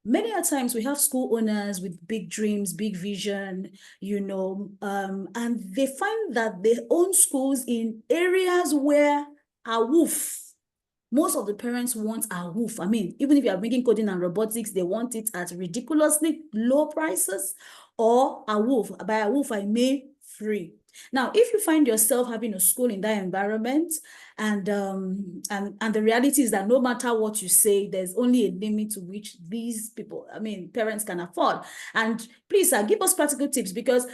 many a times we have school owners with big dreams, big vision, and they find that they own schools in areas where most of the parents want a woof. I mean, even if you are bringing coding and robotics, they want it at ridiculously low prices, or a woof. By a woof, I mean free. Now, if you find yourself having a school in that environment, and the reality is that no matter what you say, there's only a limit to which these people, parents can afford. And please, give us practical tips, because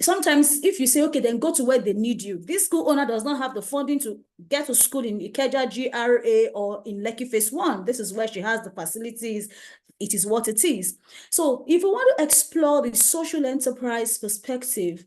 sometimes if you say, okay, then go to where they need you, this school owner does not have the funding to get to school in Ikeja GRA or in Lekki Phase 1. This is where she has the facilities. It is what it is. So if we want to explore the social enterprise perspective,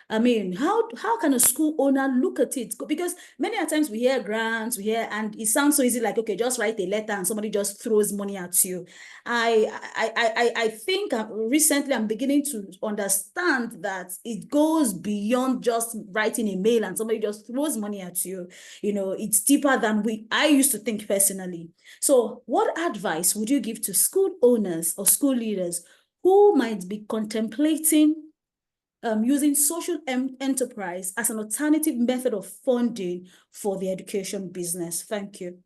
how can a school owner look at it? Because many a times we hear grants, and it sounds so easy, like, okay, just write a letter and somebody just throws money at you. I think recently I'm beginning to understand that it goes beyond just writing a mail and somebody just throws money at you. It's deeper than I used to think personally. So what advice would you give to school owners or school leaders who might be contemplating using social enterprise as an alternative method of funding for the education business? Thank you.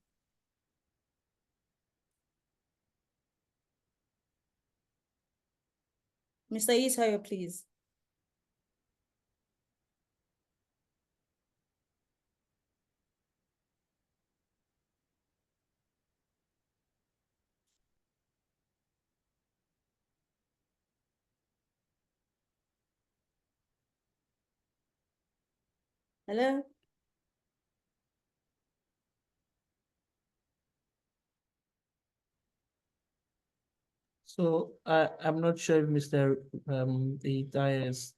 Mr. Eyitayo, please. Hello?
So I'm not sure if Mr. Eyitayo is.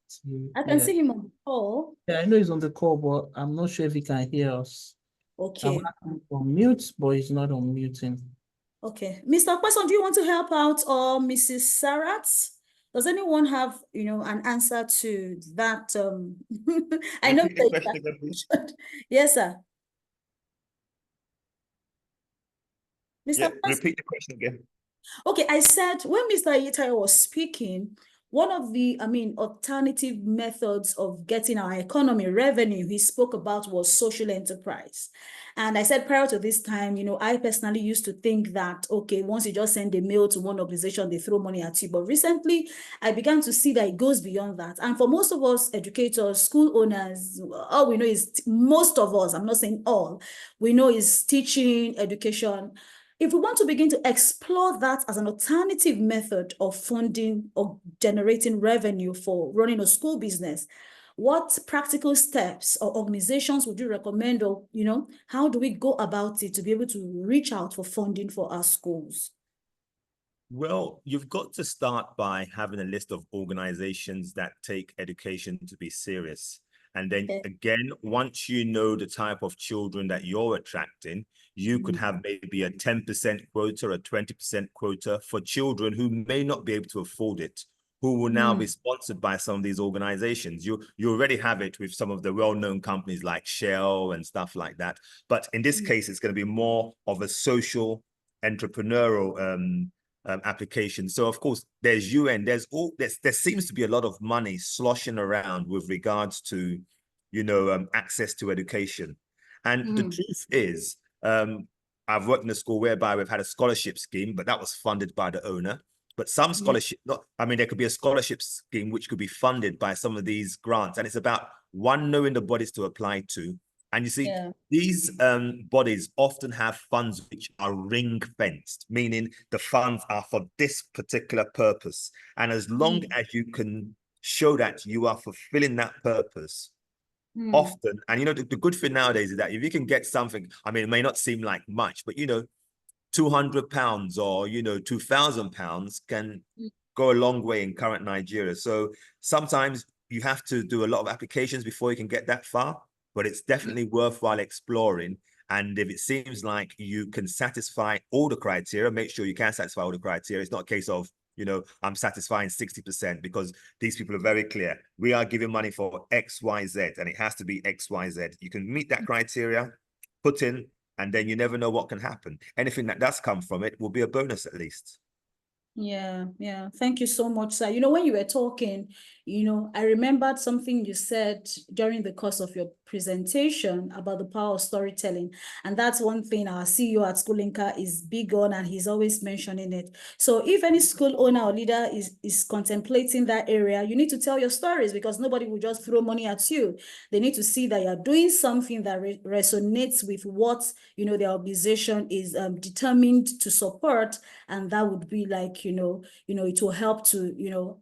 I can see him on the call.
Yeah, I know he's on the call, but I'm not sure if he can hear us.
Okay.
I'm asking for mute, but he's not unmuting.
Okay. Mr. Opesan, do you want to help out, or Mrs. Sarat? Does anyone have, an answer to that? I know. Yes, sir. Mr.
Repeat the question again.
Okay, I said when Mr. Eyitayo was speaking, one of the, alternative methods of getting our economy revenue he spoke about was social enterprise. And I said prior to this time, I personally used to think that, okay, once you just send a mail to one organization, they throw money at you. But recently, I began to see that it goes beyond that. And for most of us educators, school owners, all we know is, most of us, I'm not saying all, we know is teaching, education. If we want to begin to explore that as an alternative method of funding or generating revenue for running a school business, what practical steps or organizations would you recommend, or, how do we go about it to be able to reach out for funding for our schools?
Well, you've got to start by having a list of organizations that take education to be serious And then again, once you know the type of children that you're attracting, you could have maybe a 10% quota or a 20% quota for children who may not be able to afford it, who will now be sponsored by some of these organizations. You already have it with some of the well-known companies like Shell and stuff like that. But in this case, it's going to be more of a social entrepreneurial application. So of course, there's UN, there seems to be a lot of money sloshing around with regards to, access to education. And the truth is, I've worked in a school whereby we've had a scholarship scheme, but that was funded by the owner. But some scholarship, there could be a scholarship scheme which could be funded by some of these grants. And it's about knowing the bodies to apply to. And you see, these bodies often have funds which are ring-fenced, meaning the funds are for this particular purpose. And as long as you can show that you are fulfilling that purpose, often, and the good thing nowadays is that if you can get something, it may not seem like much, but £200 or £2,000 can go a long way in current Nigeria. So sometimes you have to do a lot of applications before you can get that far, but it's definitely worthwhile exploring. And if it seems like you can satisfy all the criteria, make sure you can satisfy all the criteria. It's not a case of, I'm satisfying 60%, because these people are very clear. We are giving money for X, Y, Z, and it has to be X, Y, Z. You can meet that criteria, put in, and then you never know what can happen. Anything that does come from it will be a bonus at least.
Yeah. Thank you so much, sir. When you were talking, I remembered something you said during the course of your presentation about the power of storytelling. And that's one thing our CEO at Schoolinka is big on, and he's always mentioning it. So if any school owner or leader is contemplating that area, you need to tell your stories, because nobody will just throw money at you. They need to see that you're doing something that resonates with what, their organization is determined to support. And that would be like, it will help to,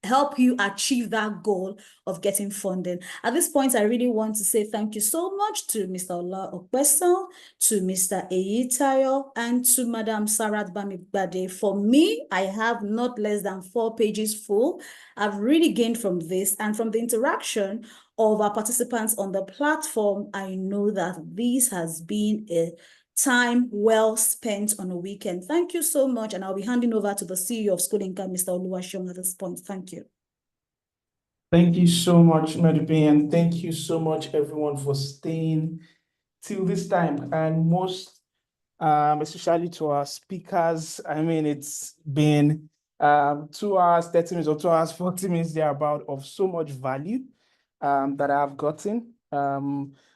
help you achieve that goal of getting funding. At this point, I really want to say thank you so much to Mr. Opesan, to Mr. Eyitayo, and to Madam Sarat Bamigbade. For me, I have not less than 4 pages full. I've really gained from this, and from the interaction of our participants on the platform, I know that this has been a time well spent on a weekend. Thank you so much. And I'll be handing over to the CEO of Schoolinka, Mr. Oluwaseun, at this point. Thank you.
Thank you so much, Medupin, and thank you so much, everyone, for staying till this time. And most, especially to our speakers, it's been 2 hours, 30 minutes, or 2 hours, 40 minutes thereabout of so much value that I've gotten.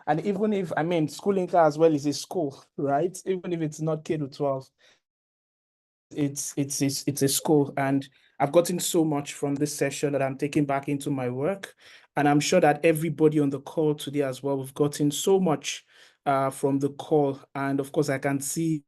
And even if, Schoolinka as well is a school, right? Even if it's not K-12, it's a school, and I've gotten so much from this session that I'm taking back into my work. And I'm sure that everybody on the call today as well, we've gotten so much from the call. And of course, I can see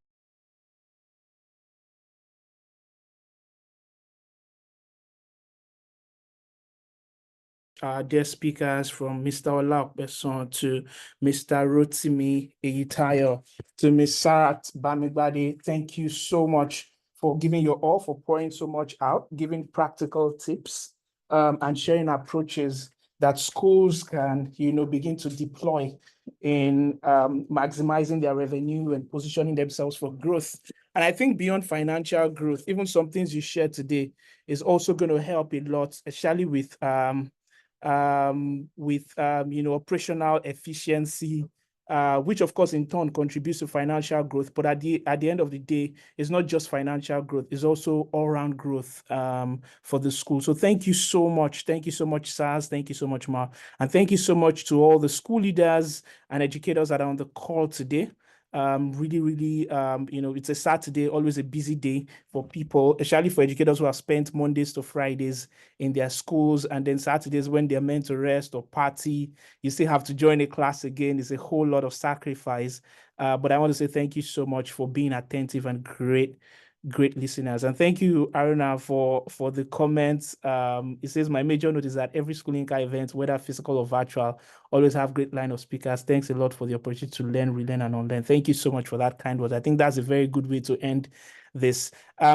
dear speakers, from Mr. Opesan to Mr. Rotimi, Eyitayo, to Ms. Sarat Bamigbade. Thank you so much for giving your all, for pouring so much out, giving practical tips, and sharing approaches that schools can, begin to deploy in maximizing their revenue and positioning themselves for growth. And I think beyond financial growth, even some things you shared today is also going to help a lot, especially with operational efficiency, which of course in turn contributes to financial growth. But at the end of the day, it's not just financial growth, it's also all-round growth for the school. So thank you so much. Thank you so much, SARS. Thank you so much, Ma. And thank you so much to all the school leaders and educators that are on the call today. Really, it's a Saturday, always a busy day for people, especially for educators who have spent Mondays to Fridays in their schools, and then Saturdays when they're meant to rest or party, you still have to join a class again. It's a whole lot of sacrifice. But I want to say thank you so much for being attentive and great listeners. And thank you, Aruna, for the comments. It says, my major note is that every Schoolinka event, whether physical or virtual, always have great line of speakers. Thanks a lot for the opportunity to learn, relearn, and unlearn. Thank you so much for that kind words. I think that's a very good way to end this.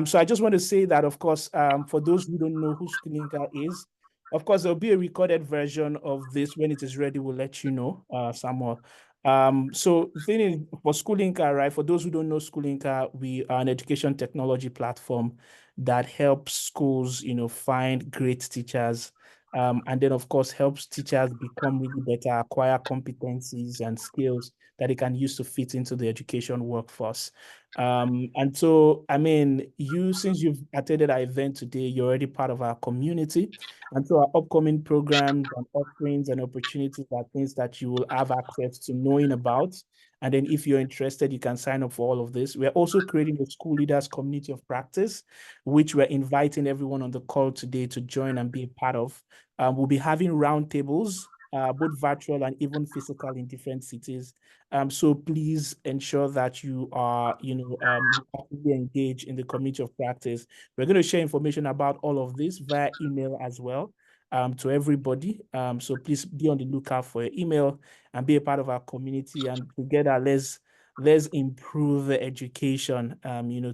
So I just want to say that, of course, for those who don't know who Schoolinka is, Of course, there'll be a recorded version of this. When it is ready, we'll let you know, Samuel. So the thing is, for Schoolinka, right? For those who don't know Schoolinka, we are an education technology platform that helps schools, find great teachers. And then, of course, helps teachers become really better, acquire competencies and skills that they can use to fit into the education workforce. And so, I mean, since you've attended our event today, you're already part of our community. And so our upcoming programs and offerings and opportunities are things that you will have access to knowing about. And then if you're interested, you can sign up for all of this. We're also creating a school leaders community of practice, which we're inviting everyone on the call today to join and be a part of. We'll be having roundtables, both virtual and even physical in different cities. So please ensure that you are, actively engaged in the community of practice. We're going to share information about all of this via email as well, to everybody. So please be on the lookout for your email and be a part of our community. And together, let's improve the education,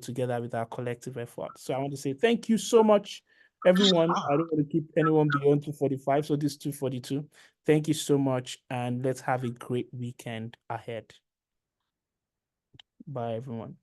together with our collective effort. So I want to say thank you so much, everyone. I don't want to keep anyone beyond 2:45, so this is 2:42. Thank you so much, and let's have a great weekend ahead. Bye, everyone.